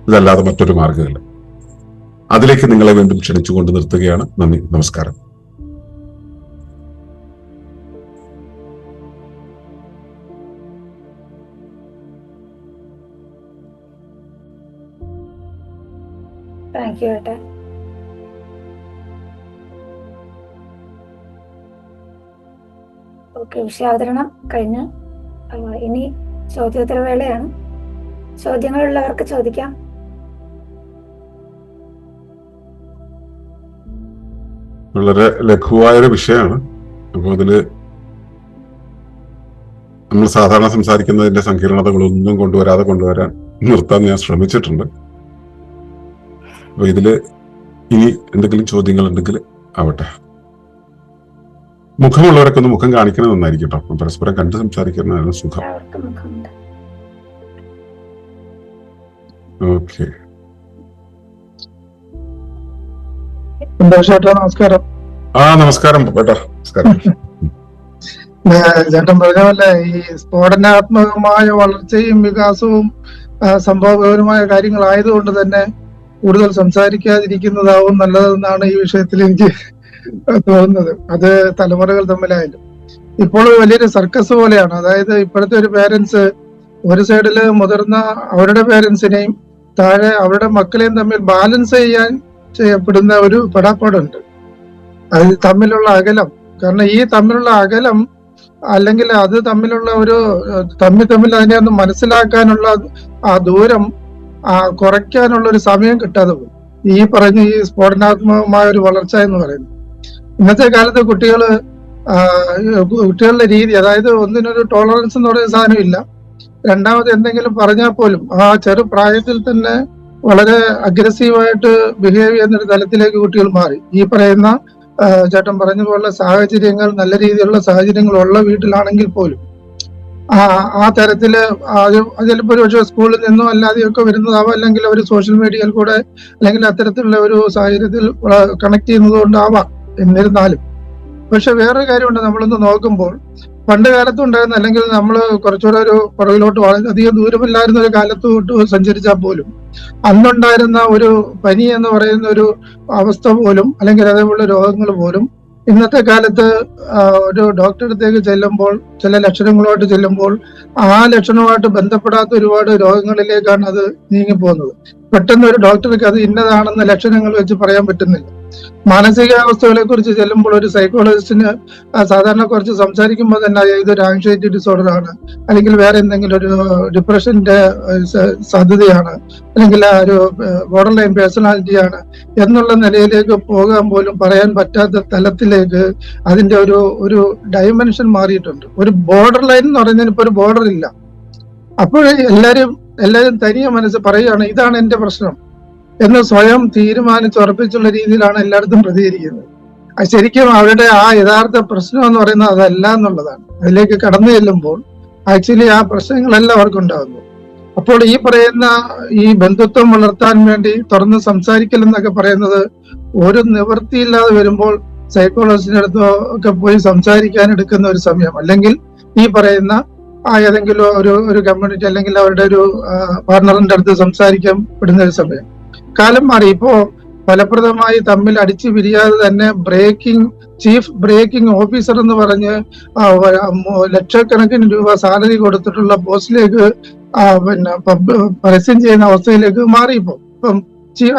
ഇതല്ലാതെ മറ്റൊരു മാർഗ്ഗമില്ല. അതിലേക്ക് നിങ്ങളെ വീണ്ടും ക്ഷണിച്ചുകൊണ്ട് നിർത്തുകയാണ്. നന്ദി, നമസ്കാരം. താങ്ക് യു ഏട്ടാ. ഓക്കെ, വിഷയാവതരണം കഴിഞ്ഞ് ഇനി ചോദ്യോത്തരവേളയാണ്. ചോദ്യങ്ങളുള്ളവർക്ക് ചോദിക്കാം. വളരെ ലഘുവായൊരു വിഷയമാണ്. അപ്പോൾ അതില് നമ്മൾ സാധാരണ സംസാരിക്കുന്നതിന്റെ സങ്കീർണതകളൊന്നും കൊണ്ടുവരാൻ നിർത്താൻ ഞാൻ ശ്രമിച്ചിട്ടുണ്ട്. അപ്പൊ ഇതില് ഇനി എന്തെങ്കിലും ചോദ്യങ്ങൾ ഉണ്ടെങ്കിൽ ആവട്ടെ. മുഖമുള്ളവരൊക്കെ ഒന്ന് മുഖം കാണിക്കണം, നന്നായിരിക്കും കേട്ടോ. പരസ്പരം കണ്ട് സംസാരിക്കുന്നതാണ് സുഖം. ഓക്കെ, നമസ്കാരം. നമസ്കാരം ബേട്ടാ. നമസ്കാരം. ചേട്ടൻ പറഞ്ഞ പോലെ ഈ സ്ഫോടനാത്മകമായ വളർച്ചയും വികാസവും സംഭവപരമായ കാര്യങ്ങളായതുകൊണ്ട് തന്നെ കൂടുതൽ സംസാരിക്കാതിരിക്കുന്നതാവും നല്ലതെന്നാണ് ഈ വിഷയത്തിൽ എനിക്ക് തോന്നുന്നത്. അത് തലമുറകൾ തമ്മിലായാലും ഇപ്പോൾ വലിയൊരു സർക്കസ് പോലെയാണ്. അതായത് ഇപ്പോഴത്തെ ഒരു പേരൻസ് ഒരു സൈഡില് മുതിർന്ന അവരുടെ പേരൻസിനെയും താഴെ അവരുടെ മക്കളെയും തമ്മിൽ ബാലൻസ് ചെയ്യപ്പെടുന്ന ഒരു പെടാപ്പാടുണ്ട്. അത് തമ്മിലുള്ള അകലം, കാരണം ഈ തമ്മിലുള്ള അകലം അല്ലെങ്കിൽ അത് തമ്മിലുള്ള ഒരു തമ്മിൽ അതിനെ ഒന്ന് മനസ്സിലാക്കാനുള്ള ആ ദൂരം കുറയ്ക്കാനുള്ള ഒരു സമയം കിട്ടാതെ പോകും. ഈ പറഞ്ഞ ഈ സ്ഫോടനാത്മകമായ ഒരു വളർച്ച എന്ന് പറയുന്നത് ഇന്നത്തെ കാലത്ത് കുട്ടികളുടെ രീതി, അതായത് ഒന്നിനൊരു ടോളറൻസ് എന്ന് പറയുന്ന സാധനം ഇല്ല. രണ്ടാമത് എന്തെങ്കിലും പറഞ്ഞാൽ പോലും ആ ചെറുപ്രായത്തിൽ തന്നെ വളരെ അഗ്രസീവായിട്ട് ബിഹേവ് ചെയ്യുന്ന ഒരു തലത്തിലേക്ക് കുട്ടികൾ മാറി. ഈ പറയുന്ന ചേട്ടൻ പറഞ്ഞ പോലുള്ള സാഹചര്യങ്ങൾ, നല്ല രീതിയിലുള്ള സാഹചര്യങ്ങൾ ഉള്ള വീട്ടിലാണെങ്കിൽ പോലും ആ തരത്തില് ചിലപ്പോൾ ഒരു പക്ഷേ സ്കൂളിൽ നിന്നോ അല്ലാതെയൊക്കെ വരുന്നതാവാം, അല്ലെങ്കിൽ ഒരു സോഷ്യൽ മീഡിയയിൽ കൂടെ അല്ലെങ്കിൽ അത്തരത്തിലുള്ള ഒരു സാഹചര്യത്തിൽ കണക്ട് ചെയ്യുന്നത് കൊണ്ടാവാം. എന്നിരുന്നാലും പക്ഷെ വേറൊരു കാര്യമുണ്ട്, നമ്മളൊന്ന് നോക്കുമ്പോൾ പണ്ട് കാലത്തുണ്ടായിരുന്ന, അല്ലെങ്കിൽ നമ്മൾ കുറച്ചുകൂടെ ഒരു പുറകിലോട്ട് അധികം ദൂരമില്ലായിരുന്ന ഒരു കാലത്തോട്ട് സഞ്ചരിച്ചാൽ പോലും അന്നുണ്ടായിരുന്ന ഒരു പനി എന്ന് പറയുന്ന ഒരു അവസ്ഥ പോലും, അല്ലെങ്കിൽ അതേപോലുള്ള രോഗങ്ങൾ പോലും ഇന്നത്തെ കാലത്ത് ഒരു ഡോക്ടറെ അടുത്തേക്ക് ചെല്ലുമ്പോൾ, ചില ലക്ഷണങ്ങളുമായിട്ട് ചെല്ലുമ്പോൾ ആ ലക്ഷണവുമായിട്ട് ബന്ധപ്പെടാത്ത ഒരുപാട് രോഗങ്ങളിലേക്കാണ് അത് നീങ്ങിപ്പോകുന്നത്. പെട്ടെന്ന് ഒരു ഡോക്ടർക്ക് അത് ഇന്നതാണെന്ന ലക്ഷണങ്ങൾ വെച്ച് പറയാൻ പറ്റുന്നില്ല. മാനസികാവസ്ഥകളെ കുറിച്ച് ചെല്ലുമ്പോൾ ഒരു സൈക്കോളജിസ്റ്റിന് സാധാരണ കുറച്ച് സംസാരിക്കുമ്പോൾ തന്നെ ഇതൊരു ആങ്സൈറ്റി ഡിസോർഡർ ആണ്, അല്ലെങ്കിൽ വേറെ എന്തെങ്കിലും ഒരു ഡിപ്രഷന്റെ സാധ്യതയാണ്, അല്ലെങ്കിൽ ഒരു ബോർഡർ ലൈൻ പേഴ്സണാലിറ്റി ആണ് എന്നുള്ള നിലയിലേക്ക് പോകാൻ പോലും പറയാൻ പറ്റാത്ത തലത്തിലേക്ക് അതിന്റെ ഒരു ഡയമെൻഷൻ മാറിയിട്ടുണ്ട്. ഒരു ബോർഡർ ലൈൻ എന്ന് പറയുന്നതിന് ഇപ്പൊ ഒരു ബോർഡർ ഇല്ല. അപ്പോൾ എല്ലാരും തനിയെ മനസ്സ് പറയുകയാണ് ഇതാണ് എന്റെ പ്രശ്നം എന്ന് സ്വയം തീരുമാനിച്ചുറപ്പിച്ചുള്ള രീതിയിലാണ് എല്ലായിടത്തും പ്രതികരിക്കുന്നത്. ശരിക്കും അവരുടെ ആ യഥാർത്ഥ പ്രശ്നം എന്ന് പറയുന്നത് അതല്ല എന്നുള്ളതാണ്. അതിലേക്ക് കടന്നു ചെല്ലുമ്പോൾ ആക്ച്വലി ആ പ്രശ്നങ്ങളെല്ലാം അവർക്ക് ഉണ്ടാകുന്നു. അപ്പോൾ ഈ പറയുന്ന ഈ ബന്ധുത്വം വളർത്താൻ വേണ്ടി തുറന്ന് സംസാരിക്കൽ എന്നൊക്കെ പറയുന്നത് ഒരു നിവൃത്തിയില്ലാതെ വരുമ്പോൾ സൈക്കോളജിസ്റ്റിന്റെ അടുത്തോ ഒക്കെ പോയി സംസാരിക്കാൻ എടുക്കുന്ന ഒരു സമയം, അല്ലെങ്കിൽ ഈ പറയുന്ന ഏതെങ്കിലും ഒരു കമ്മ്യൂണിറ്റി അല്ലെങ്കിൽ അവരുടെ ഒരു പാർട്ണറിന്റെ അടുത്ത് സംസാരിക്കാൻ പെടുന്ന ഒരു സമയം. കാലം മാറി. ഇപ്പോ ഫലപ്രദമായി തമ്മിൽ അടിച്ചു പിരിയാതെ തന്നെ ചീഫ് ബ്രേക്കിംഗ് ഓഫീസർ എന്ന് പറഞ്ഞ് ലക്ഷക്കണക്കിന് രൂപ സാലറി കൊടുത്തിട്ടുള്ള പോസ്റ്റിലേക്ക് പരസ്യം ചെയ്യുന്ന അവസ്ഥയിലേക്ക് മാറി. ഇപ്പം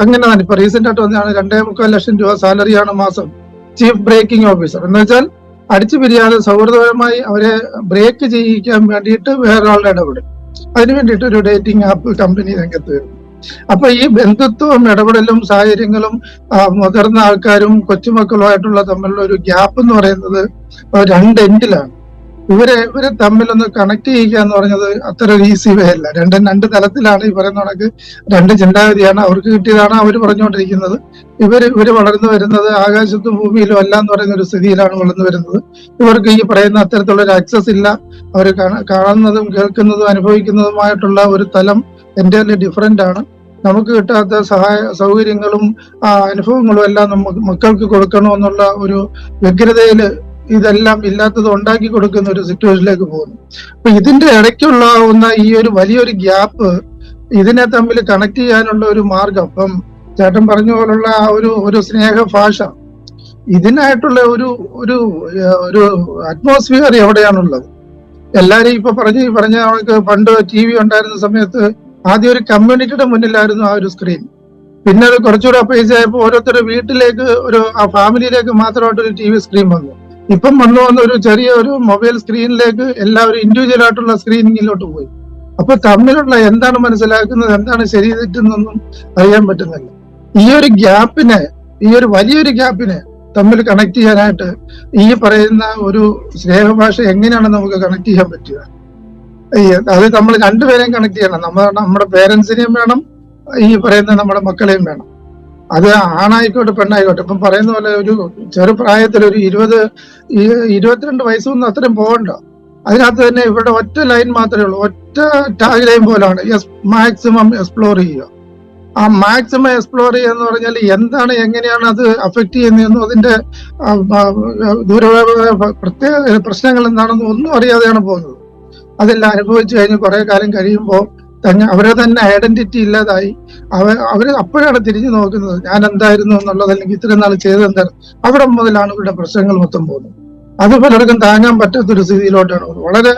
അങ്ങനെ തന്നെ ഇപ്പൊ റീസെന്റ് ആയിട്ട് വന്നതാണ് 2.25 ലക്ഷം രൂപ സാലറിയാണ് മാസം ചീഫ് ബ്രേക്കിംഗ് ഓഫീസർ. എന്ന് വെച്ചാൽ അടിച്ചു പിരിയാതെ സൗഹൃദപരമായി അവരെ ബ്രേക്ക് ചെയ്യിക്കാൻ വേണ്ടിയിട്ട് വേറൊരാളുടെ ഇടപെടും. അതിനു വേണ്ടിയിട്ട് ഒരു ഡേറ്റിംഗ് ആപ്പ് കമ്പനി രംഗത്ത് വരും. അപ്പൊ ഈ ബന്ധുത്വവും ഇടപെടലും സാഹചര്യങ്ങളും മുതിർന്ന ആൾക്കാരും കൊച്ചുമക്കളുമായിട്ടുള്ള തമ്മിലുള്ള ഒരു ഗ്യാപ്പ് എന്ന് പറയുന്നത് രണ്ട് എൻഡിലാണ്. ഇവരെ തമ്മിലൊന്ന് കണക്ട് ചെയ്യുക എന്ന് പറഞ്ഞത് അത്ര ഒരു ഈസി വേ അല്ല. രണ്ട് തലത്തിലാണ്. ഈ പറയുന്ന കണക്ക് രണ്ട് ചിന്താഗതിയാണ് അവർക്ക് കിട്ടിയതാണ് അവർ പറഞ്ഞുകൊണ്ടിരിക്കുന്നത്. ഇവര് വളർന്നു വരുന്നത് ആകാശത്തും ഭൂമിയിലും അല്ല എന്ന് പറയുന്ന ഒരു സ്ഥിതിയിലാണ് വളർന്നു വരുന്നത്. ഇവർക്ക് ഈ പറയുന്ന അത്തരത്തിലുള്ള ഒരു ആക്സസ് ഇല്ല. അവർ കാണുന്നതും കേൾക്കുന്നതും അനുഭവിക്കുന്നതുമായിട്ടുള്ള ഒരു തലം എൻ്റയർലി ഡിഫറെന്റ് ആണ്. നമുക്ക് കിട്ടാത്ത സൗകര്യങ്ങളും അനുഭവങ്ങളും എല്ലാം നമുക്ക് മക്കൾക്ക് കൊടുക്കണമെന്നുള്ള ഒരു വ്യഗ്രതയില് ഇതെല്ലാം ഇല്ലാത്തത് ഉണ്ടാക്കി കൊടുക്കുന്ന ഒരു സിറ്റുവേഷനിലേക്ക് പോകുന്നു. അപ്പൊ ഇതിന്റെ ഇടയ്ക്കുള്ള ഈ ഒരു വലിയൊരു ഗ്യാപ്പ് ഇതിനെ തമ്മിൽ കണക്ട് ചെയ്യാനുള്ള ഒരു മാർഗം. ഇപ്പം ചേട്ടൻ പറഞ്ഞ പോലുള്ള ആ ഒരു സ്നേഹ ഭാഷ, ഇതിനായിട്ടുള്ള ഒരു ഒരു ഒരു അറ്റ്മോസ്ഫിയർ എവിടെയാണുള്ളത്? എല്ലാരും ഇപ്പൊ പറഞ്ഞ അവർക്ക് പണ്ട് TV ഉണ്ടായിരുന്ന സമയത്ത് ആദ്യം ഒരു കമ്മ്യൂണിറ്റിയുടെ മുന്നിലായിരുന്നു ആ ഒരു സ്ക്രീൻ. പിന്നെ അത് കുറച്ചുകൂടെ പൈസ ആയപ്പോൾ ഓരോരുത്തരുടെ വീട്ടിലേക്ക് ആ ഫാമിലിയിലേക്ക് മാത്രമായിട്ട് ഒരു TV സ്ക്രീൻ വന്നു. ഇപ്പം വന്ന ഒരു ചെറിയ ഒരു മൊബൈൽ സ്ക്രീനിലേക്ക് എല്ലാവരും ഇൻഡിവിജ്വൽ ആയിട്ടുള്ള സ്ക്രീനിങ്ങിലോട്ട് പോയി. അപ്പൊ തമ്മിലുള്ള എന്താണ് മനസ്സിലാക്കുന്നത്, എന്താണ് ശരി തെറ്റെന്നൊന്നും അറിയാൻ പറ്റുന്നില്ല. ഈ ഒരു വലിയൊരു ഗ്യാപ്പിനെ തമ്മിൽ കണക്ട് ചെയ്യാനായിട്ട് ഈ പറയുന്ന ഒരു സ്നേഹഭാഷ എങ്ങനെയാണ് നമുക്ക് കണക്ട് ചെയ്യാൻ പറ്റുക? അത് നമ്മൾ രണ്ടുപേരെയും കണക്ട് ചെയ്യണം. നമ്മുടെ പേരൻസിനെയും വേണം, ഈ പറയുന്ന നമ്മുടെ മക്കളെയും വേണം. അത് ആണായിക്കോട്ടെ പെണ്ണായിക്കോട്ടെ. ഇപ്പം പറയുന്ന പോലെ ഒരു ചെറുപ്രായത്തിൽ ഒരു 22 വയസ്സൊന്നും അത്രയും പോകണ്ട. അതിനകത്ത് തന്നെ ഇവിടെ ഒറ്റ ലൈൻ മാത്രമേ ഉള്ളൂ, ഒറ്റ ടാഗ് ലൈൻ പോലാണ്, മാക്സിമം എക്സ്പ്ലോർ ചെയ്യുക. ആ മാക്സിമം എക്സ്പ്ലോർ ചെയ്യുക എന്ന് പറഞ്ഞാൽ എന്താണ്, എങ്ങനെയാണ് അത് അഫക്ട് ചെയ്യുന്നതെന്നും അതിന്റെ പ്രത്യേക പ്രശ്നങ്ങൾ എന്താണെന്നും ഒന്നും അറിയാതെയാണ് പോകുന്നത്. അതെല്ലാം അനുഭവിച്ചു കഴിഞ്ഞ് കുറെ കാലം കഴിയുമ്പോൾ അവരെ തന്നെ ഐഡന്റിറ്റി ഇല്ലാതായി അവര് അപ്പോഴാണ് തിരിഞ്ഞു നോക്കുന്നത് ഞാൻ എന്തായിരുന്നു എന്നുള്ളത്, അല്ലെങ്കിൽ ഇത്രയും നാൾ ചെയ്തത് എന്തായിരുന്നു. അവിടെ മുതലാണ് ഇവരുടെ പ്രശ്നങ്ങൾ മൊത്തം പോകുന്നത്. അത് പലർക്കും താങ്ങാൻ പറ്റാത്തൊരു സ്ഥിതിയിലോട്ടാണ്. വളരെ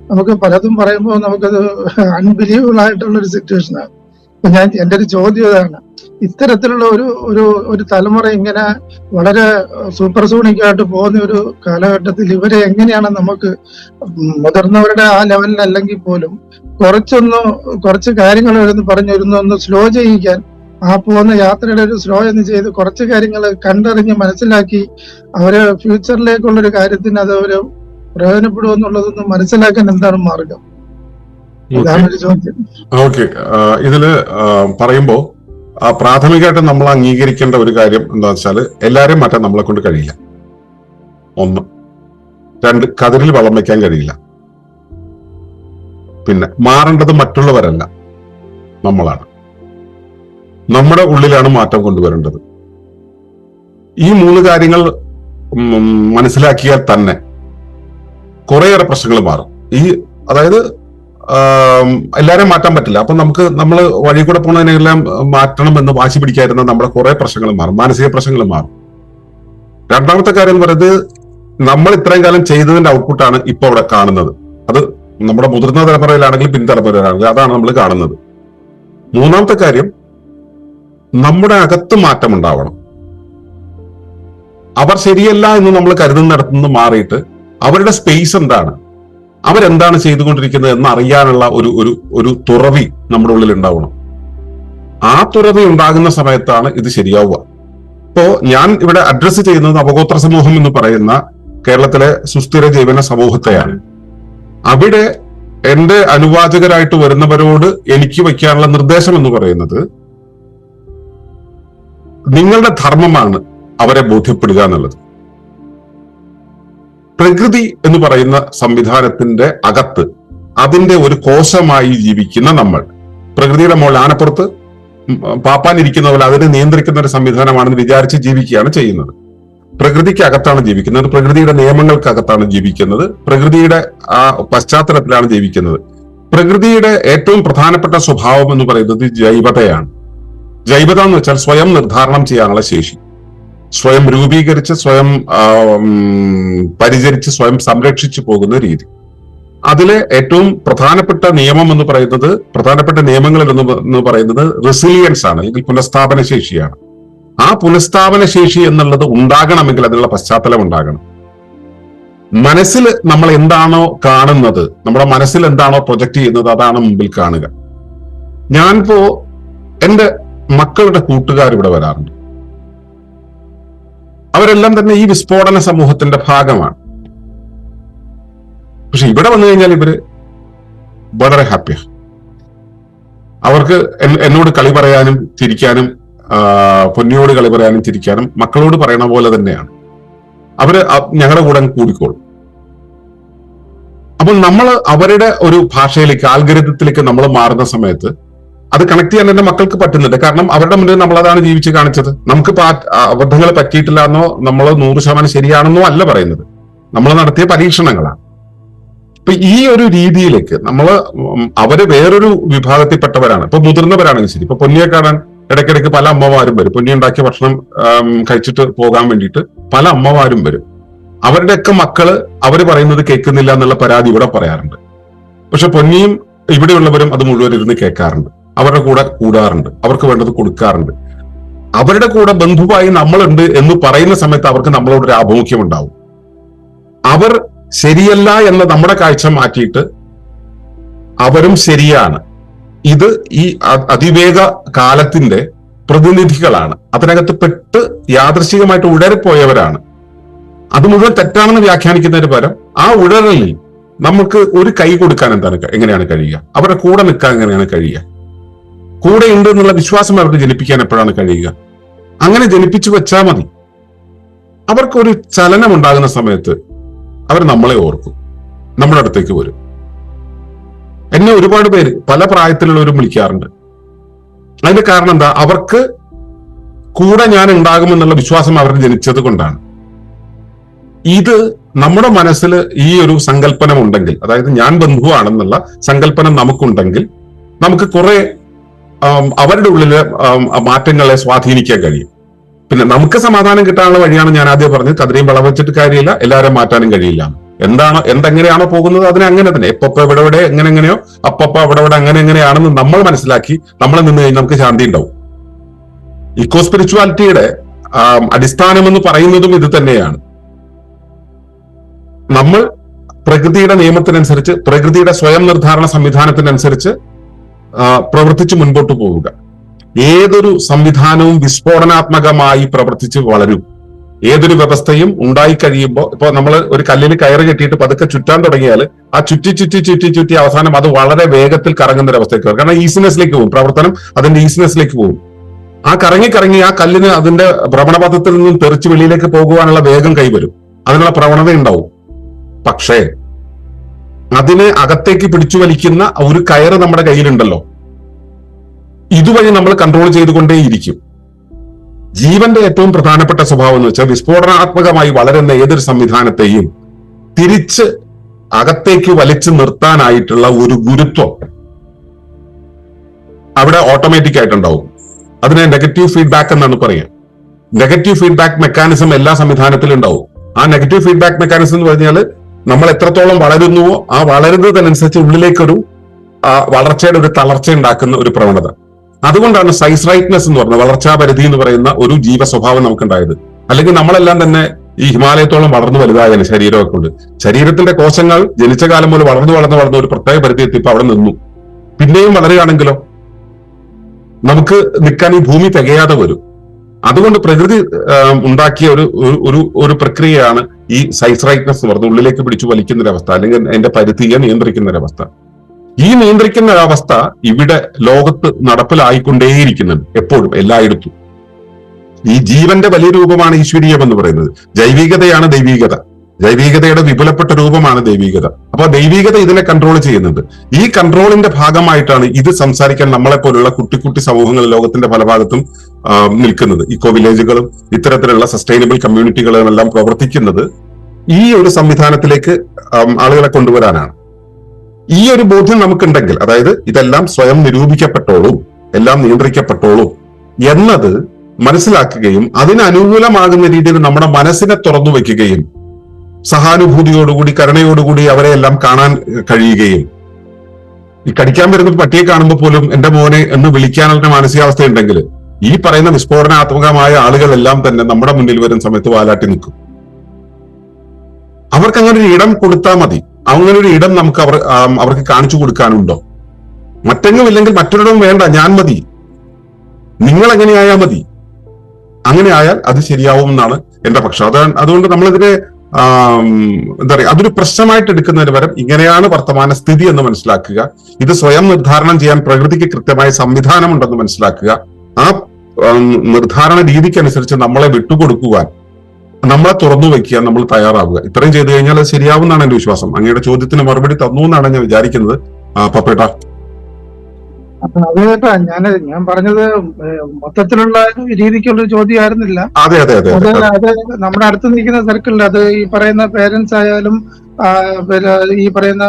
നമുക്ക് പലതും പറയുമ്പോൾ നമുക്കത് അൺബിലീവബിൾ ആയിട്ടുള്ള ഒരു സിറ്റുവേഷനാണ്. അപ്പൊ എന്റെ ഒരു ചോദ്യം ഇതാണ്, ഇത്തരത്തിലുള്ള ഒരു തലമുറ ഇങ്ങനെ വളരെ സൂപ്പർസോണിക് ആയിട്ട് പോകുന്ന ഒരു കാലഘട്ടത്തിൽ ഇവരെ എങ്ങനെയാണ് നമുക്ക് മുതിർന്നവരുടെ ആ ലെവലിൽ അല്ലെങ്കിൽ പോലും കുറച്ച് കാര്യങ്ങൾ ഒന്ന് സ്ലോ ചെയ്യിക്കാൻ, ആ പോകുന്ന യാത്രയുടെ ഒരു സ്ലോ എന്ന് ചെയ്ത് കുറച്ച് കാര്യങ്ങൾ കണ്ടറിഞ്ഞ് മനസ്സിലാക്കി അവരെ ഫ്യൂച്ചറിലേക്കുള്ള ഒരു കാര്യത്തിന് അത് ഒരു പ്രയോജനപ്പെടുമെന്നുള്ളതൊന്ന് മനസ്സിലാക്കാൻ എന്താണ് മാർഗം? ഇതാണ് ഒരു ചോദ്യം. ഓക്കെ, ഇതില് പറയുമ്പോ പ്രാഥമികമായിട്ട് നമ്മൾ അംഗീകരിക്കേണ്ട ഒരു കാര്യം എന്താ വെച്ചാൽ, എല്ലാരെയും മാറ്റാൻ നമ്മളെ കൊണ്ട് കഴിയില്ല. 1. 2, കതിരിൽ വളം വെക്കാൻ കഴിയില്ല. പിന്നെ മാറേണ്ടത് മറ്റുള്ളവരല്ല, നമ്മളാണ്. നമ്മുടെ ഉള്ളിലാണ് മാറ്റം കൊണ്ടുവരേണ്ടത്. ഈ 3 കാര്യങ്ങൾ മനസ്സിലാക്കിയാൽ തന്നെ കുറേയേറെ പ്രശ്നങ്ങൾ മാറും. അതായത് എല്ലാവരെയും മാറ്റാൻ പറ്റില്ല. അപ്പൊ നമ്മൾ വഴി കൂടെ പോകുന്നതിനെല്ലാം മാറ്റണം എന്ന് വാശി പിടിക്കാതിരുന്ന നമ്മുടെ കുറെ പ്രശ്നങ്ങൾ മാറും, മാനസിക പ്രശ്നങ്ങൾ മാറും. രണ്ടാമത്തെ കാര്യം എന്ന് പറയുന്നത്, നമ്മൾ ഇത്രയും കാലം ചെയ്തതിന്റെ ഔട്ട്പുട്ടാണ് ഇപ്പൊ അവിടെ കാണുന്നത്. അത് നമ്മുടെ മുതിർന്ന തലമുറയിലാണെങ്കിലും പിൻതലമുറയിലാണെങ്കിലും അതാണ് നമ്മൾ കാണുന്നത്. മൂന്നാമത്തെ കാര്യം, നമ്മുടെ അകത്ത് മാറ്റം ഉണ്ടാവണം. അവർ ശരിയല്ല എന്ന് നമ്മൾ കരുതുന്നിടത്തുനിന്ന് മാറിയിട്ട് അവരുടെ സ്പേസ് എന്താണ്, അവരെന്താണ് ചെയ്തുകൊണ്ടിരിക്കുന്നത് എന്ന് അറിയാനുള്ള ഒരു തുറവി നമ്മുടെ ഉള്ളിൽ ഉണ്ടാവണം. ആ തുറവി ഉണ്ടാകുന്ന സമയത്താണ് ഇത് ശരിയാവുക. ഇപ്പോ ഞാൻ ഇവിടെ അഡ്രസ്സ് ചെയ്യുന്നത് അപഗോത്ര സമൂഹം എന്ന് പറയുന്ന കേരളത്തിലെ സുസ്ഥിര ജീവന സമൂഹത്തെയാണ്. അവിടെ എന്റെ അനുവാചകരായിട്ട് വരുന്നവരോട് എനിക്ക് വയ്ക്കാനുള്ള നിർദ്ദേശം എന്ന് പറയുന്നത്, നിങ്ങളുടെ ധർമ്മമാണ് അവരെ ബോധ്യപ്പെടുക എന്നുള്ളത്. പ്രകൃതി എന്ന് പറയുന്ന സംവിധാനത്തിന്റെ അകത്ത് അതിന്റെ ഒരു കോശമായി ജീവിക്കുന്ന നമ്മൾ, പ്രകൃതിയുടെ മുകളിൽ ആനപ്പുറത്ത് പാപ്പാനിരിക്കുന്ന പോലെ അതിനെ നിയന്ത്രിക്കുന്ന ഒരു സംവിധാനമാണെന്ന് വിചാരിച്ച് ജീവിക്കുകയാണ് ചെയ്യുന്നത്. പ്രകൃതിക്ക് അകത്താണ് ജീവിക്കുന്നത്, പ്രകൃതിയുടെ നിയമങ്ങൾക്കകത്താണ് ജീവിക്കുന്നത്, പ്രകൃതിയുടെ ആ പശ്ചാത്തലത്തിലാണ് ജീവിക്കുന്നത്. പ്രകൃതിയുടെ ഏറ്റവും പ്രധാനപ്പെട്ട സ്വഭാവം എന്ന് പറയുന്നത് ജൈവതയാണ്. ജൈവത എന്ന് വെച്ചാൽ സ്വയം നിർദ്ധാരണം ചെയ്യാനുള്ള ശേഷി, സ്വയം രൂപീകരിച്ച് സ്വയം പരിചരിച്ച് സ്വയം സംരക്ഷിച്ചു പോകുന്ന രീതി. അതിലെ ഏറ്റവും പ്രധാനപ്പെട്ട നിയമം എന്ന് പറയുന്നത്, പ്രധാനപ്പെട്ട നിയമങ്ങളിൽ എന്ന് പറയുന്നത് റെസിലിയൻസ് ആണ്, അല്ലെങ്കിൽ പുനഃസ്ഥാപന ശേഷിയാണ്. ആ പുനഃസ്ഥാപന ശേഷി എന്നുള്ളത് ഉണ്ടാകണമെങ്കിൽ അതിനുള്ള പശ്ചാത്തലം ഉണ്ടാകണം. മനസ്സിൽ നമ്മൾ എന്താണോ കാണുന്നത്, നമ്മുടെ മനസ്സിൽ എന്താണോ പ്രൊജക്ട് ചെയ്യുന്നത്, അതാണ് മുമ്പിൽ കാണുക. ഞാനിപ്പോ എന്റെ മക്കളുടെ കൂട്ടുകാർ ഇവിടെ വരാറുണ്ട്. അവരെല്ലാം തന്നെ ഈ വിസ്ഫോടന സമൂഹത്തിന്റെ ഭാഗമാണ്. പക്ഷെ ഇവിടെ വന്നു കഴിഞ്ഞാൽ ഇവര് വളരെ ഹാപ്പിയാണ്. അവർക്ക് എന്നോട് കളി പറയാനും ചിരിക്കാനും, പൊന്നിയോട് കളി പറയാനും ചിരിക്കാനും മക്കളോട് പറയണ പോലെ തന്നെയാണ്. അവര് ഞങ്ങളുടെ കൂടെ കൂടിക്കോളും. അപ്പോൾ നമ്മൾ അവരുടെ ഒരു ഭാഷയിലേക്ക്, ആൽഗരിതത്തിലേക്ക് നമ്മൾ മാറുന്ന സമയത്ത് അത് കണക്ട് ചെയ്യാൻ എന്റെ മക്കൾക്ക് പറ്റുന്നുണ്ട്. കാരണം അവരുടെ മുന്നിൽ നമ്മൾ അതാണ് ജീവിച്ച് കാണിച്ചത്. നമുക്ക് അബദ്ധങ്ങൾ പറ്റിയിട്ടില്ല എന്നോ നമ്മൾ 100% ശരിയാണെന്നോ അല്ല പറയുന്നത്, നമ്മൾ നടത്തിയ പരീക്ഷണങ്ങളാണ്. ഇപ്പൊ ഈ ഒരു രീതിയിലേക്ക് നമ്മള് അവര് വേറൊരു വിഭാഗത്തിൽപ്പെട്ടവരാണ്. ഇപ്പൊ മുതിർന്നവരാണെങ്കിൽ ശരി, ഇപ്പൊ പൊന്നിയെ കാണാൻ ഇടയ്ക്കിടയ്ക്ക് പല അമ്മമാരും വരും. പൊന്നി ഉണ്ടാക്കിയ ഭക്ഷണം കഴിച്ചിട്ട് പോകാൻ വേണ്ടിയിട്ട് പല അമ്മമാരും വരും. അവരുടെയൊക്കെ മക്കള് അവര് പറയുന്നത് കേൾക്കുന്നില്ല എന്നുള്ള പരാതി ഇവിടെ പറയാറുണ്ട്. പക്ഷെ പൊന്നിയും ഇവിടെയുള്ളവരും അത് മുഴുവൻ ഇരുന്ന് കേൾക്കാറുണ്ട്, അവരുടെ കൂടെ കൂടാറുണ്ട്, അവർക്ക് വേണ്ടത് കൊടുക്കാറുണ്ട്. അവരുടെ കൂടെ ബന്ധുവായി നമ്മളുണ്ട് എന്ന് പറയുന്ന സമയത്ത് അവർക്ക് നമ്മളോടൊരു ആഭിമുഖ്യം ഉണ്ടാവും. അവർ ശരിയല്ല എന്ന നമ്മുടെ കാഴ്ച മാറ്റിയിട്ട് അവരും ശരിയാണ്, ഇത് ഈ അതിവേഗ കാലത്തിന്റെ പ്രതിനിധികളാണ്, അതിനകത്ത് പെട്ട് യാദൃശികമായിട്ട് ഉടറിപ്പോയവരാണ്, അത് മുഴുവൻ തെറ്റാണെന്ന് വ്യാഖ്യാനിക്കുന്നതിന് പകരം ആ ഉടറലിൽ നമുക്ക് ഒരു കൈ കൊടുക്കാൻ എങ്ങനെയാണ് കഴിയുക, അവരുടെ കൂടെ നിൽക്കാൻ എങ്ങനെയാണ് കഴിയുക, കൂടെ ഉണ്ട് എന്നുള്ള വിശ്വാസം അവർക്ക് ജനിപ്പിക്കാൻ എപ്പോഴാണ് കഴിയുക? അങ്ങനെ ജനിപ്പിച്ചു വെച്ചാൽ മതി. അവർക്കൊരു ചലനം ഉണ്ടാകുന്ന സമയത്ത് അവർ നമ്മളെ ഓർക്കും, നമ്മുടെ അടുത്തേക്ക് വരും. എന്നെ ഒരുപാട് പേര് പല പ്രായത്തിലുള്ളവരും വിളിക്കാറുണ്ട്. അതിന്റെ കാരണം എന്താ? അവർക്ക് കൂടെ ഞാൻ ഉണ്ടാകുമെന്നുള്ള വിശ്വാസം അവർക്ക് ജനിച്ചത് കൊണ്ടാണ്. ഇത് നമ്മുടെ മനസ്സിൽ ഈ ഒരു സങ്കല്പനം ഉണ്ടെങ്കിൽ, അതായത് ഞാൻ ബന്ധുവാണെന്നുള്ള സങ്കല്പനം നമുക്കുണ്ടെങ്കിൽ നമുക്ക് കുറെ അവരുടെ ഉള്ളിലെ മാറ്റങ്ങളെ സ്വാധീനിക്കാൻ കഴിയും. പിന്നെ നമുക്ക് സമാധാനം കിട്ടാനുള്ള വഴിയാണ് ഞാൻ ആദ്യം പറഞ്ഞത്, കതിരയും വളവച്ചിട്ട് കാര്യമില്ല, എല്ലാവരും മാറ്റാനും കഴിയില്ല. എന്തെങ്ങനെയാണോ പോകുന്നത് അതിനെ അങ്ങനെ തന്നെ എപ്പോ ഇവിടെ എങ്ങനെയോ അപ്പപ്പോ അവിടെ എങ്ങനെയാണെന്ന് നമ്മൾ മനസ്സിലാക്കി നമ്മൾ നിന്ന് കഴിഞ്ഞാൽ നമുക്ക് ശാന്തി ഉണ്ടാവും. ഇക്കോ സ്പിരിച്വാലിറ്റിയുടെ അടിസ്ഥാനം എന്ന് പറയുന്നതും ഇത് തന്നെയാണ്. നമ്മൾ പ്രകൃതിയുടെ നിയമത്തിനനുസരിച്ച്, പ്രകൃതിയുടെ സ്വയം നിർദ്ധാരണ സംവിധാനത്തിനനുസരിച്ച് പ്രവർത്തിച്ച് മുൻപോട്ട് പോവുക. ഏതൊരു സംവിധാനവും വിസ്ഫോടനാത്മകമായി പ്രവർത്തിച്ച് വളരും. ഏതൊരു വ്യവസ്ഥയും ഉണ്ടായി കഴിയുമ്പോൾ, ഇപ്പൊ നമ്മൾ ഒരു കല്ലിൽ കയറ് കെട്ടിയിട്ട് പതുക്കെ ചുറ്റാൻ തുടങ്ങിയാൽ ആ ചുറ്റി അവസാനം അത് വളരെ വേഗത്തിൽ കറങ്ങുന്ന ഒരു അവസ്ഥയ്ക്ക് വരും. കാരണം ഈസിനെസ്സിലേക്ക് പോകും, പ്രവർത്തനം അതിന്റെ ഈസിനെസ്സിലേക്ക് പോകും. ആ കറങ്ങി ആ കല്ലിന് അതിന്റെ ഭ്രമണപഥത്തിൽ നിന്നും തെറിച്ച് വെളിയിലേക്ക് പോകുവാനുള്ള വേഗം കൈവരും, അതിനുള്ള പ്രവണത ഉണ്ടാവും. പക്ഷേ അതിനെ അകത്തേക്ക് പിടിച്ചു വലിക്കുന്ന ഒരു കയറ് നമ്മുടെ കയ്യിലുണ്ടല്ലോ, ഇതുവഴി നമ്മൾ കൺട്രോൾ ചെയ്തുകൊണ്ടേയിരിക്കും. ജീവന്റെ ഏറ്റവും പ്രധാനപ്പെട്ട സ്വഭാവം എന്ന് വെച്ചാൽ വിസ്ഫോടനാത്മകമായി വളരുന്ന ഏതൊരു സംവിധാനത്തെയും തിരിച്ച് അകത്തേക്ക് വലിച്ചു നിർത്താനായിട്ടുള്ള ഒരു ഗുരുത്വം അവിടെ ഓട്ടോമാറ്റിക് ആയിട്ടുണ്ടാവും. അതിനെ നെഗറ്റീവ് ഫീഡ്ബാക്ക് എന്നാണ് പറയുക. നെഗറ്റീവ് ഫീഡ്ബാക്ക് മെക്കാനിസം എല്ലാ സംവിധാനത്തിലും ഉണ്ടാവും. ആ നെഗറ്റീവ് ഫീഡ്ബാക്ക് മെക്കാനിസം എന്ന് പറഞ്ഞാൽ നമ്മൾ എത്രത്തോളം വളരുന്നുവോ ആ വളരുന്നതിനനുസരിച്ച് ഉള്ളിലേക്കൊരു വളർച്ചയുടെ ഒരു തളർച്ച ഉണ്ടാക്കുന്ന ഒരു പ്രവണത. അതുകൊണ്ടാണ് സൈസ് റൈറ്റ്നെസ് എന്ന് പറഞ്ഞ വളർച്ചാ പരിധി എന്ന് പറയുന്ന ഒരു ജീവ സ്വഭാവം നമുക്കുണ്ടായത്. അല്ലെങ്കിൽ നമ്മളെല്ലാം തന്നെ ഈ ഹിമാലയത്തോളം വളർന്നു വലുതായതിന് ശരീരമൊക്കെ ഉണ്ട്. ശരീരത്തിന്റെ കോശങ്ങൾ ജനിച്ച കാലം മുതൽ വളർന്നു ഒരു പ്രത്യേക പരിധി എത്തിയപ്പോൾ അവിടെ നിന്നു. പിന്നെയും വളരുകയാണെങ്കിലോ നമുക്ക് നിൽക്കാൻ ഈ ഭൂമി തികയാതെ വരും. അതുകൊണ്ട് പ്രകൃതി ഉണ്ടാക്കിയ ഒരു പ്രക്രിയയാണ് ഈ സൈസ് റൈറ്റ്നെസ് എന്ന് പറഞ്ഞത്, ഉള്ളിലേക്ക് പിടിച്ചു വലിക്കുന്ന ഒരവസ്ഥ, അല്ലെങ്കിൽ അതിന്റെ പരിധിയെ നിയന്ത്രിക്കുന്ന ഒരവസ്ഥ. ഈ നിയന്ത്രിക്കുന്ന അവസ്ഥ ഇവിടെ ലോകത്ത് നടപ്പിലായിക്കൊണ്ടേയിരിക്കുന്നുണ്ട് എപ്പോഴും, എല്ലായിടത്തും. ഈ ജീവന്റെ വലിയ രൂപമാണ് ഈശ്വരീയം എന്ന് പറയുന്നത്. ജൈവികതയാണ് ദൈവീകത, ജൈവികതയുടെ വിപുലപ്പെട്ട രൂപമാണ് ദൈവീകത. അപ്പൊ ദൈവീകത ഇതിനെ കൺട്രോൾ ചെയ്യുന്നുണ്ട്. ഈ കൺട്രോളിന്റെ ഭാഗമായിട്ടാണ് ഇത് സംസാരിക്കാൻ നമ്മളെ പോലുള്ള കുട്ടി സമൂഹങ്ങൾ ലോകത്തിന്റെ പല ഭാഗത്തും നിൽക്കുന്നത്. ഇക്കോ വില്ലേജുകളും ഇത്തരത്തിലുള്ള സസ്റ്റൈനബിൾ കമ്മ്യൂണിറ്റികളും എല്ലാം പ്രവർത്തിക്കുന്നത് ഈ ഒരു സംവിധാനത്തിലേക്ക് ആളുകളെ കൊണ്ടുവരാനാണ്. ഈ ഒരു ബോധ്യം നമുക്കുണ്ടെങ്കിൽ, അതായത് ഇതെല്ലാം സ്വയം നിരൂപിക്കപ്പെട്ടോളും, എല്ലാം നിയന്ത്രിക്കപ്പെട്ടോളും എന്നത് മനസ്സിലാക്കുകയും അതിന് അനുകൂലമാകുന്ന രീതിയിൽ നമ്മുടെ മനസ്സിനെ തുറന്നു വയ്ക്കുകയും സഹാനുഭൂതിയോടുകൂടി കരുണയോടുകൂടി അവരെ എല്ലാം കാണാൻ കഴിയുകയും, ഈ കടിക്കാൻ വരുന്ന പട്ടിയെ കാണുമ്പോൾ പോലും എന്റെ മോനെ എന്ന് വിളിക്കാനുള്ള മാനസികാവസ്ഥ ഉണ്ടെങ്കിൽ ഈ പറയുന്ന വിസ്ഫോടനാത്മകമായ ആളുകളെല്ലാം തന്നെ നമ്മുടെ മുന്നിൽ വരുന്ന സമയത്ത് വാലാട്ടി നിൽക്കും. അവർക്ക് അങ്ങനെ ഒരു ഇടം കൊടുത്താൽ മതി. അങ്ങനെ ഒരു ഇടം നമുക്ക് അവർക്ക് കാണിച്ചു കൊടുക്കാനുണ്ടോ? മറ്റെങ്ങും ഇല്ലെങ്കിൽ മറ്റൊരിടവും വേണ്ട, ഞാൻ മതി, നിങ്ങൾ എങ്ങനെയായാൽ മതി. അങ്ങനെ ആയാൽ അത് ശരിയാവും എന്നാണ് എന്റെ പക്ഷം. അതുകൊണ്ട് നമ്മളിതിനെ എന്താ പറയുക, അതൊരു പ്രശ്നമായിട്ട് എടുക്കുന്നതിന് പകരം ഇങ്ങനെയാണ് വർത്തമാന സ്ഥിതി എന്ന് മനസ്സിലാക്കുക. ഇത് സ്വയം നിർദ്ധാരണം ചെയ്യാൻ പ്രകൃതിക്ക് കൃത്യമായ സംവിധാനം ഉണ്ടെന്ന് മനസ്സിലാക്കുക. ആ നിർദ്ധാരണ രീതിക്കനുസരിച്ച് നമ്മളെ വിട്ടുകൊടുക്കുവാൻ, നമ്മളെ തുറന്നു വയ്ക്കുക, നമ്മൾ തയ്യാറാവുക. ഇത്രയും ചെയ്തു കഴിഞ്ഞാൽ അത് ശരിയാവുന്നതാണ് എന്റെ വിശ്വാസം. അങ്ങയുടെ ചോദ്യത്തിന് മറുപടി തന്നു എന്നാണ് ഞാൻ വിചാരിക്കുന്നത്. പപ്പേട്ട. അതെ ചേട്ടാ, ഞാൻ പറഞ്ഞത് മൊത്തത്തിലുള്ള രീതിക്കുള്ളൊരു ചോദ്യമായിരുന്നില്ല. അതെ അത് നമ്മുടെ അടുത്ത് നിൽക്കുന്ന സർക്കിളിൽ, അത് ഈ പറയുന്ന പേരൻസ് ആയാലും പിന്നെ ഈ പറയുന്ന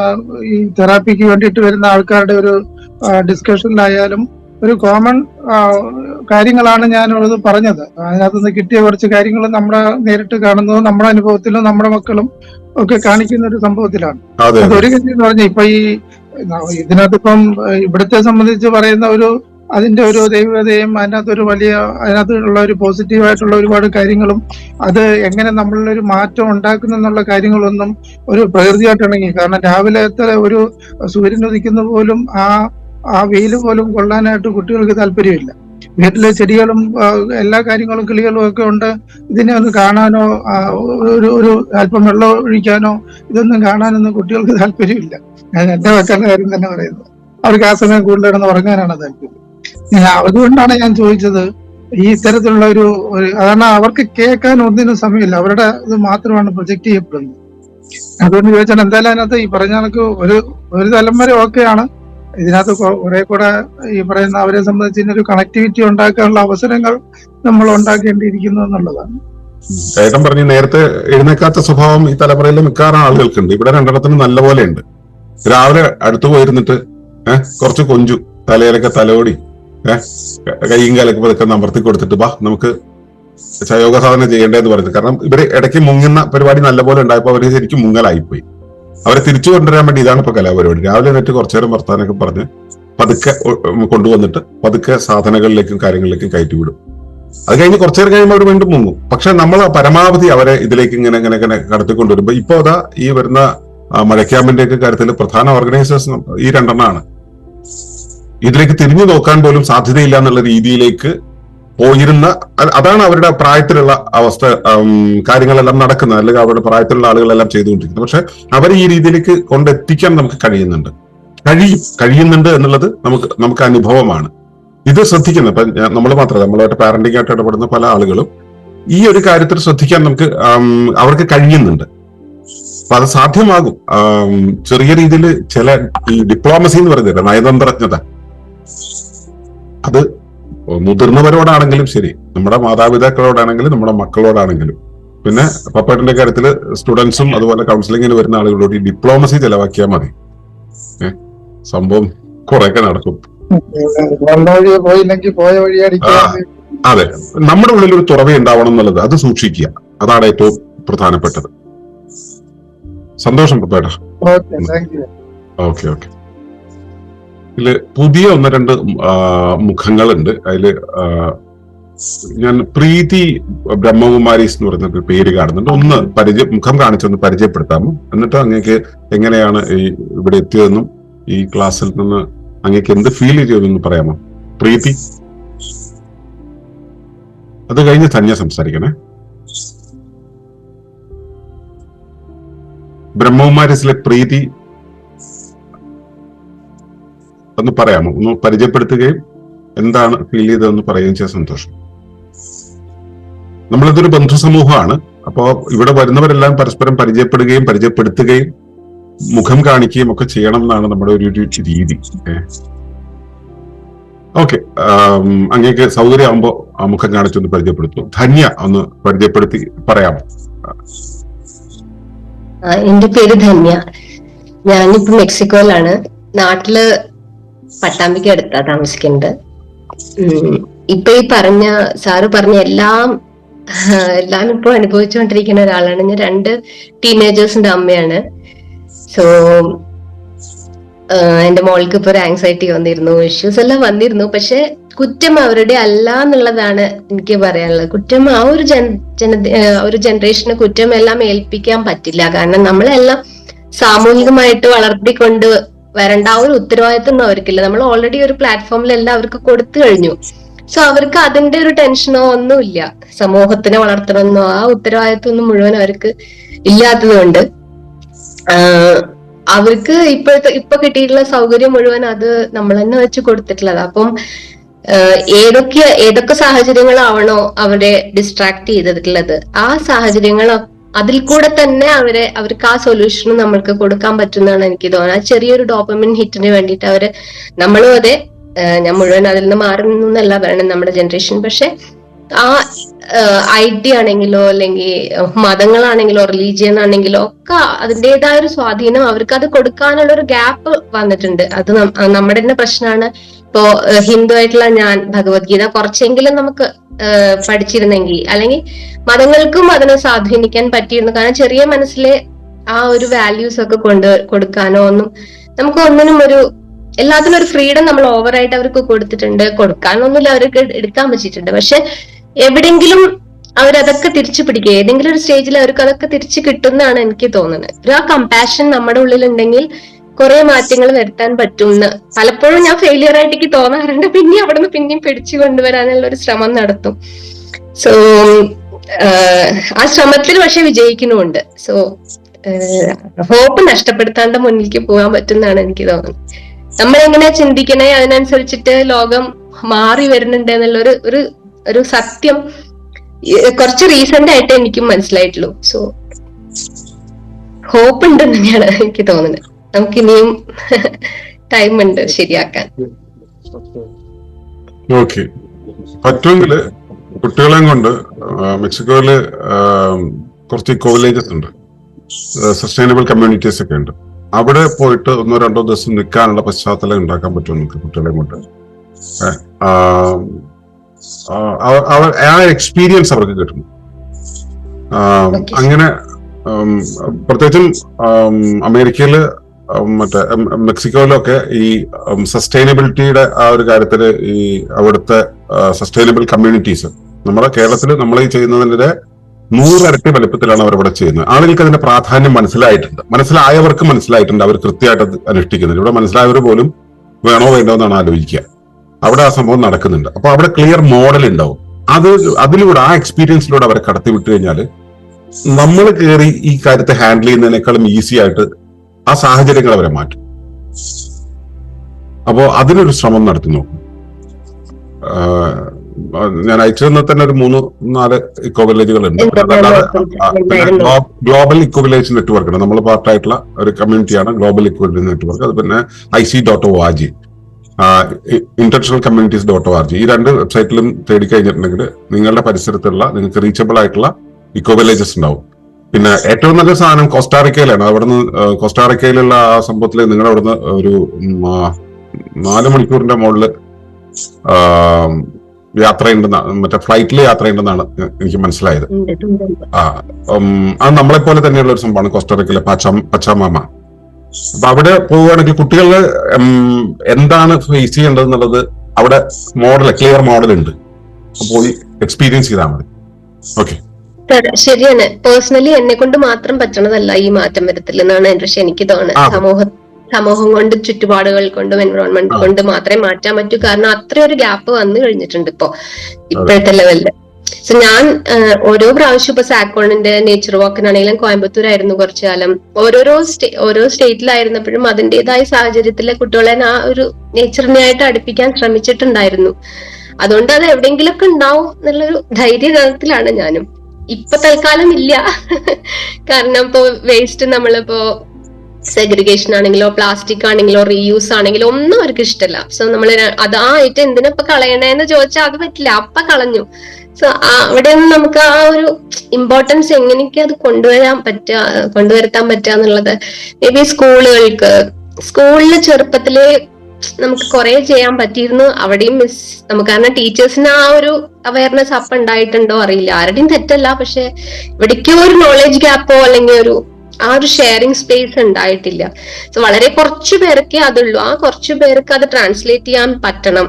ഈ തെറാപ്പിക്ക് വേണ്ടിയിട്ട് വരുന്ന ആൾക്കാരുടെ ഒരു ഡിസ്കഷനിലായാലും ഒരു കോമൺ കാര്യങ്ങളാണ് ഞാനുള്ളത് പറഞ്ഞത്. അതിനകത്തുനിന്ന് കിട്ടിയ കുറച്ച് കാര്യങ്ങൾ നമ്മുടെ നേരിട്ട് കാണുന്നതും നമ്മുടെ അനുഭവത്തിലും നമ്മുടെ മക്കളും ഒക്കെ കാണിക്കുന്ന ഒരു സംഭവത്തിലാണ്. അതൊരു കാര്യം എന്ന് പറഞ്ഞാൽ ഇപ്പൊ ഈ ഇതിനകത്തിപ്പം ഇവിടുത്തെ സംബന്ധിച്ച് പറയുന്ന ഒരു അതിന്റെ ഒരു ദൈവതയും അതിനകത്തൊരു വലിയ അതിനകത്തുള്ള ഒരു പോസിറ്റീവായിട്ടുള്ള ഒരുപാട് കാര്യങ്ങളും അത് എങ്ങനെ നമ്മളിലൊരു മാറ്റം ഉണ്ടാക്കുന്നു എന്നുള്ള കാര്യങ്ങളൊന്നും ഒരു പ്രകൃതിയായിട്ടിണങ്ങി. കാരണം രാവിലത്തെ ഒരു സൂര്യൻ ഉദിക്കുന്ന പോലും ആ വെയിൽ പോലും കൊള്ളാനായിട്ട് കുട്ടികൾക്ക് താല്പര്യമില്ല. വീട്ടിലെ ചെടികളും എല്ലാ കാര്യങ്ങളും കിളികളും ഒക്കെ ഉണ്ട്. ഇതിനെ ഒന്ന് കാണാനോ ഒരു അല്പം വെള്ളം ഒഴിക്കാനോ ഇതൊന്നും കാണാനൊന്നും കുട്ടികൾക്ക് താല്പര്യമില്ല. ഞാൻ എന്റെ മക്കളുടെ കാര്യം തന്നെ പറയുന്നത്. അവർക്ക് ആ സമയം കൂടുതൽ കിടന്ന് ഉറങ്ങാനാണ് താല്പര്യം. അതുകൊണ്ടാണ് ഞാൻ ചോദിച്ചത് ഈ ഇത്തരത്തിലുള്ള ഒരു അതാണ് അവർക്ക് കേൾക്കാൻ ഒന്നിനും സമയമില്ല. അവരുടെ ഇത് മാത്രമാണ് പ്രൊജക്ട് ചെയ്യപ്പെടുന്നത്. അതുകൊണ്ട് ചോദിച്ചാൽ എന്തായാലും അതിനകത്ത് ഈ പറഞ്ഞ കണക്ക് ഒരു തലമുറ ഓക്കെയാണ്. ഇതിനകത്ത് കുറെ കൂടെ ഈ പറയുന്ന അവരെ സംബന്ധിച്ച് ഒരു കണക്ടിവിറ്റി ഉണ്ടാക്കാനുള്ള അവസരങ്ങൾ നമ്മൾ ഉണ്ടാക്കേണ്ടിയിരിക്കുന്നു എന്നുള്ളതാണ്. ചേട്ടൻ പറഞ്ഞു നേരത്തെ എഴുന്നേക്കാത്ത സ്വഭാവം ഈ തലമുറയിലെ മിക്കവാറും ആളുകൾക്കുണ്ട്. ഇവിടെ രണ്ടെണ്ണത്തിന് നല്ലപോലെ ഉണ്ട്. രാവിലെ അടുത്ത് പോയിരുന്നിട്ട് കുറച്ച് കൊഞ്ചു തലയിലൊക്കെ തലോടി കൈയും കാലൊക്കെ പതുക്കെ അമർത്തി കൊടുത്തിട്ട് ബാ നമുക്ക് യോഗ സാധന ചെയ്യേണ്ടതെന്ന് പറയുന്നത്. കാരണം ഇവര് ഇടയ്ക്ക് മുങ്ങുന്ന പരിപാടി നല്ലപോലെ ഉണ്ടായപ്പോ അവര് ശരിക്കും മുങ്ങലായിപ്പോയി. അവരെ തിരിച്ചു കൊണ്ടുവരാൻ വേണ്ടി ഇതാണ് ഇപ്പൊ കലാപരിപാടി. രാവിലെ എന്നിട്ട് കുറച്ചു നേരം വർത്താനൊക്കെ പറഞ്ഞ് പതുക്കെ കൊണ്ടുവന്നിട്ട് പതുക്കെ സാധനങ്ങളിലേക്കും കാര്യങ്ങളിലേക്കും കയറ്റി വിടും. അത് കഴിഞ്ഞ് കുറച്ചു നേരം കഴിയുമ്പോൾ അവർ വീണ്ടും മുങ്ങും. പക്ഷെ നമ്മൾ പരമാവധി അവരെ ഇതിലേക്ക് ഇങ്ങനെ കടത്തിക്കൊണ്ടുവരുമ്പോ ഇപ്പൊ അതാ ഈ വരുന്ന മഴക്യാമ്പിന്റെ ഒക്കെ കാര്യത്തിൽ പ്രധാന ഓർഗനൈസേഴ്സ് ഈ രണ്ടെണ്ണമാണ്. ഇതിലേക്ക് തിരിഞ്ഞു നോക്കാൻ പോലും സാധ്യതയില്ല എന്നുള്ള രീതിയിലേക്ക് പോയിരുന്ന അതാണ് അവരുടെ പ്രായത്തിലുള്ള അവസ്ഥ. കാര്യങ്ങളെല്ലാം നടക്കുന്നത് അല്ലെങ്കിൽ അവരുടെ പ്രായത്തിലുള്ള ആളുകളെല്ലാം ചെയ്തുകൊണ്ടിരിക്കുന്നത്. പക്ഷെ അവരെ ഈ രീതിയിലേക്ക് കൊണ്ടെത്തിക്കാൻ നമുക്ക് കഴിയുന്നുണ്ട് എന്നുള്ളത് നമുക്ക് അനുഭവമാണ്. ഇത് ശ്രദ്ധിക്കുന്നത് ഇപ്പൊ നമ്മൾ മാത്രമല്ല, നമ്മളായിട്ട് പാരന്റിംഗ് ആയിട്ട് ഇടപെടുന്ന പല ആളുകളും ഈ ഒരു കാര്യത്തിൽ ശ്രദ്ധിക്കാൻ അവർക്ക് കഴിയുന്നുണ്ട്. അപ്പൊ അത് സാധ്യമാകും. ചെറിയ രീതിയിൽ ചില ഈ ഡിപ്ലോമസി എന്ന് പറയുന്നത് നയതന്ത്രജ്ഞത, അത് മുതിർന്നവരോടാണെങ്കിലും ശരി, നമ്മുടെ മാതാപിതാക്കളോടാണെങ്കിലും നമ്മുടെ മക്കളോടാണെങ്കിലും, പിന്നെ പപ്പേട്ടന്റെ കാര്യത്തിൽ സ്റ്റുഡൻസും അതുപോലെ കൗൺസിലിങ്ങിന് വരുന്ന ആളുകളോട് ഈ ഡിപ്ലോമസി ചെലവാക്കിയാൽ മതി. സംഭവം കുറെയൊക്കെ നടക്കും. അതെ, നമ്മുടെ ഉള്ളിൽ ഒരു തുറവ ഉണ്ടാവണം എന്നുള്ളത് അത് സൂക്ഷിക്കുക. അതാണ് ഏറ്റവും പ്രധാനപ്പെട്ടത്. സന്തോഷം പപ്പേട്ട. ഓക്കെ. ഇതില് പുതിയ 1-2 മുഖങ്ങളുണ്ട്. അതില് ഞാൻ പ്രീതി ബ്രഹ്മകുമാരീസ് എന്ന് പറയുന്ന ഒരു പേര് കാണുന്നുണ്ട്. മുഖം കാണിച്ചൊന്ന് പരിചയപ്പെടുത്താമോ? എന്നിട്ട് അങ്ങേക്ക് എങ്ങനെയാണ് ഇവിടെ എത്തിയതെന്നും ഈ ക്ലാസ്സിൽ നിന്ന് അങ്ങേക്ക് എന്ത് ഫീൽ ചെയ്തതെന്ന് പറയാമോ? പ്രീതി. അത് കഴിഞ്ഞ് തന്നെ സംസാരിക്കണേ. ബ്രഹ്മകുമാരീസിലെ പ്രീതി ഒന്ന് പറയാമോ? ഒന്ന് പരിചയപ്പെടുത്തുകയും എന്താണ് ഫീൽ ചെയ്തതെന്ന് പറയുകയും ചെയ്യാൻ സന്തോഷം. നമ്മളിതൊരു ബന്ധു സമൂഹമാണ്. അപ്പോ ഇവിടെ വരുന്നവരെല്ലാം പരസ്പരം പരിചയപ്പെടുകയും പരിചയപ്പെടുത്തുകയും മുഖം കാണിക്കുകയും ഒക്കെ ചെയ്യണം എന്നാണ് നമ്മുടെ ഒരു രീതി. ഓക്കെ, അങ്ങേക്ക് സൗകര്യമാകുമ്പോ ആ മുഖം കാണിച്ചൊന്ന് പരിചയപ്പെടുത്തു. ധന്യ ഒന്ന് പരിചയപ്പെടുത്തി പറയാമോ? എന്റെ പേര് ധന്യ. ഞാനിപ്പോ മെക്സിക്കോയിലാണ്. നാട്ടില് പട്ടാമ്പിക്ക് അടുത്താ താമസിക്കുന്നത്. ഇപ്പൊ ഈ സാറ് പറഞ്ഞ എല്ലാം ഇപ്പൊ അനുഭവിച്ചുകൊണ്ടിരിക്കുന്ന ഒരാളാണ് ഞാൻ. 2 ടീനേജേഴ്സിന്റെ അമ്മയാണ്. സോ എന്റെ മോൾക്ക് ഇപ്പൊ ഒരു ആങ്സൈറ്റി വന്നിരുന്നു, ഇഷ്യൂസ് എല്ലാം വന്നിരുന്നു. പക്ഷെ കുറ്റം അവരുടെ അല്ല എന്നുള്ളതാണ് എനിക്ക് പറയാനുള്ളത്. കുറ്റം ആ ഒരു ജനറേഷന് കുറ്റം എല്ലാം ഏൽപ്പിക്കാൻ പറ്റില്ല. കാരണം നമ്മളെല്ലാം സാമൂഹികമായിട്ട് വളർത്തിക്കൊണ്ട് വരേണ്ട ആ ഒരു ഉത്തരവാദിത്വം അവർക്കില്ല. നമ്മൾ ഓൾറെഡി ഒരു പ്ലാറ്റ്ഫോമിലെല്ലാം അവർക്ക് കൊടുത്തു കഴിഞ്ഞു. സോ അവർക്ക് അതിന്റെ ഒരു ടെൻഷനോ ഒന്നുമില്ല. സമൂഹത്തിനെ വളർത്തണമെന്നോ ആ ഉത്തരവാദിത്വം ഒന്നും മുഴുവൻ അവർക്ക് ഇല്ലാത്തത് കൊണ്ട് അവർക്ക് ഇപ്പൊ കിട്ടിയിട്ടുള്ള സൗകര്യം മുഴുവൻ അത് നമ്മൾ തന്നെ വെച്ച് കൊടുത്തിട്ടുള്ളത്. അപ്പം ഏതൊക്കെ സാഹചര്യങ്ങളാവണോ അവരെ ഡിസ്ട്രാക്ട് ചെയ്തിട്ടുള്ളത്, ആ സാഹചര്യങ്ങൾ അതിൽ കൂടെ തന്നെ അവർക്ക് ആ സൊല്യൂഷൻ നമ്മൾക്ക് കൊടുക്കാൻ പറ്റുന്നതാണ് എനിക്ക് തോന്നുന്നത്. ആ ചെറിയൊരു ഡോപ്പമിൻ ഹിറ്റിന് വേണ്ടിയിട്ട് നമ്മളും അതെ, ഞാൻ മുഴുവൻ അതിൽ നിന്ന് മാറി നിന്നല്ല പറയണം നമ്മുടെ ജനറേഷൻ. പക്ഷെ ആ IT ആണെങ്കിലോ അല്ലെങ്കിൽ മതങ്ങളാണെങ്കിലോ റിലീജിയൻ ആണെങ്കിലോ ഒക്കെ അതിൻ്റെതായ ഒരു സ്വാധീനം അവർക്ക് അത് കൊടുക്കാനുള്ള ഒരു ഗ്യാപ്പ് വന്നിട്ടുണ്ട്. അത് നമ്മുടെ തന്നെ പ്രശ്നമാണ്. ഇപ്പോ ഹിന്ദു ആയിട്ടുള്ള ഞാൻ ഭഗവത്ഗീത കുറച്ചെങ്കിലും നമുക്ക് പഠിച്ചിരുന്നെങ്കിൽ, അല്ലെങ്കിൽ മതങ്ങൾക്കും അതിനെ സ്വാധീനിക്കാൻ പറ്റിയിരുന്നു. കാരണം ചെറിയ മനസ്സിലെ ആ ഒരു വാല്യൂസ് ഒക്കെ കൊടുക്കാനോ ഒന്നും നമുക്ക് ഒന്നിനും എല്ലാത്തിനും ഒരു ഫ്രീഡം നമ്മൾ ഓവറായിട്ട് അവർക്ക് കൊടുത്തിട്ടുണ്ട്. കൊടുക്കാനൊന്നുമില്ല, അവർക്ക് എടുക്കാൻ പറ്റിയിട്ടുണ്ട്. പക്ഷെ എവിടെയെങ്കിലും അവരതൊക്കെ തിരിച്ചു പിടിക്കുക, ഏതെങ്കിലും ഒരു സ്റ്റേജിൽ അവർക്ക് അതൊക്കെ തിരിച്ചു കിട്ടുന്നതാണ് എനിക്ക് തോന്നുന്നത്. ആ കമ്പാഷൻ നമ്മുടെ ഉള്ളിലുണ്ടെങ്കിൽ കുറെ മാറ്റങ്ങൾ വരുത്താൻ പറ്റും എന്ന് പലപ്പോഴും ഞാൻ ഫെയിലിയർ ആയിട്ട് എനിക്ക് തോന്നാറുണ്ട്. പിന്നെ അവിടുന്ന് പിന്നെയും പിടിച്ചു കൊണ്ടുവരാനുള്ള ഒരു ശ്രമം നടത്തും. സോ ആ ശ്രമത്തിൽ പക്ഷെ വിജയിക്കുന്നുമുണ്ട്. സോ ഹോപ്പ് നഷ്ടപ്പെടുത്താണ്ട് മുന്നിലേക്ക് പോകാൻ പറ്റുന്നതാണ് എനിക്ക് തോന്നുന്നത്. നമ്മളെങ്ങനെ ചിന്തിക്കണേ അതിനനുസരിച്ചിട്ട് ലോകം മാറി വരുന്നുണ്ട് എന്നുള്ള ഒരു സത്യം കുറച്ച് റീസെന്റ് ആയിട്ട് എനിക്കും മനസ്സിലായിട്ടുള്ളൂ. സോ ഹോപ്പ് ഉണ്ടെന്ന് തന്നെയാണ് എനിക്ക് തോന്നുന്നത്. നമുക്കിനിയും ടൈം ഉണ്ട് ശരിയാക്കാൻ. ഓക്കെ, പറ്റുമെങ്കിൽ കുട്ടികളെയും കൊണ്ട് മെക്സിക്കോയില് കുറച്ച് ഇക്കോ വില്ലേജസ് ഉണ്ട്, സസ്റ്റൈനബിൾ കമ്മ്യൂണിറ്റീസ് ഒക്കെ ഉണ്ട്. അവിടെ പോയിട്ട് 1-2 ദിവസം നിൽക്കാനുള്ള പശ്ചാത്തലം ഉണ്ടാക്കാൻ പറ്റും നമുക്ക് കുട്ടികളെ കൊണ്ട്. ആ എക്സ്പീരിയൻസ് അവർക്ക് കിട്ടും. അങ്ങനെ പ്രത്യേകിച്ചും അമേരിക്കയില് മറ്റേ മെക്സിക്കോയിലൊക്കെ ഈ സസ്റ്റൈനബിലിറ്റിയുടെ ആ ഒരു കാര്യത്തില് ഈ അവിടുത്തെ സസ്റ്റൈനബിൾ കമ്മ്യൂണിറ്റീസ് നമ്മുടെ കേരളത്തിൽ നമ്മൾ ഈ ചെയ്യുന്നതിന്റെ 100 ഇരട്ടി വലുപ്പത്തിലാണ് അവർ ഇവിടെ ചെയ്യുന്നത്. ആളുകൾക്ക് അതിന്റെ പ്രാധാന്യം മനസ്സിലായവർക്ക് മനസ്സിലായിട്ടുണ്ട്, അവർ കൃത്യമായിട്ട് അനുഷ്ഠിക്കുന്നുണ്ട്. ഇവിടെ മനസ്സിലായവർ പോലും വേണോ വേണ്ടോ എന്നാണ് ആലോചിക്കുക. അവിടെ ആ സംഭവം നടക്കുന്നുണ്ട്. അപ്പൊ അവിടെ ക്ലിയർ മോഡൽ ഉണ്ടാവും. അതിലൂടെ ആ എക്സ്പീരിയൻസിലൂടെ അവരെ കടത്തിവിട്ട് കഴിഞ്ഞാൽ നമ്മൾ കയറി ഈ കാര്യത്തെ ഹാൻഡിൽ ചെയ്യുന്നതിനേക്കാളും ഈസി ആയിട്ട് ആ സാഹചര്യങ്ങൾ അവരെ മാറ്റും. അപ്പോ അതിനൊരു ശ്രമം നടത്തി നോക്കും. ഞാൻ അയച്ചതിൽ തന്നെ ഒരു 3-4 ഇക്കോ വില്ലേജുകൾ ഉണ്ട്. ഗ്ലോബൽ ഇക്കോ വില്ലേജ് നെറ്റ്വർക്ക് ഉണ്ട്. നമ്മൾ പാർട്ടായിട്ടുള്ള ഒരു കമ്മ്യൂണിറ്റിയാണ് ഗ്ലോബൽ ഇക്കോ വില്ലേജ് നെറ്റ്വർക്ക്. അത് പിന്നെ IC.org, intentionalcommunities.org, ഈ 2 വെബ്സൈറ്റിലും തേടിക്കഴിഞ്ഞിട്ടുണ്ടെങ്കിൽ നിങ്ങളുടെ പരിസരത്തുള്ള നിങ്ങൾക്ക് റീച്ചബിൾ ആയിട്ടുള്ള ഇക്കോ വില്ലേജസ് ഉണ്ടാവും. പിന്നെ ഏറ്റവും നല്ല സാധനം കോസ്റ്റാറിക്കയിലാണ്. അവിടുന്ന് കോസ്റ്റാറിക്കയിലുള്ള ആ സംഭവത്തിൽ നിങ്ങളുടെ അവിടുന്ന് ഒരു 4 മണിക്കൂറിന്റെ മുകളിൽ യാത്രയുണ്ടെന്ന്, മറ്റേ ഫ്ലൈറ്റിൽ യാത്രയുണ്ടെന്നാണ് എനിക്ക് മനസ്സിലായത്. അത് നമ്മളെ പോലെ തന്നെയുള്ള ഒരു സംഭവമാണ് കോസ്റ്റാറിക്കയിലെ പച്ചാമാമ. അപ്പൊ അവിടെ പോവുകയാണെങ്കിൽ കുട്ടികള് എന്താണ് ഫേസ് ചെയ്യേണ്ടത് എന്നുള്ളത് അവിടെ ക്ലിയർ മോഡൽ ഉണ്ട്. പോയി എക്സ്പീരിയൻസ് ചെയ്താൽ മതി. ഓക്കെ, ശരിയാണ്. പേഴ്സണലി എന്നെ കൊണ്ട് മാത്രം പറ്റണതല്ല ഈ മാറ്റം വരുത്തില്ലെന്നാണ് പക്ഷെ എനിക്ക് തോന്നുന്നത്. സമൂഹം കൊണ്ട്, ചുറ്റുപാടുകൾ കൊണ്ടും എൻവറോൺമെന്റ് കൊണ്ട് മാത്രമേ മാറ്റാൻ പറ്റൂ. കാരണം അത്രയൊരു ഗ്യാപ്പ് വന്നു കഴിഞ്ഞിട്ടുണ്ട് ഇപ്പോഴത്തെ ലെവലില്. സോ ഞാൻ ഓരോ പ്രാവശ്യം ഇപ്പൊ സാക്കോണിന്റെ നേച്ചർ വാക്കിനാണെങ്കിലും കോയമ്പത്തൂരായിരുന്നു കുറച്ചു കാലം. ഓരോ സ്റ്റേറ്റിലായിരുന്നപ്പോഴും അതിൻ്റെതായ സാഹചര്യത്തിലെ കുട്ടികളെ ആ ഒരു നേച്ചറിനായിട്ട് അടുപ്പിക്കാൻ ശ്രമിച്ചിട്ടുണ്ടായിരുന്നു. അതുകൊണ്ട് അത് എവിടെയെങ്കിലുമൊക്കെ ഉണ്ടാവും എന്നുള്ളൊരു ധൈര്യത്തിലാണ് ഞാനും. ഇപ്പൊ തൽക്കാലം ഇല്ല. കാരണം ഇപ്പോ വേസ്റ്റ് നമ്മളിപ്പോ സെഗ്രിഗേഷൻ ആണെങ്കിലോ പ്ലാസ്റ്റിക് ആണെങ്കിലോ റീയൂസ് ആണെങ്കിലോ ഒന്നും അവർക്ക് ഇഷ്ടമല്ല. സോ നമ്മൾ അതായിട്ട് എന്തിനപ്പൊ കളയണേന്ന് ചോദിച്ചാൽ അത് പറ്റില്ല, അപ്പൊ കളഞ്ഞു. സോ അവിടെ നിന്ന് നമുക്ക് ആ ഒരു ഇമ്പോർട്ടൻസ് എങ്ങനെയൊക്കെ അത് കൊണ്ടുവരുത്താൻ പറ്റുക എന്നുള്ളത് മേ ബി സ്കൂളില് ചെറുപ്പത്തില് നമുക്ക് കുറെ ചെയ്യാൻ പറ്റിയിരുന്നു. അവിടെയും നമുക്ക് കാരണം ടീച്ചേഴ്സിന് ആ ഒരു അവയർനെസ് അപ്പൊ ഉണ്ടായിട്ടുണ്ടോ അറിയില്ല. ആരുടെയും തെറ്റല്ല, പക്ഷെ ഇവിടേക്കോ ഒരു നോളജ് ഗ്യാപ്പോ അല്ലെങ്കിൽ ആ ഒരു ഷെയറിംഗ് സ്പേസ് ഉണ്ടായിട്ടില്ല. സോ വളരെ കുറച്ചു പേർക്കേ അതുള്ളൂ. ആ കുറച്ചു പേർക്ക് അത് ട്രാൻസ്ലേറ്റ് ചെയ്യാൻ പറ്റണം.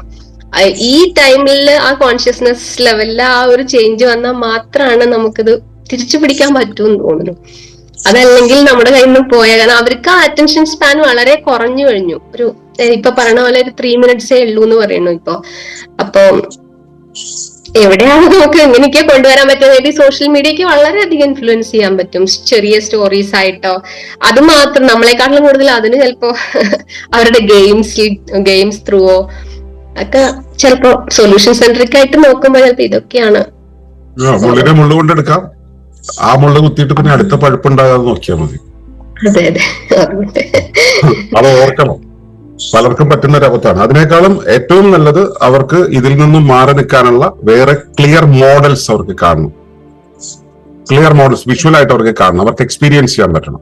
ഈ ടൈമിൽ ആ കോൺഷ്യസ്നെസ് ലെവലിൽ ആ ഒരു ചേഞ്ച് വന്നാൽ മാത്രമാണ് നമുക്കിത് തിരിച്ചു പിടിക്കാൻ പറ്റുമെന്ന് തോന്നുന്നു. അതല്ലെങ്കിൽ നമ്മുടെ കയ്യിൽ നിന്ന് പോയ, കാരണം അവർക്ക് ആ അറ്റൻഷൻ സ്പാൻ വളരെ കുറഞ്ഞു കഴിഞ്ഞു. ഇപ്പൊ പറയണ പോലെ ഒരു 3 minutes ഉള്ളൂ എന്ന് പറയുന്നു ഇപ്പൊ. അപ്പൊ എവിടെയാണ് നമുക്ക് എങ്ങനെയൊക്കെ കൊണ്ടുവരാൻ പറ്റും? മേ ബി സോഷ്യൽ മീഡിയക്ക് വളരെയധികം ഇൻഫ്ലുവൻസ് ചെയ്യാൻ പറ്റും. ചെറിയ സ്റ്റോറീസ് ആയിട്ടോ, അത് മാത്രം നമ്മളെക്കാട്ടിലും കൂടുതൽ അതിന് ചിലപ്പോ അവരുടെ ഗെയിംസ് ത്രൂവോ ഒക്കെ ചിലപ്പോ സൊല്യൂഷൻ സെൻട്രിക് ആയിട്ട് നോക്കുമ്പോൾ ചിലപ്പോ ഇതൊക്കെയാണ്. മുള്ളു കൊണ്ടെടുക്കാം, ആ മുള്ള കുത്തിയിട്ട് പിന്നെ അടുത്ത പഴുപ്പുണ്ടാകാതെ നോക്കിയാൽ മതി. അതെ അതെ, അത് ഓർക്കണം. പലർക്കും പറ്റുന്ന ഒരു അബദ്ധമാണ്. അതിനേക്കാളും ഏറ്റവും നല്ലത് അവർക്ക് ഇതിൽ നിന്നും മാറി നിൽക്കാനുള്ള വേറെ ക്ലിയർ മോഡൽസ് അവർക്ക് കാണണം. ക്ലിയർ മോഡൽസ് വിഷ്വൽ ആയിട്ട് അവർക്ക് കാണണം, അവർക്ക് എക്സ്പീരിയൻസ് ചെയ്യാൻ പറ്റണം.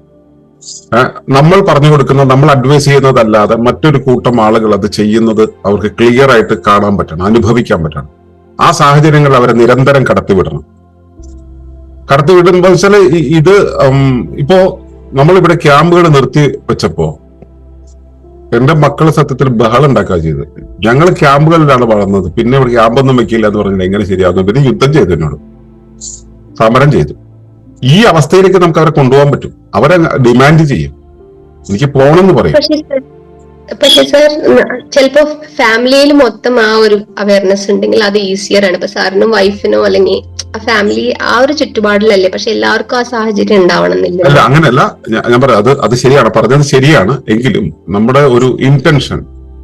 നമ്മൾ പറഞ്ഞു കൊടുക്കുന്നത്, നമ്മൾ അഡ്വൈസ് ചെയ്യുന്നതല്ലാതെ മറ്റൊരു കൂട്ടം ആളുകൾ അത് ചെയ്യുന്നത് അവർക്ക് ക്ലിയർ ആയിട്ട് കാണാൻ പറ്റണം, അനുഭവിക്കാൻ പറ്റണം. ആ സാഹചര്യങ്ങൾ അവരെ നിരന്തരം കടത്തിവിടണം. കടത്തിവിടുമ്പോ വെച്ചാല് ഇത് ഇപ്പോ നമ്മളിവിടെ ക്യാമ്പുകൾ നിർത്തി വെച്ചപ്പോ എന്റെ മക്കള് സത്യത്തിൽ ബഹളം ഉണ്ടാക്കുക ചെയ്തത്. ഞങ്ങൾ ക്യാമ്പുകളിലാണ് വളർന്നത്, പിന്നെ ഇവിടെ ക്യാമ്പൊന്നും വെക്കില്ല എന്ന് പറഞ്ഞാൽ എങ്ങനെ ശരിയാവുന്നു? പിന്നെ യുദ്ധം ചെയ്തു, എന്നോട് സമരം ചെയ്തു. ഈ അവസ്ഥയിലേക്ക് നമുക്ക് അവരെ കൊണ്ടുപോകാൻ പറ്റും. അവരെ ഡിമാൻഡ് ചെയ്യും, എനിക്ക് പോണെന്ന് പറയും. പക്ഷെ സാർ ചിലപ്പോ ഫാമിലിയിൽ മൊത്തം ആ ഒരു അവയർനെസ് ഉണ്ടെങ്കിൽ അത് ഈസിയർ ആണ്. ഇപ്പൊ സാറിനും വൈഫിനോ അല്ലെങ്കിൽ ആ ഫാമിലി ആ ഒരു ചുറ്റുപാടിലല്ലേ, പക്ഷെ എല്ലാവർക്കും ആ സാഹചര്യം ഉണ്ടാവണമെന്നില്ല. അല്ല, അങ്ങനെയല്ല. ഞാൻ പറയാം, അത് ശരിയാണ്, പറഞ്ഞത് ശരിയാണ്. എങ്കിലും നമ്മുടെ ഒരു ഇന്റൻഷൻ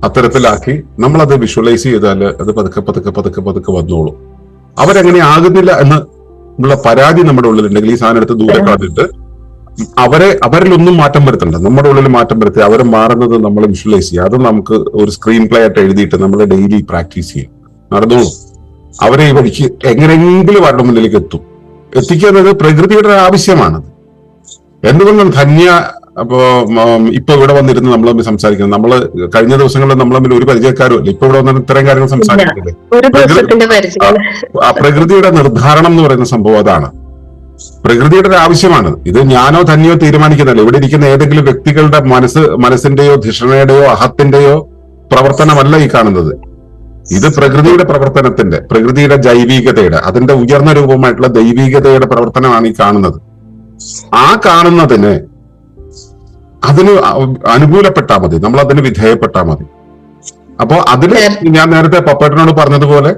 അത്തരത്തിലാക്കി നമ്മളത് വിഷ്വലൈസ് ചെയ്താല് അത് പതുക്കെ പതുക്കെ പതുക്കെ പതുക്കെ വന്നോളും. അവരെങ്ങനെ ആകുന്നില്ല എന്ന് ഉള്ള പരാതി നമ്മുടെ ഉള്ളിലുണ്ടെങ്കിൽ ഈ സാധനം എടുത്ത് ദൂരെ കളഞ്ഞിട്ട് അവരിലൊന്നും മാറ്റം വരുത്തണ്ട, നമ്മുടെ ഉള്ളിൽ മാറ്റം വരുത്തി അവരെ മാറുന്നത് നമ്മൾ വിഷ്വലൈസ് ചെയ്യുക. അത് നമുക്ക് ഒരു സ്ക്രീൻ പ്ലേ ആയിട്ട് എഴുതിയിട്ട് നമ്മൾ ഡെയിലി പ്രാക്ടീസ് ചെയ്യും. നടന്നോളൂ. അവരെ ഈ വഴിക്ക് എങ്ങനെയെങ്കിലും അവരുടെ മുന്നിലേക്ക് എത്തിക്കുന്നത് പ്രകൃതിയുടെ ആവശ്യമാണ്. എന്തുകൊണ്ടാണ് ധന്യ ഇപ്പൊ ഇവിടെ വന്നിരുന്ന് നമ്മൾ തമ്മിൽ സംസാരിക്കുന്നത്? നമ്മള് കഴിഞ്ഞ ദിവസങ്ങളിൽ നമ്മൾ തമ്മിൽ ഒരു പരിചയക്കാരും അല്ല, ഇപ്പൊ ഇവിടെ വന്നിട്ട് ഇത്തരം കാര്യങ്ങൾ സംസാരിക്കുന്നില്ലേ? പ്രകൃതിയുടെ നിർദ്ധാരണം എന്ന് പറയുന്ന സംഭവം അതാണ്. പ്രകൃതിയുടെ ഒരു ആവശ്യമാണ് ഇത്. ഞാനോ ധന്യോ തീരുമാനിക്കുന്നില്ല. ഇവിടെ ഇരിക്കുന്ന ഏതെങ്കിലും വ്യക്തികളുടെ മനസ്സിന്റെയോ ധിഷണയുടെയോ അഹത്തിന്റെയോ പ്രവർത്തനമല്ല ഈ കാണുന്നത്. ഇത് പ്രകൃതിയുടെ പ്രവർത്തനത്തിന്റെ, പ്രകൃതിയുടെ ജൈവികതയുടെ, അതിന്റെ ഉയർന്ന രൂപമായിട്ടുള്ള ദൈവികതയുടെ പ്രവർത്തനമാണ് ഈ കാണുന്നത്. ആ കാണുന്നതിന് അതിന് അനുകൂലപ്പെട്ടാൽ മതി, നമ്മൾ അതിന് വിധേയപ്പെട്ടാൽ മതി. അപ്പോ അതിന് ഞാൻ നേരത്തെ പപ്പേട്ടനോട് പറഞ്ഞതുപോലെ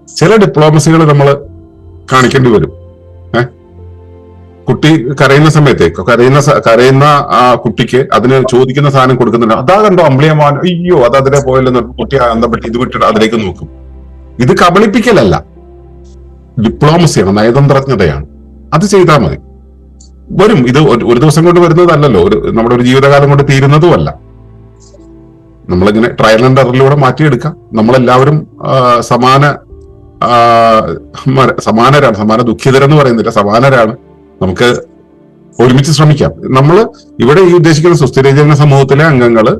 ചില ഡിപ്ലോമസികൾ നമ്മൾ കാണിക്കേണ്ടി വരും. കുട്ടി കരയുന്ന സമയത്തേക്ക് കരയുന്ന ആ കുട്ടിക്ക് അതിന് ചോദിക്കുന്ന സാധനം കൊടുക്കുന്നുണ്ട്. അതാ കണ്ടോ അമ്പിളിയമ്മാൻ, അയ്യോ അത് അതിനെ പോയല്ലോ, കുട്ടി അന്തപ്പെട്ട് ഇത് വിട്ടിട്ട് അതിലേക്ക് നോക്കും. ഇത് കബളിപ്പിക്കലല്ല, ഡിപ്ലോമസിയാണ്, നയതന്ത്രജ്ഞതയാണ്. അത് ചെയ്താൽ മതി. വരും. ഇത് ഒരു ദിവസം കൊണ്ട് വരുന്നതല്ലല്ലോ, നമ്മുടെ ഒരു ജീവിതകാലം കൊണ്ട് തീരുന്നതുമല്ല. നമ്മളിങ്ങനെ ട്രയൽ ആൻഡ് എററിലൂടെ മാറ്റിയെടുക്കാം. നമ്മളെല്ലാവരും സമാനരാണ്. സമാന ദുഃഖിതരെന്ന് പറയുന്നില്ല, സമാനരാണ്. നമുക്ക് ഒരുമിച്ച് ശ്രമിക്കാം. നമ്മൾ ഇവിടെ ഈ ഉദ്ദേശിക്കുന്ന സുസ്ഥിരീകരണ സമൂഹത്തിലെ അംഗങ്ങള്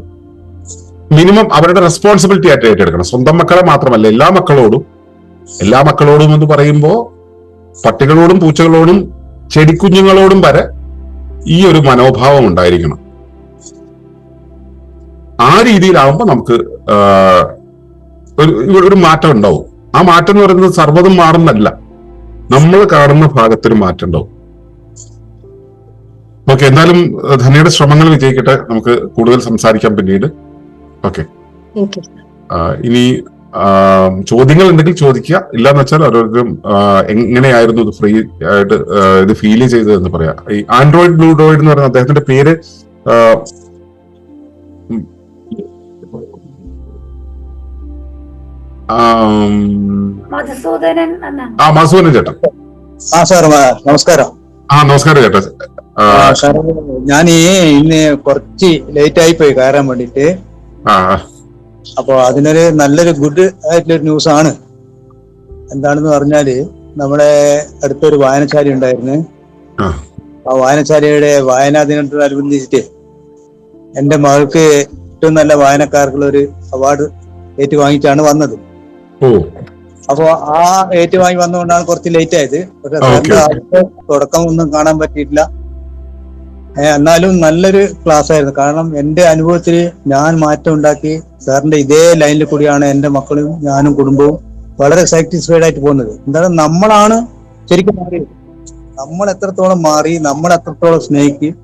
മിനിമം അവരുടെ റെസ്പോൺസിബിലിറ്റി ആയിട്ട് ഏറ്റെടുക്കണം. സ്വന്തം മക്കളെ മാത്രമല്ല, എല്ലാ മക്കളോടും എന്ന് പറയുമ്പോ പട്ടികളോടും പൂച്ചകളോടും ചെടിക്കുഞ്ഞുങ്ങളോടും വരെ ഈ ഒരു മനോഭാവം ഉണ്ടായിരിക്കണം. ആ രീതിയിലാവുമ്പോ നമുക്ക് ഒരു മാറ്റം ഉണ്ടാവും. ആ മാറ്റം എന്ന് പറയുന്നത് സർവ്വതും മാറുന്നല്ല, നമ്മൾ കാണുന്ന ഭാഗത്തിന് മാറ്റം ഉണ്ടാവും. ഓക്കെ, എന്തായാലും ധന്യയുടെ ശ്രമങ്ങൾ വിജയിക്കട്ടെ. നമുക്ക് കൂടുതൽ സംസാരിക്കാം പിന്നീട്. ഓക്കെ, ഇനി ചോദ്യങ്ങൾ ഉണ്ടെങ്കിൽ ചോദിക്കുക. ഇല്ലാന്ന് വെച്ചാൽ ഓരോരുത്തരും എങ്ങനെയായിരുന്നു ഇത് ഫ്രീ ആയിട്ട് ഇത് ഫീൽ ചെയ്തതെന്ന് പറയാം. ഈ ആൻഡ്രോയിഡ് ബ്ലൂഡോയിഡ് എന്ന് പറയുന്ന അദ്ദേഹത്തിന്റെ പേര് മധുസൂദനൻ ചേട്ടൻ. നമസ്കാരം. നമസ്കാരം ചേട്ടാ. ഞാൻ ഇന്ന് കുറച്ച് ലേറ്റ് ആയി പോയി കയറാൻ വേണ്ടിട്ട്. അപ്പൊ അതിനൊരു നല്ലൊരു ഗുഡ് ആയിട്ടുള്ളൊരു ന്യൂസ് ആണ്. എന്താണെന്ന് പറഞ്ഞാല്, നമ്മുടെ അടുത്തൊരു വായനശാല ഉണ്ടായിരുന്നു. ആ വായനശാലയുടെ വായനാ ദിനത്തോടനുബന്ധിച്ചിട്ട് എന്റെ മകൾക്ക് ഏറ്റവും നല്ല വായനക്കാർക്കുള്ള ഒരു അവാർഡ് ഏറ്റുവാങ്ങിച്ചാണ് വന്നത്. അപ്പൊ ആ ഏറ്റുവാങ്ങി വന്നുകൊണ്ടാണ് കുറച്ച് ലേറ്റ് ആയത്. പക്ഷെ തുടക്കം ഒന്നും കാണാൻ പറ്റിയിട്ടില്ല. എന്നാലും നല്ലൊരു ക്ലാസ് ആയിരുന്നു. കാരണം എന്റെ അനുഭവത്തിൽ ഞാൻ മാറ്റം ഉണ്ടാക്കി സാറിന്റെ ഇതേ ലൈനിൽ കൂടിയാണ് എന്റെ മക്കളും ഞാനും കുടുംബവും വളരെ സാറ്റിസ്ഫൈഡ് ആയിട്ട് പോകുന്നത്. എന്താണ്, നമ്മളാണ് ശരിക്കും മാറിയത്. നമ്മൾ എത്രത്തോളം മാറി, നമ്മൾ എത്രത്തോളം സ്നേഹിക്കും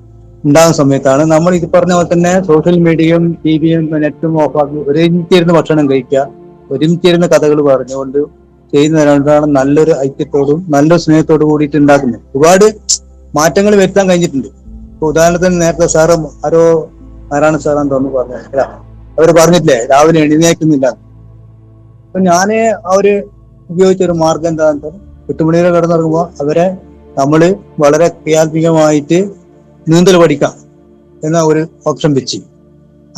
ഉണ്ടാകുന്ന സമയത്താണ് നമ്മൾ ഇത് പറഞ്ഞ പോലെ തന്നെ സോഷ്യൽ മീഡിയയും ടിവിയും നെറ്റും ഓഫാക്കി ഒരുമിച്ചിരുന്ന് ഭക്ഷണം കഴിക്കുക, ഒരുമിച്ചിരുന്ന് കഥകൾ പറഞ്ഞുകൊണ്ട് ചെയ്യുന്നതിനാണ് നല്ലൊരു ഐക്യത്തോടും നല്ലൊരു സ്നേഹത്തോടും കൂടിയിട്ട് ഉണ്ടാക്കുന്നത്. ഒരുപാട് മാറ്റങ്ങൾ വരുത്താൻ കഴിഞ്ഞിട്ടുണ്ട്. ഇപ്പൊ ഉദാഹരണത്തിന് നേരത്തെ സാറ് ആരാണ് സാറാന്ന് തോന്നുന്നു പറഞ്ഞ അവര് പറഞ്ഞിട്ടില്ലേ രാവിലെ എഴുന്നേക്കുന്നില്ല. അപ്പൊ ഞാന് അവര് ഉപയോഗിച്ചൊരു മാർഗം എന്താണെന്ന് 8 മണി വരെ കിടന്നിറങ്ങുമ്പോ അവരെ നമ്മള് വളരെ ക്രിയാത്മകമായിട്ട് നീന്തൽ പഠിക്കാം എന്ന ഒരു ഓപ്ഷൻ വെച്ച്.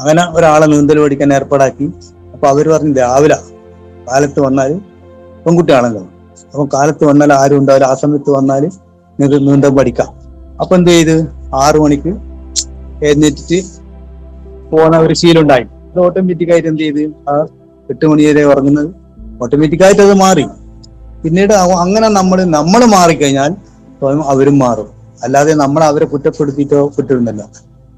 അങ്ങനെ ഒരാളെ നീന്തൽ പഠിക്കാൻ ഏർപ്പാടാക്കി. അപ്പൊ അവര് പറഞ്ഞു രാവിലെ കാലത്ത് വന്നാൽ പെൺകുട്ടിയാണല്ലോ, അപ്പൊ കാലത്ത് വന്നാൽ ആരും ഉണ്ടാവില്ല, ആ സമയത്ത് വന്നാൽ നിങ്ങൾക്ക് നീന്തൽ പഠിക്കാം. അപ്പൊ എന്ത് ചെയ്ത് 6 മണിക്ക് എഴുന്നേറ്റിട്ട് പോകുന്ന ഒരു ശീലം ഉണ്ടായി. അത് ഓട്ടോമാറ്റിക്കായിട്ട് എന്ത് ചെയ്ത് ആ 8 മണി വരെ ഉറങ്ങുന്നത് ഓട്ടോമാറ്റിക്കായിട്ട് അത് മാറി. പിന്നീട് അങ്ങനെ നമ്മൾ മാറിക്കഴിഞ്ഞാൽ സ്വയം അവരും മാറും. അല്ലാതെ നമ്മൾ അവരെ കുറ്റപ്പെടുത്തിയിട്ടോ കിട്ടുന്നില്ല.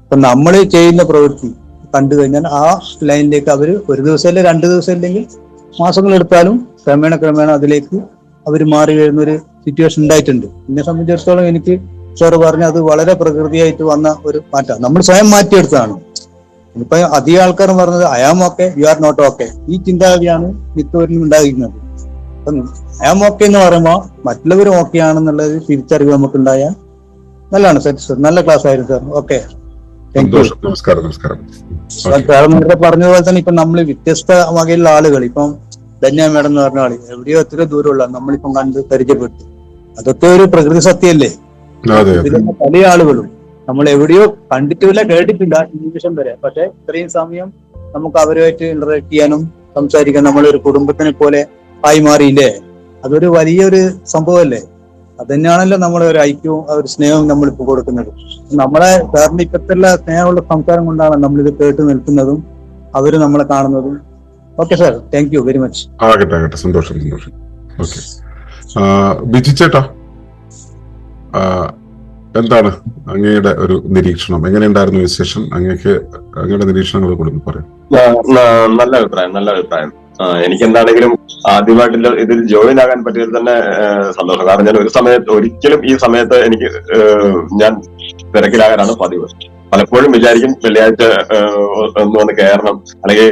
അപ്പൊ നമ്മൾ ചെയ്യുന്ന പ്രവൃത്തി കണ്ടു കഴിഞ്ഞാൽ ആ ലൈനിലേക്ക് അവർ ഒരു ദിവസമല്ലേ 2 ദിവസം അല്ലെങ്കിൽ മാസങ്ങൾ എടുത്താലും ക്രമേണ അതിലേക്ക് അവർ മാറി വരുന്ന ഒരു സിറ്റുവേഷൻ ഉണ്ടായിട്ടുണ്ട്. എന്നെ സംബന്ധിച്ചിടത്തോളം എനിക്ക് സാറ് പറഞ്ഞ അത് വളരെ പ്രകൃതിയായിട്ട് വന്ന ഒരു മാറ്റം, നമ്മൾ സ്വയം മാറ്റിയെടുത്തതാണ്. ഇപ്പൊ അധികം ആൾക്കാരും പറഞ്ഞത് I am okay, you are not okay, ഈ ചിന്താഗതിയാണ് മിക്കവരിലും ഉണ്ടായിരിക്കുന്നത്. അപ്പം ഐ ആം ഓക്കെ എന്ന് പറയുമ്പോൾ മറ്റുള്ളവരും ഓക്കെ ആണെന്നുള്ളത് തിരിച്ചറിവ് നമുക്കുണ്ടായാൽ നല്ലതാണ്. സാർ നല്ല ക്ലാസ് ആയിരുന്നു സാർ. Okay, thank U. നമസ്കാരം. സാർ നേരത്തെ പറഞ്ഞതുപോലെ തന്നെ ഇപ്പൊ നമ്മൾ വ്യത്യസ്ത വകയിലുള്ള ആളുകൾ, ഇപ്പം ധന്യ മേഡം എന്ന് പറഞ്ഞ ആള് എവിടെയോ എത്ര ദൂരമുള്ള നമ്മളിപ്പം കണ്ട് പരിചയപ്പെട്ടു, അതൊക്കെ ഒരു പ്രകൃതി സത്യല്ലേ. ഇതിലുള്ള പല ആളുകളും നമ്മൾ എവിടെയോ കണ്ടിട്ടില്ല, കേട്ടിട്ടില്ല ഈ നിമിഷം വരെ, പക്ഷെ ഇത്രയും സമയം നമുക്ക് അവരുമായിട്ട് ഇന്ററാക്ട് ചെയ്യാനും സംസാരിക്കാൻ നമ്മളൊരു കുടുംബത്തിനെ പോലെ ആയി മാറിയില്ലേ. അതൊരു വലിയൊരു സംഭവമല്ലേ. അത് തന്നെയാണല്ലോ നമ്മളെ ഒരു ഐക്യവും ഒരു സ്നേഹവും നമ്മളിപ്പോ കൊടുക്കുന്നത്. നമ്മളെ സാറിന്റെ ഇപ്പത്തുള്ള സ്നേഹമുള്ള സംസാരം കൊണ്ടാണ് നമ്മളിത് കേട്ട് നിൽക്കുന്നതും അവര് നമ്മളെ കാണുന്നതും. Okay sir, thank you very much. ആകട്ടെ, സന്തോഷം. ഓക്കെ, ബിജി ചേട്ടാ, എന്താണ് അങ്ങയുടെ ഒരു നിരീക്ഷണം? എങ്ങനെയുണ്ടായിരുന്നു ഈ സെഷൻ? അങ്ങയുടെ നിരീക്ഷണങ്ങൾ കൂടി പറയാം. നല്ല അഭിപ്രായം. എനിക്ക് എന്താണെങ്കിലും ആദ്യമായിട്ട് ഇതിൽ ജോയിൻ ആകാൻ പറ്റിയതിൽ തന്നെ സന്തോഷം. കാരണം ഞാൻ ഒരിക്കലും ഈ സമയത്ത് എനിക്ക് ഞാൻ തിരക്കിലാകാനാണ് പതിവ്. പലപ്പോഴും വിചാരിക്കും വെള്ളിയാഴ്ച ഒന്ന് വന്ന് കയറണം, അല്ലെങ്കിൽ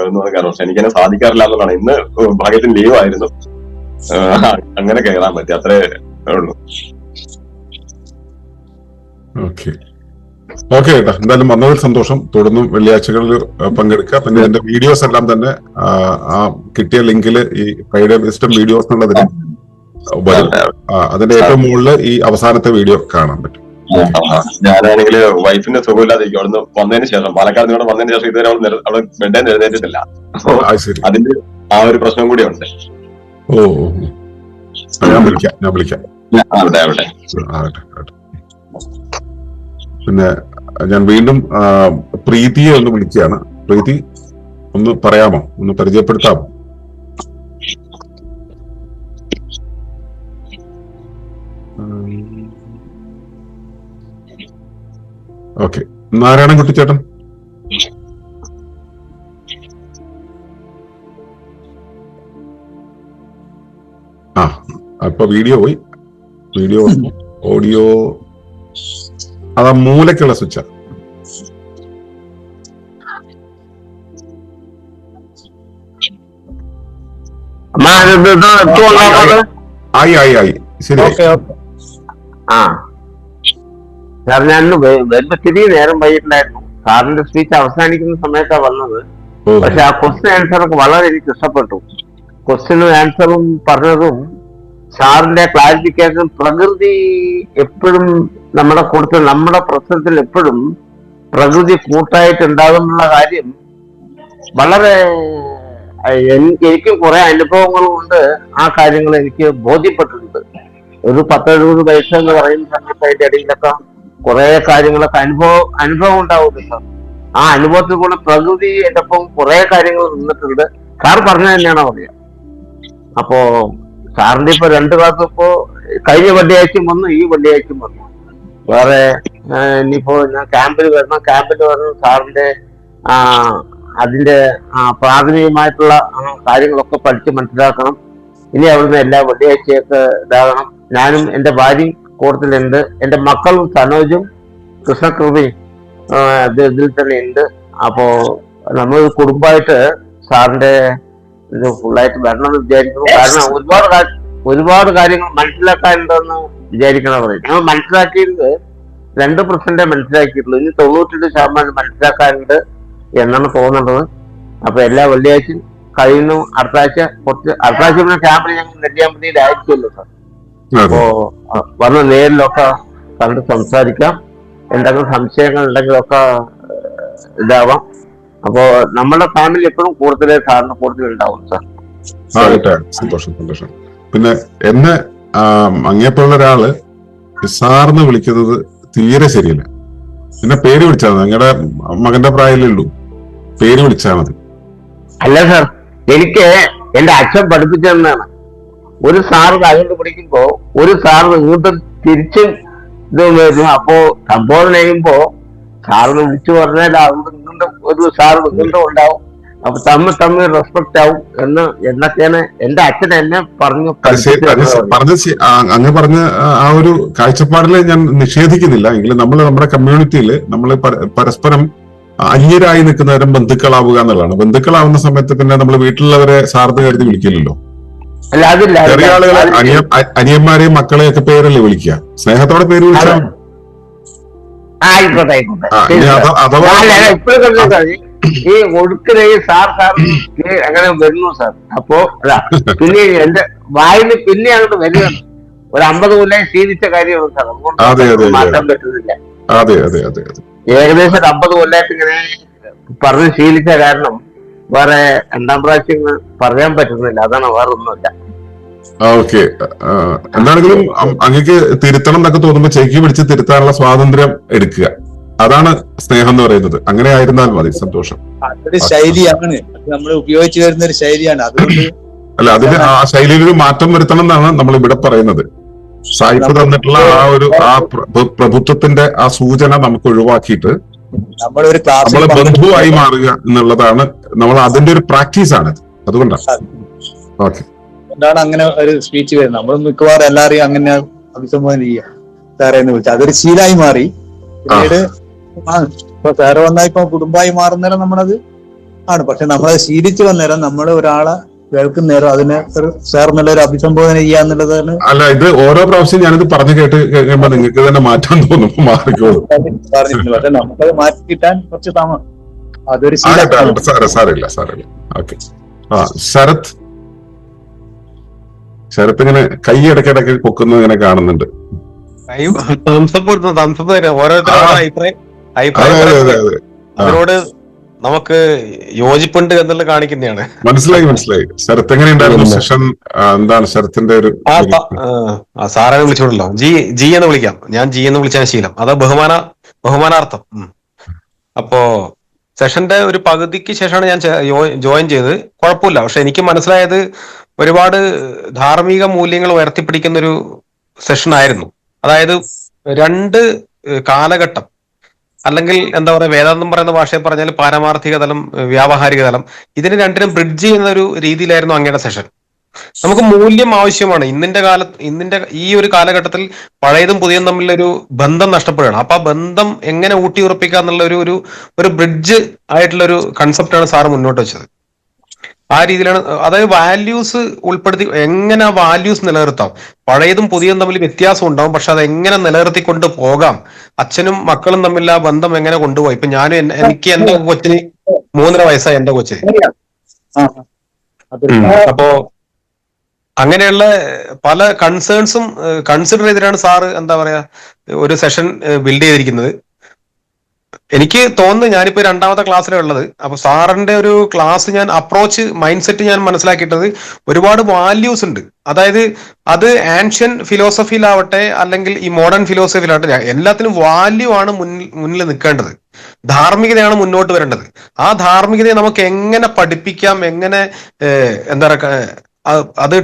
ഒന്ന് വന്ന് കയറണം, പക്ഷെ എനിക്കതിനെ സാധിക്കാറില്ല എന്നുള്ളതാണ്. ഇന്ന് ഭാഗ്യത്തിന് ലീവ് ആയിരുന്നു, അങ്ങനെ കയറാൻ പറ്റി, അത്രേ ഉള്ളൂ. ഓക്കെ ഏട്ടാ, എന്തായാലും വന്നതിൽ സന്തോഷം. തുടർന്നും വെള്ളിയാഴ്ചകളിൽ പങ്കെടുക്കുക. പിന്നെ ഇതിന്റെ വീഡിയോസ് എല്ലാം തന്നെ ആ കിട്ടിയ ലിങ്കില് ഈ ഫ്രൈഡേ വിസിറ്റം വീഡിയോസ് എന്നുള്ളതിന് വരും. അതിന്റെ ഏറ്റവും മുകളിൽ ഈ അവസാനത്തെ വീഡിയോ കാണാൻ പറ്റും. ഞാനാണെങ്കിൽ വൈഫിന്റെ സുഖമില്ലാതിരിക്കും. അവിടുന്ന് വന്നതിന് ശേഷം, പാലക്കാട് നിന്ന് വന്നതിന് ശേഷം ഇതുവരെ അവള് ബെഡേന്ന് എഴുന്നേറ്റിട്ടില്ല. അതിന്റെ ആ ഒരു പ്രശ്നം കൂടി ഉണ്ട്. ഞാൻ വിളിക്കാം. പിന്നെ ഞാൻ വീണ്ടും പ്രീതിയെ ഒന്ന് വിളിക്കുകയാണ്. പ്രീതി, ഒന്ന് പറയാമോ, ഒന്ന് പരിചയപ്പെടുത്താമോ? ഓക്കെ, നാരായണൻകുട്ടി ചേട്ടൻ. അപ്പൊ വീഡിയോ പോയി, ഓഡിയോ അതാ മൂലക്കുള്ള സ്വിച്ച. ആയി ശരി. സാർ, ഞാൻ വരുമ്പോ തിരികെ നേരം വൈകിട്ടുണ്ടായിരുന്നു. സാറിന്റെ സ്പീച്ച് അവസാനിക്കുന്ന സമയത്താണ് വന്നത്. പക്ഷെ ആ ക്വസ്റ്റ്യൻ ആൻസറൊക്കെ വളരെ എനിക്ക് ഇഷ്ടപ്പെട്ടു. ക്വസ്റ്റ്യനും ആൻസറും പറഞ്ഞതും സാറിന്റെ ക്ലാരിഫിക്കേഷൻ, പ്രകൃതി എപ്പോഴും നമ്മുടെ കൂട്ടത്തിൽ, നമ്മുടെ പ്രശ്നത്തിൽ എപ്പോഴും പ്രകൃതി കൂട്ടായിട്ട് ഉണ്ടാകുന്നുള്ള കാര്യം വളരെ എനിക്കും കുറെ അനുഭവങ്ങൾ കൊണ്ട് ആ കാര്യങ്ങൾ എനിക്ക് ബോധ്യപ്പെട്ടിട്ടുണ്ട്. ഒരു 10-70 വയസ്സ് എന്ന് പറയുന്ന സമയത്ത് അതിന്റെ ഇടയിലൊക്കെ കുറെ കാര്യങ്ങളൊക്കെ അനുഭവം ഉണ്ടാവുമല്ലോ സാർ. ആ അനുഭവത്തിൽ കൂടെ പ്രകൃതി എന്റെ ഒപ്പം കുറെ കാര്യങ്ങൾ നിന്നിട്ടുണ്ട്. സാർ പറഞ്ഞ തന്നെയാണോ പറയാ. അപ്പോ സാറിന്റെ ഇപ്പൊ 2 ക്ലാസ് ഇപ്പോ കഴിഞ്ഞ വെള്ളിയാഴ്ചയും വന്നു, ഈ വെള്ളിയാഴ്ചയും വന്നു. വേറെ ഇനിയിപ്പോ ഞാൻ ക്യാമ്പിൽ വരണം സാറിന്റെ അതിന്റെ പ്രാഥമികമായിട്ടുള്ള കാര്യങ്ങളൊക്കെ പഠിച്ച് മനസ്സിലാക്കണം. ഇനി അവിടുന്ന് എല്ലാ വെള്ളിയാഴ്ചയൊക്കെ ഇതാകണം. ഞാനും എന്റെ ഭാര്യയും കൂട്ടത്തിലുണ്ട്, എന്റെ മക്കളും സനോജും കൃഷ്ണകൃപയും ഇതിൽ തന്നെ ഉണ്ട്. അപ്പോ നമ്മൾ കുടുംബമായിട്ട് സാറിന്റെ ഇത് ഫുള്ളായിട്ട് വരണമെന്ന് വിചാരിക്കുന്നു. കാരണം ഒരുപാട് കാര്യങ്ങൾ മനസ്സിലാക്കാനുണ്ടെന്ന് വിചാരിക്കണം. പറയും നമ്മൾ മനസ്സിലാക്കിയത് 2% മനസ്സിലാക്കിയിട്ടുള്ളൂ. ഇനി 98% മനസ്സിലാക്കാനുണ്ട് എന്നാണ് തോന്നുന്നത്. അപ്പൊ എല്ലാ വെള്ളിയാഴ്ചയും കഴിയുന്നു. അടുത്ത ആഴ്ച പിന്നെ ക്യാമ്പിൽ ഞങ്ങൾ നെല്ലിയാമ്പതിയിലായിരിക്കുമല്ലോ സാർ. അപ്പോ വന്ന് നേരിലൊക്കെ കണ്ട് സംസാരിക്കാം. എന്തെങ്കിലും സംശയങ്ങൾ ഉണ്ടെങ്കിലൊക്കെ ഇതാവാം. അപ്പോ നമ്മുടെ ഫാമിലി എപ്പോഴും കൂടുതൽ സാറിന് കൂടുതൽ ഉണ്ടാവും സാർ. ആകട്ടെ, സന്തോഷം സന്തോഷം. പിന്നെ എന്നെ അങ്ങേപ്പോലുള്ള ഒരാള് സാറിന് വിളിക്കുന്നത് തീരെ ശരിയല്ല. എന്നെ പേര് വിളിച്ചാൽ മതി. നിങ്ങളുടെ മകന്റെ പ്രായമല്ലേ ഉള്ളൂ, പേര് വിളിച്ചാൽ മതി. അല്ല സാർ, എനിക്ക് എന്റെ അച്ഛൻ പഠിപ്പിച്ചതെന്നാണ്. ഒരു സാറ് അതുകൊണ്ട് പഠിക്കുമ്പോ ഒരു സാറ് വീണ്ടും തിരിച്ചും ഇത് വരും. അപ്പോ സംബോധന ചെയ്യുമ്പോ സാറിന് വിളിച്ചു പറഞ്ഞാൽ അവിടെ നിങ്ങളുടെ ഒരു സാറ് നിങ്ങളുടെ ഉണ്ടാവും. അപ്പൊ തമ്മിൽ റെസ്പെക്ട് ആവും എന്നൊക്കെയാണ് എന്റെ അച്ഛൻ എന്നെ പറഞ്ഞു. അങ്ങ് പറഞ്ഞ ആ ഒരു കാഴ്ചപ്പാടില് ഞാൻ നിഷേധിക്കുന്നില്ല. എങ്കിലും നമ്മൾ നമ്മുടെ കമ്മ്യൂണിറ്റിയിൽ നമ്മൾ പരസ്പരം അന്യരായി നിൽക്കുന്നവരും ബന്ധുക്കളാവുക എന്നുള്ളതാണ്. ബന്ധുക്കളാവുന്ന സമയത്ത് പിന്നെ നമ്മൾ വീട്ടിലുള്ളവരെ സാർന്ന് കരുതി വിളിക്കില്ലല്ലോ. ചെറിയ ആളുകളെ അനിയന്മാരെയും മക്കളെയൊക്കെ പേരല്ലേ വിളിക്കുക, സ്നേഹത്തോടെ പേര് വിളിച്ചാൽ അഥവാ ഈ ഒടുക്കനെ സാർ അങ്ങനെ വരുന്നു സാർ. അപ്പോ പിന്നെ എന്റെ വായിന് പിന്നെ അങ്ങോട്ട് വരികയാണ്. ഒരു 50 കൊല്ലം ശീലിച്ച കാര്യമാണ് സാർ. അതുകൊണ്ട് മാറ്റാൻ പറ്റുന്നില്ല. ഏകദേശം 50 കൊല്ലമായിട്ട് ഇങ്ങനെ പറഞ്ഞ് ശീലിച്ച കാരണം വേറെ രണ്ടാം പ്രാവശ്യം പറയാൻ പറ്റുന്നില്ല. അതാണ്, വേറെ ഒന്നുമില്ല. ഓക്കെ. എന്താണെങ്കിലും അങ്ങക്ക് തിരുത്തണം എന്നൊക്കെ തോന്നുമ്പോ ചെക്കി പിടിച്ച് തിരുത്താനുള്ള സ്വാതന്ത്ര്യം എടുക്കുക. അതാണ് സ്നേഹം എന്ന് പറയുന്നത്. അങ്ങനെ ആയിരുന്നാൽ മതി. സന്തോഷം. അതൊരു ശൈലിയാണ്, നമ്മൾ ഉപയോഗിച്ചു വരുന്ന ഒരു ശൈലിയാണ്. അതുകൊണ്ട് അല്ല, അതിന് ആ ശൈലിയിൽ ഒരു മാറ്റം വരുത്തണം എന്നാണ് നമ്മൾ ഇവിടെ പറയുന്നത്. സായിപ്പ് തന്നിട്ടുള്ള ആ പ്രഭുത്വത്തിന്റെ ആ സൂചന നമുക്ക് ഒഴിവാക്കിയിട്ട് നമ്മള് ബന്ധുവായി മാറുക എന്നുള്ളതാണ് നമ്മൾ അതിന്റെ ഒരു പ്രാക്ടീസ് ആണ്. അതുകൊണ്ടാണ്. ഓക്കെ. അതുകൊണ്ടാണ് അങ്ങനെ ഒരു സ്പീച്ച് വരുന്നത്. നമ്മൾ മിക്കവാറും എല്ലാവരെയും അങ്ങനെ അഭിസംബോധന ചെയ്യുക സാറേ എന്ന് വിളിച്ചാൽ അതൊരു ശീലമായി മാറി. പിന്നീട് ഇപ്പൊ സാറ് വന്നാൽ ഇപ്പൊ കുടുംബമായി മാറുന്നേരം നമ്മളത് ആണ്. പക്ഷെ നമ്മളത് ശീലിച്ചു വന്നേരം നമ്മൾ ഒരാളെ കേൾക്കുന്നേരം അതിനെ സാർ എന്നുള്ള ഒരു അഭിസംബോധന ചെയ്യാന്നുള്ളതാണ്. അല്ല, ഇത് ഓരോ പ്രാവശ്യം ഞാനിത് പറഞ്ഞു കേട്ട് കഴിയുമ്പോ നിങ്ങൾക്ക് തന്നെ മാറ്റാൻ തോന്നുന്നു. മാറിക്കോളൂ. പക്ഷെ നമുക്കത് മാറ്റി കിട്ടാൻ കുറച്ച് താമസം. അതൊരു സാരമില്ല. ഓക്കെ. ശരത് ഇങ്ങനെ കൈ ഇടയ്ക്കിടയ്ക്ക് പൊക്കുന്നത് ഇങ്ങനെ കാണുന്നുണ്ട്. അതിനോട് നമുക്ക് യോജിപ്പുണ്ട് എന്നുള്ളത് കാണിക്കുന്നതാണ്. മനസ്സിലായി. ശരത് എങ്ങനെയുണ്ടായിരുന്നു സെഷൻ? എന്താണ് ശരത്തിന്റെ ഒരു സാറെ വിളിച്ചോളല്ലോ, ജി എന്ന് വിളിക്കാം. ഞാൻ ജി എന്ന് വിളിച്ചാൽ ശീലം. അത് ബഹുമാനാർത്ഥം. അപ്പോ സെഷന്റെ ഒരു പകുതിക്ക് ശേഷമാണ് ഞാൻ ജോയിൻ ചെയ്തത്. കുഴപ്പമില്ല. പക്ഷെ എനിക്ക് മനസ്സിലായത് ഒരുപാട് ധാർമ്മിക മൂല്യങ്ങൾ ഉയർത്തിപ്പിടിക്കുന്ന ഒരു സെഷൻ ആയിരുന്നു. അതായത് 2 കാലഘട്ടം, അല്ലെങ്കിൽ എന്താ പറയുക, വേദാന്തം പറയുന്ന ഭാഷയിൽ പറഞ്ഞാൽ പാരമാർത്ഥിക തലം, വ്യാവഹാരിക തലം, ഇതിന് രണ്ടിനും ബ്രിഡ്ജ് ചെയ്യുന്ന ഒരു രീതിയിലായിരുന്നു അങ്ങയുടെ സെഷൻ. നമുക്ക് മൂല്യം ആവശ്യമാണ്. ഇന്നിന്റെ ഈ ഒരു കാലഘട്ടത്തിൽ പഴയതും പുതിയതും തമ്മിലൊരു ബന്ധം നഷ്ടപ്പെടുകയാണ്. അപ്പൊ ആ ബന്ധം എങ്ങനെ ഊട്ടിയുറപ്പിക്കുക എന്നുള്ള ഒരു ബ്രിഡ്ജ് ആയിട്ടുള്ള ഒരു കൺസെപ്റ്റാണ് സാറ് മുന്നോട്ട് വെച്ചത്. ആ രീതിയിലാണ്. അതായത് വാല്യൂസ് ഉൾപ്പെടുത്തി എങ്ങനെ ആ വാല്യൂസ് നിലനിർത്താം. പഴയതും പുതിയതും തമ്മിൽ വ്യത്യാസം ഉണ്ടാവും, പക്ഷെ അത് എങ്ങനെ നിലനിർത്തിക്കൊണ്ട് പോകാം. അച്ഛനും മക്കളും തമ്മിൽ ആ ബന്ധം എങ്ങനെ കൊണ്ടുപോയി. ഇപ്പൊ എനിക്ക് എന്റെ കൊച്ചിന് 3.5 വയസ്സായി, എന്റെ കൊച്ചിന്. അപ്പോ അങ്ങനെയുള്ള പല കൺസേൺസും കൺസിഡർ ചെയ്തിട്ടാണ് സാറ് എന്താ പറയാ ഒരു സെഷൻ ബിൽഡ് ചെയ്തിരിക്കുന്നത്. എനിക്ക് തോന്നുന്നു ഞാനിപ്പോ 2ാമത്തെ ക്ലാസ്സിലാണ് ഉള്ളത്. അപ്പൊ സാറിന്റെ ഒരു ക്ലാസ് ഞാൻ അപ്രോച്ച് മൈൻഡ് സെറ്റ് ഞാൻ മനസ്സിലാക്കിയിട്ടത് ഒരുപാട് വാല്യൂസ് ഉണ്ട്. അതായത് അത് ആൻഷ്യൻ ഫിലോസഫിയിലാവട്ടെ അല്ലെങ്കിൽ ഈ മോഡേൺ ഫിലോസഫിയിലാവട്ടെ, എല്ലാത്തിനും വാല്യൂ ആണ് മുന്നിൽ നിൽക്കേണ്ടത്. ധാർമ്മികതയാണ് മുന്നോട്ട് വരേണ്ടത്. ആ ധാർമ്മികതയെ നമുക്ക് എങ്ങനെ പഠിപ്പിക്കാം, എങ്ങനെ എന്താ പറയുക, അത്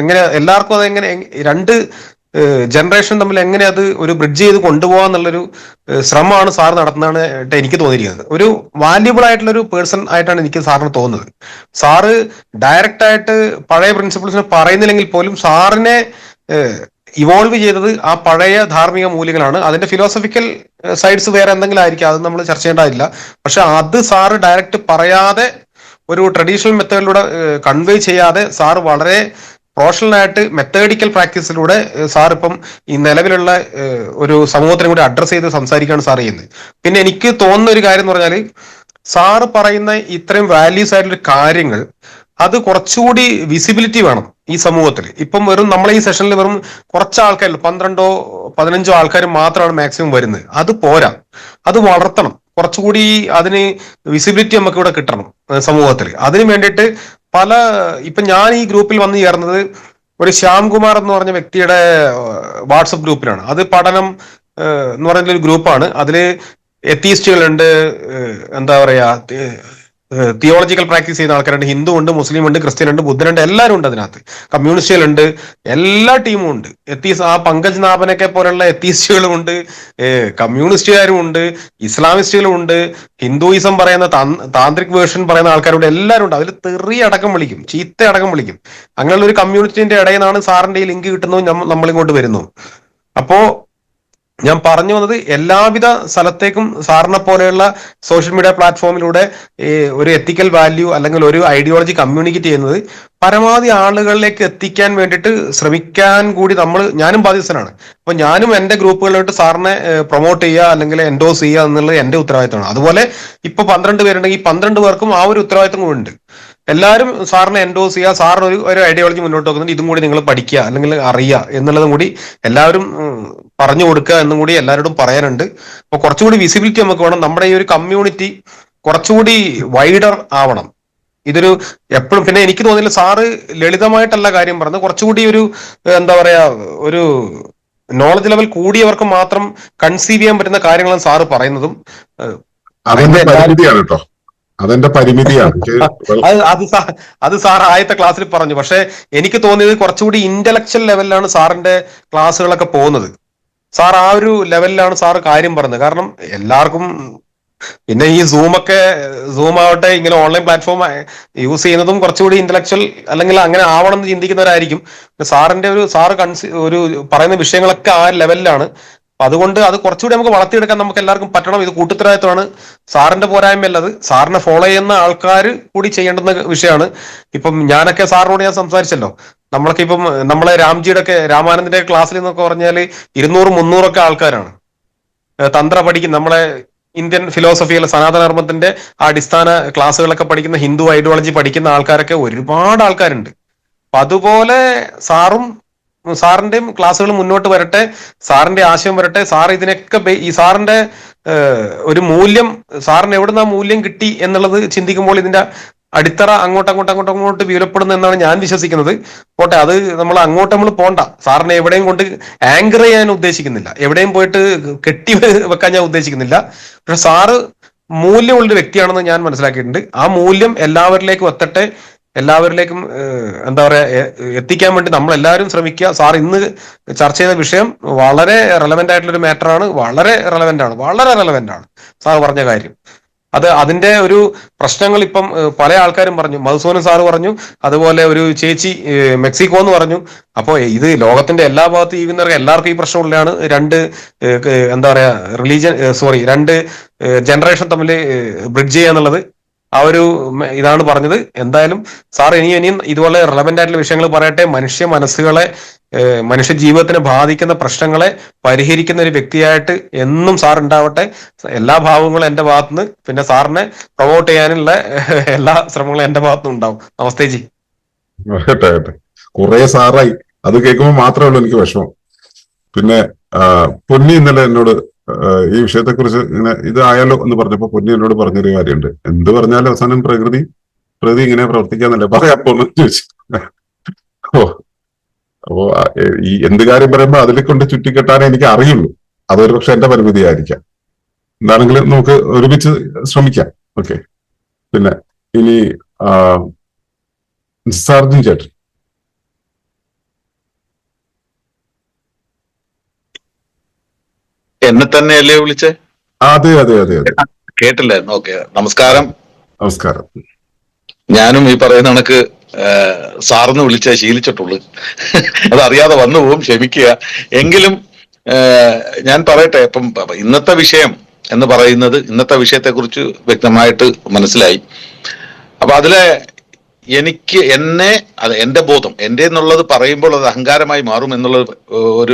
എങ്ങനെ എല്ലാവർക്കും അതെങ്ങനെ 2 ജനറേഷൻ തമ്മിൽ എങ്ങനെ അത് ഒരു ബ്രിഡ്ജ് ചെയ്ത് കൊണ്ടുപോകാന്നുള്ളൊരു ശ്രമമാണ് സാർ നടത്തുന്നതാണ് എനിക്ക് തോന്നിയിരിക്കുന്നത്. ഒരു വാല്യുബിൾ ആയിട്ടുള്ള ഒരു പേഴ്സൺ ആയിട്ടാണ് എനിക്ക് സാറിന് തോന്നുന്നത്. സാറ് ഡയറക്റ്റ് ആയിട്ട് പഴയ പ്രിൻസിപ്പിൾസിനെ പറയുന്നില്ലെങ്കിൽ പോലും സാറിനെ ഇവോൾവ് ചെയ്തത് ആ പഴയ ധാർമ്മിക മൂല്യങ്ങളാണ്. അതിന്റെ ഫിലോസഫിക്കൽ സൈഡ്സ് വേറെ എന്തെങ്കിലും ആയിരിക്കും, അത് നമ്മൾ ചർച്ച ചെയ്യേണ്ടതില്ല. പക്ഷെ അത് സാറ് ഡയറക്റ്റ് പറയാതെ ഒരു ട്രഡീഷണൽ മെത്തേഡിലൂടെ കൺവേ ചെയ്യാതെ സാറ് വളരെ പ്രൊഫഷണലായിട്ട് മെത്തേഡിക്കൽ പ്രാക്ടീസിലൂടെ സാർ ഇപ്പം ഈ നിലവിലുള്ള ഒരു സമൂഹത്തിനെ കൂടി അഡ്രസ് ചെയ്ത് സംസാരിക്കുകയാണ് സാർ ചെയ്യുന്നത്. പിന്നെ എനിക്ക് തോന്നുന്ന ഒരു കാര്യം എന്ന് പറഞ്ഞാൽ, സാറ് പറയുന്ന ഇത്രയും വാല്യൂസ് ആയിട്ടുള്ള കാര്യങ്ങൾ അത് കുറച്ചുകൂടി വിസിബിലിറ്റി വേണം ഈ സമൂഹത്തിൽ. ഇപ്പം നമ്മളെ ഈ സെഷനിൽ വെറും കുറച്ച് ആൾക്കാരില്ല, 12-15 ആൾക്കാർ മാത്രമാണ് മാക്സിമം വരുന്നത്. അത് പോരാ, അത് വളർത്തണം. കുറച്ചുകൂടി അതിന് വിസിബിലിറ്റി നമുക്ക് ഇവിടെ കിട്ടണം സമൂഹത്തിൽ. അതിന് വേണ്ടിയിട്ട് ഇപ്പൊ ഞാൻ ഈ ഗ്രൂപ്പിൽ വന്നു ചേർന്നത് ഒരു ശ്യാംകുമാർ എന്ന് പറഞ്ഞ വ്യക്തിയുടെ വാട്സപ്പ് ഗ്രൂപ്പിലാണ്. അത് പഠനം എന്ന് പറയുന്ന ഒരു ഗ്രൂപ്പാണ്. അതില് എത്തീസ്റ്റുകളുണ്ട്, എന്താ പറയാ, തിയോളജിക്കൽ പ്രാക്ടീസ് ചെയ്യുന്ന ആൾക്കാരുണ്ട്, ഹിന്ദു ഉണ്ട്, മുസ്ലിം ഉണ്ട്, ക്രിസ്ത്യൻ ഉണ്ട്, ബുദ്ധനുണ്ട്, എല്ലാവരും ഉണ്ട് അതിനകത്ത്. കമ്മ്യൂണിസ്റ്റുകളുണ്ട്, എല്ലാ ടീമും ഉണ്ട്. ആ പങ്കജ് നാഭനൊക്കെ പോലുള്ള എത്തീസ്റ്റുകളും ഉണ്ട്, കമ്മ്യൂണിസ്റ്റുകാരും ഉണ്ട്, ഇസ്ലാമിസ്റ്റുകളും ഉണ്ട്, ഹിന്ദുയിസം പറയുന്ന താന്ത്രിക് വേർഷൻ പറയുന്ന ആൾക്കാരുണ്ട്, എല്ലാവരും ഉണ്ട്. അതിൽ തെറി അടക്കം വിളിക്കും, ചീത്ത അടക്കം വിളിക്കും. അങ്ങനെയുള്ള ഒരു കമ്മ്യൂണിറ്റിന്റെ ഇടയിൽ നിന്നാണ് സാറിന്റെ ഈ ലിങ്ക് കിട്ടുന്നതും നമ്മളിങ്ങോട്ട് വരുന്നു. അപ്പോ ഞാൻ പറഞ്ഞു വന്നത്, എല്ലാവിധ സ്ഥലത്തേക്കും സാറിനെ പോലെയുള്ള സോഷ്യൽ മീഡിയ പ്ലാറ്റ്ഫോമിലൂടെ ഒരു എത്തിക്കൽ വാല്യൂ അല്ലെങ്കിൽ ഒരു ഐഡിയോളജി കമ്മ്യൂണിക്കേറ്റ് ചെയ്യുന്നത് പരമാവധി ആളുകളിലേക്ക് എത്തിക്കാൻ വേണ്ടിയിട്ട് ശ്രമിക്കാൻ കൂടി ഞാനും ബാധ്യസ്ഥനാണ്. അപ്പൊ ഞാനും എന്റെ ഗ്രൂപ്പുകളിലോട്ട് സാറിനെ പ്രൊമോട്ട് ചെയ്യുക അല്ലെങ്കിൽ എൻഡോസ് ചെയ്യുക എന്നുള്ളത് എന്റെ ഉത്തരവാദിത്തമാണ്. അതുപോലെ ഇപ്പൊ 12 പേരുണ്ടെങ്കിൽ 12 പേർക്കും ആ ഒരു ഉത്തരവാദിത്തം ഉണ്ട്. എല്ലാവരും സാറിനെ എൻഡോസ് ചെയ്യുക, സാറിന് ഒരു ഐഡിയോളജി മുന്നോട്ട് വെക്കുന്നുണ്ട്, ഇതും കൂടി നിങ്ങൾ പഠിക്കുക അല്ലെങ്കിൽ അറിയുക എന്നുള്ളതും കൂടി എല്ലാവരും പറഞ്ഞു കൊടുക്കുക എന്നും കൂടി എല്ലാവരോടും പറയാനുണ്ട്. അപ്പൊ കുറച്ചുകൂടി വിസിബിലിറ്റി നമുക്ക് വേണം. നമ്മുടെ ഈ ഒരു കമ്മ്യൂണിറ്റി കുറച്ചുകൂടി വൈഡർ ആവണം. ഇതൊരു എപ്പോഴും പിന്നെ എനിക്ക് തോന്നില്ല സാറ് ലളിതമായിട്ടല്ല കാര്യം പറഞ്ഞത്, കുറച്ചുകൂടി ഒരു എന്താ പറയാ, ഒരു നോളജ് ലെവൽ കൂടിയവർക്ക് മാത്രം കൺസീവ് ചെയ്യാൻ പറ്റുന്ന കാര്യങ്ങളാണ് സാറ് പറയുന്നതും. അതെന്റെ പരിമിതിയാണ്. അത് സാർ ആദ്യത്തെ ക്ലാസ്സിൽ പറഞ്ഞു. പക്ഷെ എനിക്ക് തോന്നിയത് കുറച്ചുകൂടി ഇന്റലക്ച്വൽ ലെവലിലാണ് സാറിന്റെ ക്ലാസ്സുകളൊക്കെ പോകുന്നത്. സാർ ആ ഒരു ലെവലിലാണ് സാറ് കാര്യം പറഞ്ഞത്. കാരണം എല്ലാവർക്കും പിന്നെ ഈ സൂം ആവട്ടെ, ഇങ്ങനെ ഓൺലൈൻ പ്ലാറ്റ്ഫോം യൂസ് ചെയ്യുന്നതും കുറച്ചുകൂടി ഇന്റലക്ച്വൽ അല്ലെങ്കിൽ അങ്ങനെ ആവണം എന്ന് ചിന്തിക്കുന്നവരായിരിക്കും. സാറിന്റെ സാറ് ഒരു പറയുന്ന വിഷയങ്ങളൊക്കെ ആ ലെവലിലാണ്. അതുകൊണ്ട് അത് കുറച്ചുകൂടി നമുക്ക് വളർത്തിയെടുക്കാൻ നമുക്ക് എല്ലാവർക്കും പറ്റണം. ഇത് കൂട്ടുത്തരവാദിത്തമാണ്, സാറിന്റെ പോരായ്മയല്ലത്, സാറിനെ ഫോളോ ചെയ്യുന്ന ആൾക്കാർ കൂടി ചെയ്യേണ്ടുന്ന വിഷയമാണ്. ഇപ്പം ഞാനൊക്കെ സാറിനോട് ഞാൻ സംസാരിച്ചല്ലോ, നമ്മളൊക്കെ ഇപ്പം നമ്മളെ രാമാനന്ദിന്റെ ക്ലാസ്സിൽ എന്നൊക്കെ പറഞ്ഞാൽ 200-300 ആൾക്കാരാണ് തന്ത്ര പഠിക്കുന്ന, നമ്മളെ ഇന്ത്യൻ ഫിലോസഫിയിൽ സനാതനധർമ്മത്തിന്റെ അടിസ്ഥാന ക്ലാസ്സുകളൊക്കെ പഠിക്കുന്ന, ഹിന്ദു ഐഡിയോളജി പഠിക്കുന്ന ആൾക്കാരൊക്കെ ഒരുപാട് ആൾക്കാരുണ്ട്. അപ്പൊ അതുപോലെ സാറിന്റെയും ക്ലാസ്സുകൾ മുന്നോട്ട് വരട്ടെ, സാറിന്റെ ആശയം വരട്ടെ. സാർ ഇതിനൊക്കെ ഈ സാറിന്റെ ഒരു മൂല്യം, സാറിന് എവിടുന്ന് ആ മൂല്യം കിട്ടി എന്നുള്ളത് ചിന്തിക്കുമ്പോൾ ഇതിന്റെ അടിത്തറ അങ്ങോട്ട് വിവരപ്പെടുന്നു എന്നാണ് ഞാൻ വിശ്വസിക്കുന്നത്. പോട്ടെ, അത് നമ്മൾ പോണ്ട. സാറിനെ എവിടെയും കൊണ്ട് ആങ്കർ ചെയ്യാൻ ഉദ്ദേശിക്കുന്നില്ല, എവിടെയും പോയിട്ട് കെട്ടി വെക്കാൻ ഞാൻ ഉദ്ദേശിക്കുന്നില്ല. പക്ഷെ സാറ് മൂല്യമുള്ളൊരു വ്യക്തിയാണെന്ന് ഞാൻ മനസ്സിലാക്കിയിട്ടുണ്ട്. ആ മൂല്യം എല്ലാവരിലേക്കും എത്തട്ടെ, എല്ലാവരിലേക്കും എന്താ പറയാ എത്തിക്കാൻ വേണ്ടി നമ്മളെല്ലാവരും ശ്രമിക്കുക. സാർ ഇന്ന് ചർച്ച ചെയ്ത വിഷയം വളരെ റെലവെന്റ് ആയിട്ടുള്ള ഒരു മാറ്ററാണ്, വളരെ റെലവെന്റ് ആണ് സാർ പറഞ്ഞ കാര്യം. അതിന്റെ ഒരു പ്രശ്നങ്ങൾ ഇപ്പം പല ആൾക്കാരും പറഞ്ഞു. മധുസൂദനൻ സാറ് പറഞ്ഞു, അതുപോലെ ഒരു ചേച്ചി മെക്സിക്കോ എന്ന് പറഞ്ഞു. അപ്പോൾ ഇത് ലോകത്തിന്റെ എല്ലാ ഭാഗത്ത് ജീവിക്കുന്നവർക്ക് എല്ലാവർക്കും ഈ പ്രശ്നമുള്ളതാണ്. എന്താ പറയാ രണ്ട് ജനറേഷൻ തമ്മിൽ ബ്രിഡ്ജ് ചെയ്യുക എന്നുള്ളത് ആ ഒരു ഇതാണ് പറഞ്ഞത്. എന്തായാലും സാർ ഇനിയും ഇതുപോലെ റെലവെന്റ് ആയിട്ടുള്ള വിഷയങ്ങൾ പറയട്ടെ. മനുഷ്യ മനസ്സുകളെ, മനുഷ്യ ജീവിതത്തിനെ ബാധിക്കുന്ന പ്രശ്നങ്ങളെ പരിഹരിക്കുന്ന ഒരു വ്യക്തിയായിട്ട് എന്നും സാർ ഉണ്ടാവട്ടെ. എല്ലാ ഭാവങ്ങളും എന്റെ ഭാഗത്തുനിന്ന്, പിന്നെ സാറിനെ പ്രൊമോട്ട് ചെയ്യാനുള്ള എല്ലാ ശ്രമങ്ങളും എന്റെ ഭാഗത്തുനിന്ന് ഉണ്ടാവും. നമസ്തേ ജി. കുറെ സാറായി, അത് കേൾക്കുമ്പോൾ മാത്രമേ ഉള്ളൂ എനിക്ക് വിഷമം. പിന്നെ പൊന്നി ഇന്നലെ എന്നോട് ഈ വിഷയത്തെ കുറിച്ച് ഇങ്ങനെ ഇതായാലോ എന്ന് പറഞ്ഞപ്പോ പൊന്നി എന്നോട് പറഞ്ഞൊരു കാര്യമുണ്ട്. എന്ത് പറഞ്ഞാലും അവസാനം പ്രകൃതി ഇങ്ങനെ പ്രവർത്തിക്കാന്നല്ലേ പറയാപ്പോന്ന് ചോദിച്ചു. അപ്പോ ഈ എന്ത് കാര്യം പറയുമ്പോ അതിലെ കൊണ്ട് ചുറ്റിക്കെട്ടാനേ എനിക്ക് അറിയുള്ളൂ. അതൊരു പക്ഷെ എന്റെ പരിമിതി ആയിരിക്കാം. എന്താണെങ്കിലും നമുക്ക് ഒരുമിച്ച് ശ്രമിക്കാം. ഓക്കെ. പിന്നെ ഇനി സാർജൻ ചേട്ടൻ. എന്നെ തന്നെയല്ലേ വിളിച്ചേ? അതെ കേട്ടില്ലായിരുന്നു. ഓക്കെ, നമസ്കാരം. നമസ്കാരം. ഞാനും ഈ പറയുന്ന കണക്ക് സാറിന് വിളിച്ചാൽ ശീലിച്ചിട്ടുള്ളൂ. അതറിയാതെ വന്നു പോകും, ക്ഷമിക്കുക. എങ്കിലും ഞാൻ പറയട്ടെ, ഇപ്പം ഇന്നത്തെ വിഷയം എന്ന് പറയുന്നത്, ഇന്നത്തെ വിഷയത്തെ കുറിച്ച് വ്യക്തമായിട്ട് മനസ്സിലായി. അപ്പൊ അതിലെ എന്റെ ബോധം, എന്റെ എന്നുള്ളത് പറയുമ്പോൾ അത് അഹങ്കാരമായി മാറും എന്നുള്ളത്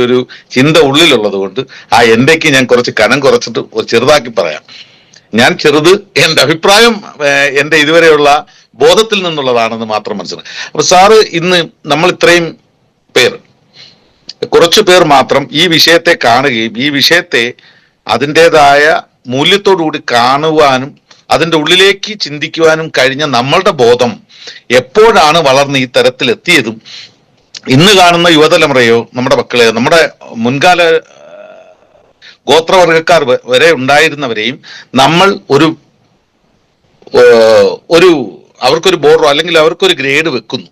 ഒരു ചിന്ത ഉള്ളിലുള്ളത് കൊണ്ട് ആ എന്റെക്ക് ഞാൻ കുറച്ച് കനം കുറച്ചിട്ട് ചെറുതാക്കി പറയാം. ഞാൻ ചെറുത്, എന്റെ അഭിപ്രായം എന്റെ ഇതുവരെയുള്ള ബോധത്തിൽ നിന്നുള്ളതാണെന്ന് മാത്രം മനസ്സിലായി. അപ്പൊ സാറ് ഇന്ന് നമ്മൾ ഇത്രയും കുറച്ചു പേർ മാത്രം ഈ വിഷയത്തെ കാണുകയും ഈ വിഷയത്തെ അതിൻ്റെതായ മൂല്യത്തോടുകൂടി കാണുവാനും അതിന്റെ ഉള്ളിലേക്ക് ചിന്തിക്കുവാനും കഴിഞ്ഞ നമ്മളുടെ ബോധം എപ്പോഴാണ് വളർന്ന് ഈ തരത്തിൽ എത്തിയതും ഇന്ന് കാണുന്ന യുവതലമുറയോ നമ്മുടെ മക്കളെയോ നമ്മുടെ മുൻകാല ഗോത്രവർഗക്കാർ വരെ ഉണ്ടായിരുന്നവരെയും നമ്മൾ ഒരു അവർക്കൊരു ബോർഡറോ അല്ലെങ്കിൽ അവർക്കൊരു ഗ്രേഡ് വെക്കുന്നു.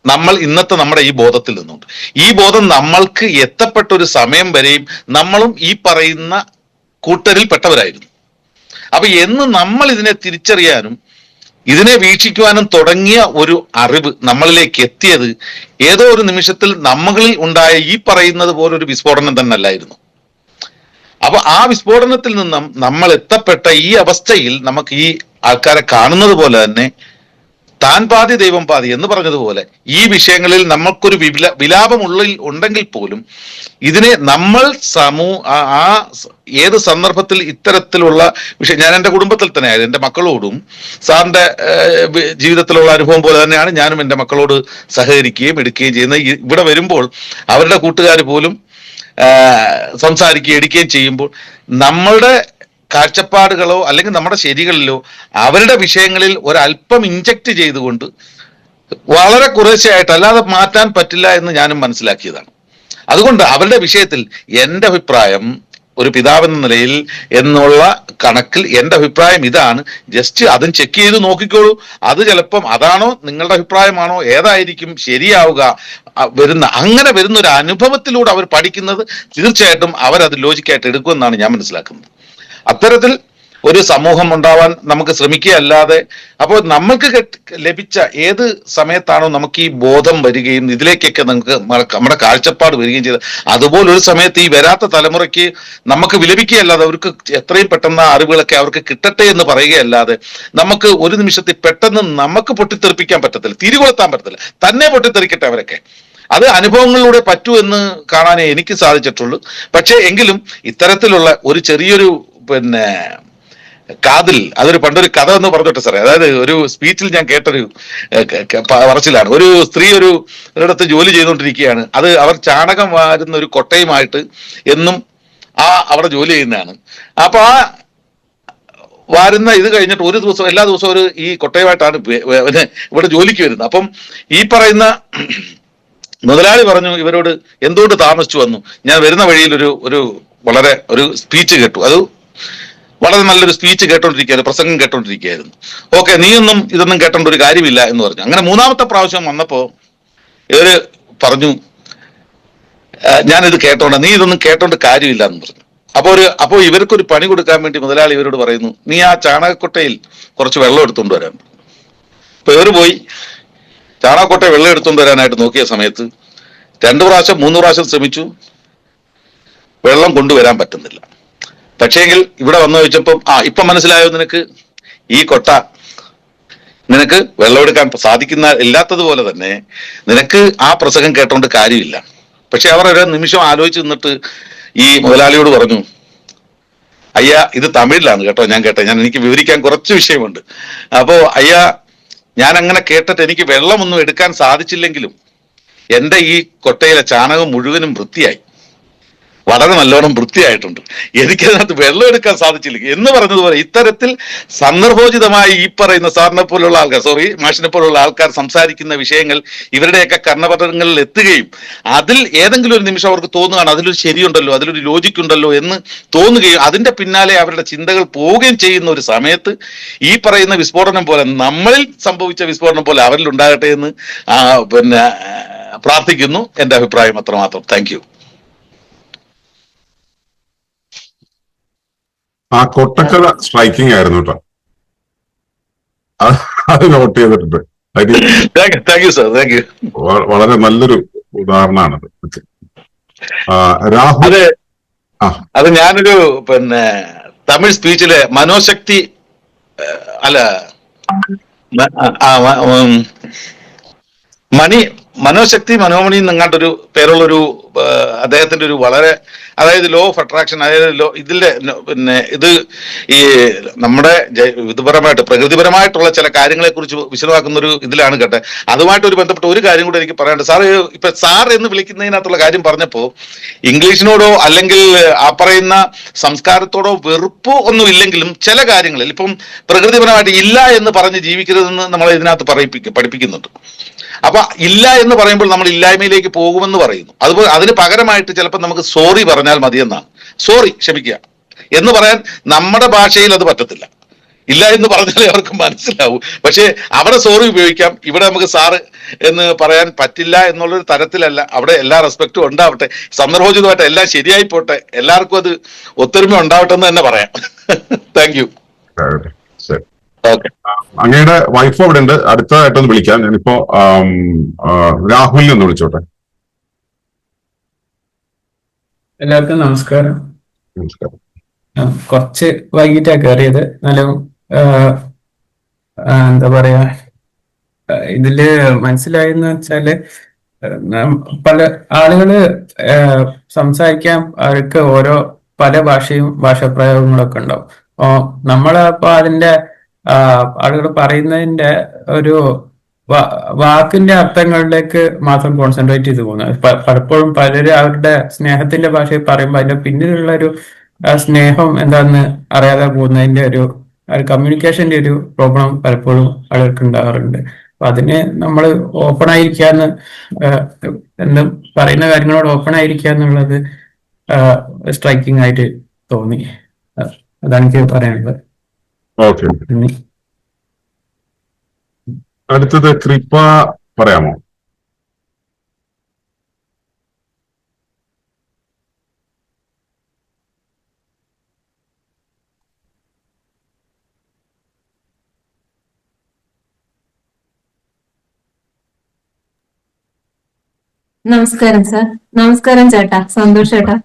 നമ്മൾ ഇന്നത്തെ നമ്മുടെ ഈ ബോധത്തിൽ നിന്നുണ്ട്. ഈ ബോധം നമ്മൾക്ക് എത്തപ്പെട്ട ഒരു സമയം വരെയും നമ്മളും ഈ പറയുന്ന കൂട്ടരിൽ പെട്ടവരായിരുന്നു. അപ്പൊ എന്ന് നമ്മൾ ഇതിനെ തിരിച്ചറിയാനും ഇതിനെ വീക്ഷിക്കുവാനും തുടങ്ങിയ ഒരു അറിവ് നമ്മളിലേക്ക് എത്തിയത് ഏതോ ഒരു നിമിഷത്തിൽ നമ്മളിൽ ഉണ്ടായ ഈ പറയുന്നത് പോലൊരു വിസ്ഫോടനം തന്നെ അല്ലായിരുന്നു. അപ്പൊ ആ വിസ്ഫോടനത്തിൽ നിന്നും നമ്മൾ എത്തപ്പെട്ട ഈ അവസ്ഥയിൽ നമുക്ക് ഈ ആൾക്കാരെ കാണുന്നത് പോലെ തന്നെ താൻ പാതി ദൈവം പാതി എന്ന് പറഞ്ഞതുപോലെ ഈ വിഷയങ്ങളിൽ നമ്മൾക്കൊരു വിലാപം ഉള്ളിൽ ഉണ്ടെങ്കിൽ പോലും ഇതിനെ നമ്മൾ ഏത് സന്ദർഭത്തിൽ ഇത്തരത്തിലുള്ള വിഷയം, ഞാൻ എൻ്റെ കുടുംബത്തിൽ തന്നെ ആയത് എൻ്റെ മക്കളോടും സാറിന്റെ ജീവിതത്തിലുള്ള അനുഭവം പോലെ തന്നെയാണ് ഞാനും എൻ്റെ മക്കളോട് സഹകരിക്കുകയും എടുക്കുകയും ചെയ്യുന്നത്. ഇവിടെ വരുമ്പോൾ അവരുടെ കൂട്ടുകാർ പോലും സംസാരിക്കുകയും എടുക്കുകയും ചെയ്യുമ്പോൾ നമ്മളുടെ കാഴ്ചപ്പാടുകളോ അല്ലെങ്കിൽ നമ്മുടെ ശരികളിലോ അവരുടെ വിഷയങ്ങളിൽ ഒരല്പം ഇഞ്ചക്ട് ചെയ്തുകൊണ്ട് വളരെ കുറേശ്ശെയായിട്ട് അല്ലാതെ മാറ്റാൻ പറ്റില്ല എന്ന് ഞാനും മനസ്സിലാക്കിയതാണ്. അതുകൊണ്ട് അവരുടെ വിഷയത്തിൽ എൻ്റെ അഭിപ്രായം ഒരു പിതാവെന്ന നിലയിൽ എന്നുള്ള കണക്കിൽ എൻ്റെ അഭിപ്രായം ഇതാണ്. ജസ്റ്റ് അതും ചെക്ക് ചെയ്ത് നോക്കിക്കോളൂ. അത് ചിലപ്പം അതാണോ നിങ്ങളുടെ അഭിപ്രായമാണോ ഏതായിരിക്കും ശരിയാവുക അങ്ങനെ വരുന്ന ഒരു അനുഭവത്തിലൂടെ അവർ പഠിക്കുന്നത് തീർച്ചയായിട്ടും അവരത് ലോജിക്കായിട്ട് എടുക്കുമെന്നാണ് ഞാൻ മനസ്സിലാക്കുന്നത്. അത്തരത്തിൽ ഒരു സമൂഹം ഉണ്ടാവാൻ നമുക്ക് ശ്രമിക്കുകയല്ലാതെ അപ്പോൾ നമ്മൾക്ക് ലഭിച്ച ഏത് സമയത്താണോ നമുക്ക് ഈ ബോധം വരികയും ഇതിലേക്കൊക്കെ നമുക്ക് നമ്മുടെ കാഴ്ചപ്പാട് വരികയും ചെയ്ത് അതുപോലെ ഒരു സമയത്ത് ഈ വരാത്ത തലമുറയ്ക്ക് നമുക്ക് വിലപിക്കുകയല്ലാതെ അവർക്ക് എത്രയും പെട്ടെന്ന് അറിവുകളൊക്കെ അവർക്ക് കിട്ടട്ടെ എന്ന് പറയുകയല്ലാതെ നമുക്ക് ഒരു നിമിഷത്തിൽ പെട്ടെന്ന് നമുക്ക് പൊട്ടിത്തെറിപ്പിക്കാൻ പറ്റത്തില്ല, തിരികൊളുത്താൻ പറ്റത്തില്ല. തന്നെ പൊട്ടിത്തെറിക്കട്ടെ അവരൊക്കെ. അത് അനുഭവങ്ങളിലൂടെ പറ്റൂ എന്ന് കാണാനേ എനിക്ക് സാധിച്ചിട്ടുള്ളൂ. പക്ഷേ എങ്കിലും ഇത്തരത്തിലുള്ള ഒരു ചെറിയൊരു കാതിൽ അതൊരു പണ്ടൊരു കഥ എന്ന് പറഞ്ഞോട്ടെ സാറേ. അതായത് ഒരു സ്പീച്ചിൽ ഞാൻ കേട്ടൊരു പറച്ചിലാണ്. ഒരു സ്ത്രീ ഒരിടത്ത് ജോലി ചെയ്തുകൊണ്ടിരിക്കുകയാണ്. അത് അവർ ചാണകം വാരുന്ന ഒരു കൊട്ടയുമായിട്ട് എന്നും അവിടെ ജോലി ചെയ്യുന്നതാണ്. അപ്പൊ വാരുന്ന ഇത് കഴിഞ്ഞിട്ട് ഒരു ദിവസം എല്ലാ ദിവസവും ഈ കൊട്ടയുമായിട്ടാണ് ഇവിടെ ജോലിക്ക് വരുന്നത്. അപ്പം ഈ പറയുന്ന മുതലാളി പറഞ്ഞു ഇവരോട് എന്തുകൊണ്ട് താമസിച്ചു വന്നു. ഞാൻ വരുന്ന വഴിയിൽ ഒരു സ്പീച്ച് കേട്ടു. അത് വളരെ നല്ലൊരു സ്പീച്ച് കേട്ടോണ്ടിരിക്കുകയായിരുന്നു, പ്രസംഗം കേട്ടോണ്ടിരിക്കുകയായിരുന്നു. ഓക്കെ, നീയൊന്നും ഇതൊന്നും കേട്ടോണ്ട് ഒരു കാര്യമില്ല എന്ന് പറഞ്ഞു. അങ്ങനെ മൂന്നാമത്തെ പ്രാവശ്യം വന്നപ്പോ ഇവര് പറഞ്ഞു ഞാനിത് കേട്ടോണ്ട, നീ ഇതൊന്നും കേട്ടോണ്ട് കാര്യമില്ല എന്ന് പറഞ്ഞു. അപ്പോൾ ഇവർക്കൊരു പണി കൊടുക്കാൻ വേണ്ടി മുതലാളി ഇവരോട് പറയുന്നു നീ ആ ചാണകക്കൊട്ടയിൽ കുറച്ച് വെള്ളം എടുത്തുകൊണ്ട് വരാൻ. അപ്പൊ ഇവർ പോയി ചാണകക്കൊട്ടയിൽ വെള്ളം എടുത്തുകൊണ്ട് വരാനായിട്ട് നോക്കിയ സമയത്ത് 2 പ്രാവശ്യം 3 പ്രാവശ്യം ശ്രമിച്ചു, വെള്ളം കൊണ്ടുവരാൻ പറ്റുന്നില്ല. പക്ഷേങ്കിൽ ഇവിടെ വന്നു ചോദിച്ചപ്പം ഇപ്പൊ മനസ്സിലായോ നിനക്ക് ഈ കൊട്ട നിനക്ക് വെള്ളമെടുക്കാൻ ഇല്ലാത്തതുപോലെ തന്നെ നിനക്ക് ആ പ്രസംഗം കേട്ടോണ്ട് കാര്യമില്ല. പക്ഷെ അവർ ഒരു നിമിഷം ആലോചിച്ച് നിന്നിട്ട് ഈ മുതലാളിയോട് പറഞ്ഞു അയ്യ ഇത് തമിഴിലാണ് കേട്ടോ ഞാൻ എനിക്ക് വിവരിക്കാൻ കുറച്ച് വിഷയമുണ്ട്. അപ്പോ അയ്യ ഞാൻ അങ്ങനെ കേട്ടിട്ട് എനിക്ക് വെള്ളമൊന്നും എടുക്കാൻ സാധിച്ചില്ലെങ്കിലും എൻ്റെ ഈ കൊട്ടയിലെ ചാണകം മുഴുവനും വൃത്തിയായി, വളരെ നല്ലോണം വൃത്തിയായിട്ടുണ്ട്, എനിക്കതിനകത്ത് വെള്ളം എടുക്കാൻ സാധിച്ചില്ല എന്ന് പറഞ്ഞതുപോലെ ഇത്തരത്തിൽ സന്ദർഭോചിതമായി ഈ പറയുന്ന സാറിനെ പോലുള്ള ആൾക്കാർ മാഷിനെ പോലുള്ള ആൾക്കാർ സംസാരിക്കുന്ന വിഷയങ്ങൾ ഇവരുടെയൊക്കെ കർണപഥങ്ങളിൽ എത്തുകയും അതിൽ ഏതെങ്കിലും ഒരു നിമിഷം അവർക്ക് തോന്നുകയാണ് അതിലൊരു ശരിയുണ്ടല്ലോ അതിലൊരു ലോജിക് ഉണ്ടല്ലോ എന്ന് തോന്നുകയും അതിന്റെ പിന്നാലെ അവരുടെ ചിന്തകൾ പോവുകയും ചെയ്യുന്ന ഒരു സമയത്ത് ഈ പറയുന്ന വിസ്ഫോടനം പോലെ നമ്മളിൽ സംഭവിച്ച വിസ്ഫോടനം പോലെ അവരിൽ ഉണ്ടാകട്ടെ എന്ന് പ്രാർത്ഥിക്കുന്നു. എൻ്റെ അഭിപ്രായം അത്രമാത്രം. Thank you. ആ കൊട്ടക്കഥ സ്ട്രൈക്കിംഗ് ആയിരുന്നു കേട്ടോ, അത് നോട്ട് ചെയ്തിട്ടുണ്ട്. വളരെ നല്ലൊരു ഉദാഹരണമാണത്. രാഹുൽ, അത് ഞാനൊരു തമിഴ് സ്പീച്ചില് മനോശക്തി മനോശക്തി മനോമണി എന്നങ്ങാട്ടൊരു പേരുള്ളൊരു അദ്ദേഹത്തിന്റെ ഒരു വളരെ, അതായത് ലോ ഓഫ് അട്രാക്ഷൻ, അതായത് ഇതിന്റെ ഇത് ഈ നമ്മുടെ ഇതുപരമായിട്ട് പ്രകൃതിപരമായിട്ടുള്ള ചില കാര്യങ്ങളെ കുറിച്ച് വിശദമാക്കുന്ന ഒരു ഇതിലാണ് കേട്ടെ. അതുമായിട്ടൊരു ബന്ധപ്പെട്ട ഒരു കാര്യം കൂടെ എനിക്ക് പറയാനുണ്ട്. സാറ് ഇപ്പൊ സാർ എന്ന് വിളിക്കുന്നതിനകത്തുള്ള കാര്യം പറഞ്ഞപ്പോ ഇംഗ്ലീഷിനോടോ അല്ലെങ്കിൽ ആ പറയുന്ന സംസ്കാരത്തോടോ വെറുപ്പോ ഒന്നും ഇല്ലെങ്കിലും ചില കാര്യങ്ങളിൽ ഇപ്പം പ്രകൃതിപരമായിട്ട് ഇല്ല എന്ന് പറഞ്ഞ് ജീവിക്കരുതെന്ന് നമ്മൾ ഇതിനകത്ത് പഠിപ്പിക്കുന്നുണ്ട്. അപ്പൊ ഇല്ല എന്ന് പറയുമ്പോൾ നമ്മൾ ഇല്ലായ്മയിലേക്ക് പോകുമെന്ന് പറയുന്നു. അതുപോലെ അതിന് പകരമായിട്ട് ചിലപ്പോൾ നമുക്ക് സോറി പറഞ്ഞാൽ മതിയെന്നാണ്. സോറി, ക്ഷമിക്കുക എന്ന് പറയാൻ നമ്മുടെ ഭാഷയിൽ അത് പറ്റത്തില്ല. ഇല്ല എന്ന് പറഞ്ഞാലേ അവർക്ക് മനസ്സിലാവൂ. പക്ഷേ അവിടെ സോറി ഉപയോഗിക്കാം, ഇവിടെ നമുക്ക് സാറ് എന്ന് പറയാൻ പറ്റില്ല എന്നുള്ളൊരു തരത്തിലല്ല. അവിടെ എല്ലാ റെസ്പെക്റ്റും ഉണ്ടാവട്ടെ, സന്ദർഭോചിതമായിട്ട് എല്ലാം ശരിയായി പോട്ടെ, എല്ലാവർക്കും അത് ഒത്തൊരുമ ഉണ്ടാവട്ടെ എന്ന് തന്നെ പറയാം. Thank you. ഓക്കെ, അങ്ങയുടെ വൈഫ് അവിടെ ഉണ്ട്, അടുത്തതായിട്ടൊന്ന് വിളിക്കാം. ഞാനിപ്പോ രാഹുലിനെ ഒന്ന് വിളിച്ചോട്ടെ. എല്ലാവർക്കും നമസ്കാരം. നമസ്കാരം. കുറച്ച് വൈകിട്ടാ കയറിയത്. എന്നാലും എന്താ പറയാ, ഇതില് മനസ്സിലായെന്ന് വെച്ചാല് പല ആളുകള് സംസാരിക്കാൻ അവർക്ക് ഓരോ പല ഭാഷാപ്രയോഗങ്ങളൊക്കെ ഉണ്ടാവും. അപ്പോ നമ്മളപ്പോ അതിന്റെ ആളുകൾ പറയുന്നതിന്റെ ഒരു വാക്കിന്റെ അർത്ഥങ്ങളിലേക്ക് മാത്രം കോൺസെൻട്രേറ്റ് ചെയ്ത് പോകുന്നത്. പലപ്പോഴും പലരും അവരുടെ സ്നേഹത്തിന്റെ ഭാഷയിൽ പറയുമ്പോൾ അതിന്റെ പിന്നിലുള്ള ഒരു സ്നേഹം എന്താന്ന് അറിയാതെ പോകുന്നതിന്റെ ഒരു കമ്മ്യൂണിക്കേഷന്റെ ഒരു പ്രോബ്ലം പലപ്പോഴും ആളുകൾക്ക് ഉണ്ടാകാറുണ്ട്. അപ്പൊ അതിന് നമ്മൾ ഓപ്പൺ ആയിരിക്കാന്ന്, എന്തും പറയുന്ന കാര്യങ്ങളോട് ഓപ്പൺ ആയിരിക്കുക എന്നുള്ളത് സ്ട്രൈക്കിംഗ് ആയിട്ട് തോന്നി. അതാണ് എനിക്ക് പറയാനുള്ളത്. ഓക്കെ, അടുത്തത് കൃപ പറയാമോ? നമസ്കാരം സാർ. നമസ്കാരം ചേട്ടാ, സന്തോഷ് ചേട്ടാ.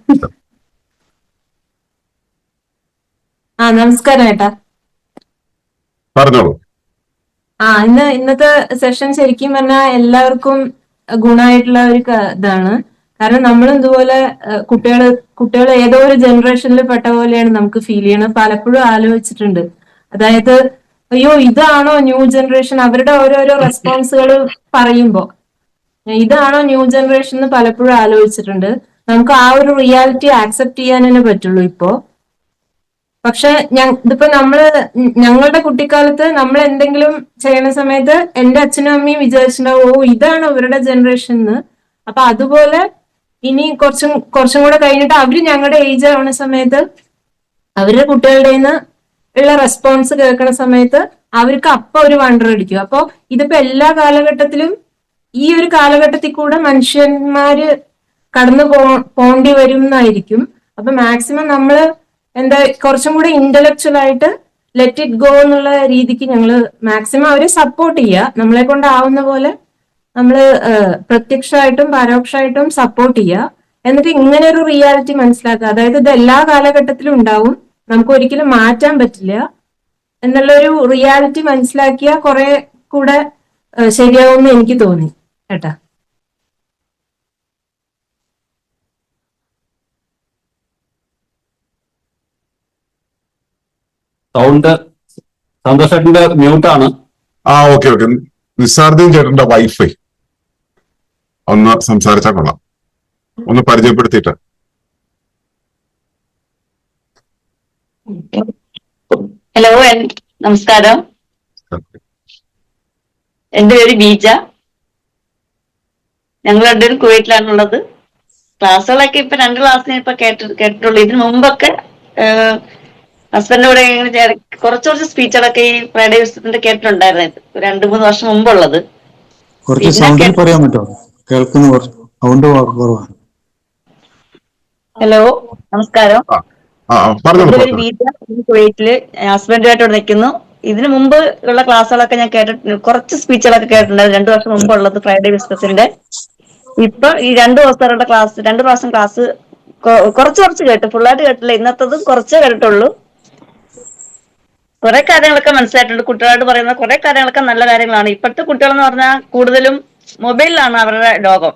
നമസ്കാരം ഏട്ടാ. പറഞ്ഞോളൂ. ഇന്നത്തെ സെഷൻ ശരിക്കും പറഞ്ഞാൽ എല്ലാവർക്കും ഗുണമായിട്ടുള്ള ഒരു ഇതാണ്. കാരണം നമ്മളും ഇതുപോലെ കുട്ടികൾ ഏതോ ഒരു ജനറേഷനിൽ പെട്ട പോലെയാണ് നമുക്ക് ഫീൽ ചെയ്യണത്. പലപ്പോഴും ആലോചിച്ചിട്ടുണ്ട്. അതായത് അയ്യോ ഇതാണോ ന്യൂ ജനറേഷൻ, അവരുടെ ഓരോരോ റെസ്പോൺസുകൾ പറയുമ്പോ ഇതാണോ ന്യൂ ജനറേഷൻ എന്ന് പലപ്പോഴും ആലോചിച്ചിട്ടുണ്ട്. നമുക്ക് ആ ഒരു റിയാലിറ്റി ആക്സെപ്റ്റ് ചെയ്യാൻ തന്നെ പറ്റുള്ളൂ ഇപ്പോ. പക്ഷെ ഇതിപ്പോ ഞങ്ങളുടെ കുട്ടിക്കാലത്ത് നമ്മൾ എന്തെങ്കിലും ചെയ്യണ സമയത്ത് എന്റെ അച്ഛനും അമ്മയും വിചാരിച്ചിട്ടുണ്ടാവും ഓ ഇതാണ് അവരുടെ ജനറേഷൻ എന്ന്. അപ്പൊ അതുപോലെ ഇനി കുറച്ചും കൂടെ കഴിഞ്ഞിട്ട് അവര് ഞങ്ങളുടെ ഏജ് ആവുന്ന സമയത്ത് അവരുടെ കുട്ടികളുടെ ഉള്ള റെസ്പോൺസ് കേൾക്കണ സമയത്ത് അവർക്ക് അപ്പൊ ഒരു വണ്ടർ അടിക്കും. അപ്പൊ ഇതിപ്പോ എല്ലാ കാലഘട്ടത്തിലും ഈ ഒരു കാലഘട്ടത്തിൽ കൂടെ മനുഷ്യന്മാര് കടന്നു പോണ്ടി വരും എന്നായിരിക്കും. അപ്പൊ മാക്സിമം നമ്മള് കുറച്ചും കൂടെ ഇന്റലക്ച്വൽ ആയിട്ട് ലെറ്റ് ഇറ്റ് ഗോ എന്നുള്ള രീതിക്ക് ഞങ്ങള് മാക്സിമം അവരെ സപ്പോർട്ട് ചെയ്യുക. നമ്മളെ കൊണ്ടാവുന്ന പോലെ നമ്മള് പ്രത്യക്ഷമായിട്ടും പരോക്ഷമായിട്ടും സപ്പോർട്ട് ചെയ്യുക. എന്നിട്ട് ഇങ്ങനെ ഒരു റിയാലിറ്റി മനസ്സിലാക്കുക. അതായത് ഇത് എല്ലാ കാലഘട്ടത്തിലും ഉണ്ടാവും, നമുക്ക് ഒരിക്കലും മാറ്റാൻ പറ്റില്ല എന്നുള്ളൊരു റിയാലിറ്റി മനസ്സിലാക്കിയാൽ കുറെ കൂടെ ശരിയാവുമെന്ന് എനിക്ക് തോന്നി ഏട്ടാ. സൗണ്ട് സന്തോഷേട്ടന്റെ മ്യൂട്ടാണ്. ഓക്കെ. നിസാർദ്ദീൻ ചേട്ടന്റെ വൈഫ് ഒന്ന് സംസാരിച്ചാൽ കൊള്ളാം, ഒന്ന് പരിചയപ്പെടുത്തിയിട്ട്. ഹലോ, നമസ്കാരം. എന്റെ പേര് ബീജ. ഞങ്ങൾ രണ്ടുപേരും കുവൈറ്റിലാണുള്ളത്. ക്ലാസ്സുകളൊക്കെ ഇപ്പൊ 2 ക്ലാസ്സിന് ഇപ്പൊ കേട്ടിട്ടുള്ളൂ. ഇതിനു മുമ്പൊക്കെ ഹസ്ബൻഡിന്റെ കൂടെ കുറച്ച് സ്പീച്ചുകളൊക്കെ ഈ ഫ്രൈഡേ ദിവസത്തിന്റെ കേട്ടിട്ടുണ്ടായിരുന്നു, 2-3 വർഷം മുമ്പുള്ളത്. കുറച്ച് സൗണ്ടിൽ പറയാൻ പറ്റുമോ? കേൾക്കുന്ന സൗണ്ട് കുറവാണ്. ഹലോ, നമസ്കാരം. എന്റെ പേര് ബീജ. കുവൈറ്റില് ഹസ്ബൻഡുമായിട്ട് ഇവിടെ നിൽക്കുന്നു. ഇതിനു മുമ്പ് ഉള്ള ക്ലാസ്സുകളൊക്കെ ഞാൻ കുറച്ച് സ്പീച്ചുകളൊക്കെ കേട്ടിട്ടുണ്ടായിരുന്നു 2 വർഷം മുമ്പുള്ളത് ഫ്രൈഡേ ബിസിനസിന്റെ. ഇപ്പൊ ഈ 2 ദിവസത്തെ ക്ലാസ് 2 പ്രാവശ്യം ക്ലാസ് കുറച്ച് കേട്ടു, ഫുള്ളായിട്ട് കേട്ടില്ല. ഇന്നത്തതും കുറച്ചേ കേട്ടിട്ടുള്ളൂ. കുറെ കാര്യങ്ങളൊക്കെ മനസ്സിലായിട്ടുണ്ട്. കുട്ടികളോട് പറയുന്ന കുറെ കാര്യങ്ങളൊക്കെ നല്ല കാര്യങ്ങളാണ്. ഇപ്പോഴത്തെ കുട്ടികളെന്ന് പറഞ്ഞാൽ കൂടുതലും മൊബൈലിലാണ് അവരുടെ ലോകം.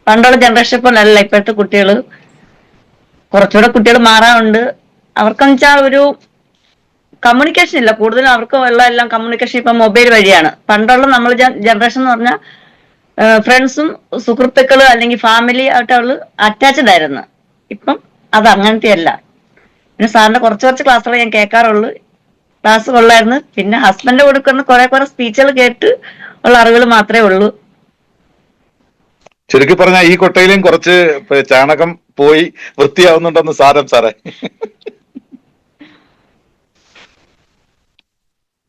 പണ്ടുള്ള ജനറേഷൻ പോലല്ല ഇപ്പോഴത്തെ കുട്ടികള്. കുറച്ചുകൂടെ കുട്ടികൾ മാറാറുണ്ട്. അവർക്കെന്ന് വെച്ചാൽ ഒരു കമ്മ്യൂണിക്കേഷൻ ഇല്ല. കൂടുതലും അവർക്ക് ഉള്ള എല്ലാം കമ്മ്യൂണിക്കേഷൻ ഇപ്പൊ മൊബൈൽ വഴിയാണ്. പണ്ടുള്ള നമ്മൾ ജനറേഷൻ എന്ന് പറഞ്ഞാൽ ഫ്രണ്ട്സും സുഹൃത്തുക്കള് അല്ലെങ്കിൽ ഫാമിലി ആയിട്ട് അവള് അറ്റാച്ച്ഡ് ആയിരുന്നു. ഇപ്പം അത് അങ്ങനത്തെ അല്ല. പിന്നെ സാറിന്റെ കുറച്ച് ക്ലാസ്സുകൾ ഞാൻ കേൾക്കാറുള്ളൂ. ക്ലാസ് കൊള്ളായിരുന്നു. പിന്നെ ഹസ്ബൻഡ് കൊടുക്കുന്ന കുറെ സ്പീച്ചുകൾ കേട്ട് ഉള്ള അറിവുകൾ മാത്രമേ ഉള്ളൂ. ചുരുക്കി പറഞ്ഞാൽ ഈ കൊട്ടയിലും കുറച്ച് ചാണകം പോയി വൃത്തിയാവുന്നുണ്ടെന്ന് സാരം സാറേ.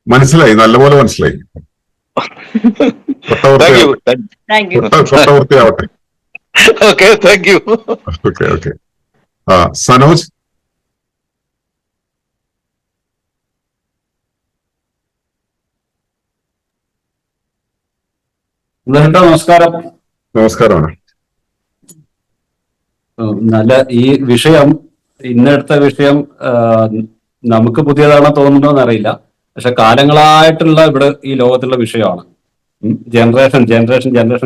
മനസ്സിലായി, നല്ലപോലെ മനസ്സിലായി. വൃത്തിയാവട്ടെ. Okay, thank you. Okay okay. Sanoj. നമസ്കാരം. നമസ്കാരമാണ്. നല്ല ഈ വിഷയം, ഇന്നെടുത്ത വിഷയം നമുക്ക് പുതിയതാണോ തോന്നുന്നുണ്ടോ അറിയില്ല. പക്ഷെ കാലങ്ങളായിട്ടുള്ള ഇവിടെ ഈ ലോകത്തുള്ള വിഷയമാണ് ജനറേഷൻ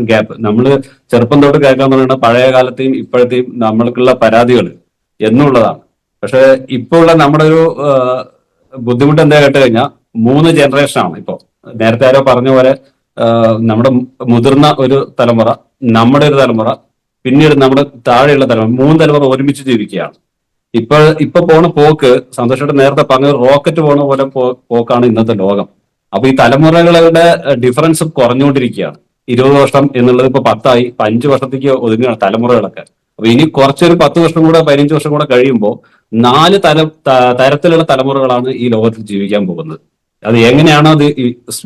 ഗ്യാപ്പ്. നമ്മൾ ചെറുപ്പം തൊട്ട് കേൾക്കാൻ പറയുന്ന പഴയ കാലത്തെയും ഇപ്പോഴത്തെയും നമ്മൾക്കുള്ള പരാതികൾ എന്നുള്ളതാണ്. പക്ഷെ ഇപ്പോൾ ഉള്ള നമ്മുടെ ഒരു ബുദ്ധിമുട്ട് എന്താ കേട്ട് കഴിഞ്ഞാൽ 3 ജനറേഷനാണ്. ഇപ്പോ നേരത്തെ ആരോ പറഞ്ഞ പോലെ നമ്മുടെ മുതിർന്ന ഒരു തലമുറ, നമ്മുടെ ഒരു തലമുറ, പിന്നീട് നമ്മുടെ താഴെയുള്ള തലമുറ, 3 തലമുറ ഒരുമിച്ച് ജീവിക്കുകയാണ്. ഇപ്പൊ പോണ പോക്ക് സന്തോഷമായിട്ട് നേരത്തെ പറഞ്ഞ റോക്കറ്റ് പോണ പോലെ പോക്കാണ് ഇന്നത്തെ ലോകം. അപ്പൊ ഈ തലമുറകളുടെ ഡിഫറൻസ് കുറഞ്ഞുകൊണ്ടിരിക്കുകയാണ്. 20 വർഷം എന്നുള്ളത് ഇപ്പൊ 10 ആയി, 5 വർഷത്തേക്ക് ഒതുങ്ങുകയാണ് തലമുറകളൊക്കെ. അപ്പൊ ഇനി കുറച്ചൊരു 10 വർഷം കൂടെ 15 വർഷം കൂടെ കഴിയുമ്പോൾ 4 തരത്തിലുള്ള തലമുറകളാണ് ഈ ലോകത്തിൽ ജീവിക്കാൻ പോകുന്നത്. അത് എങ്ങനെയാണോ അത്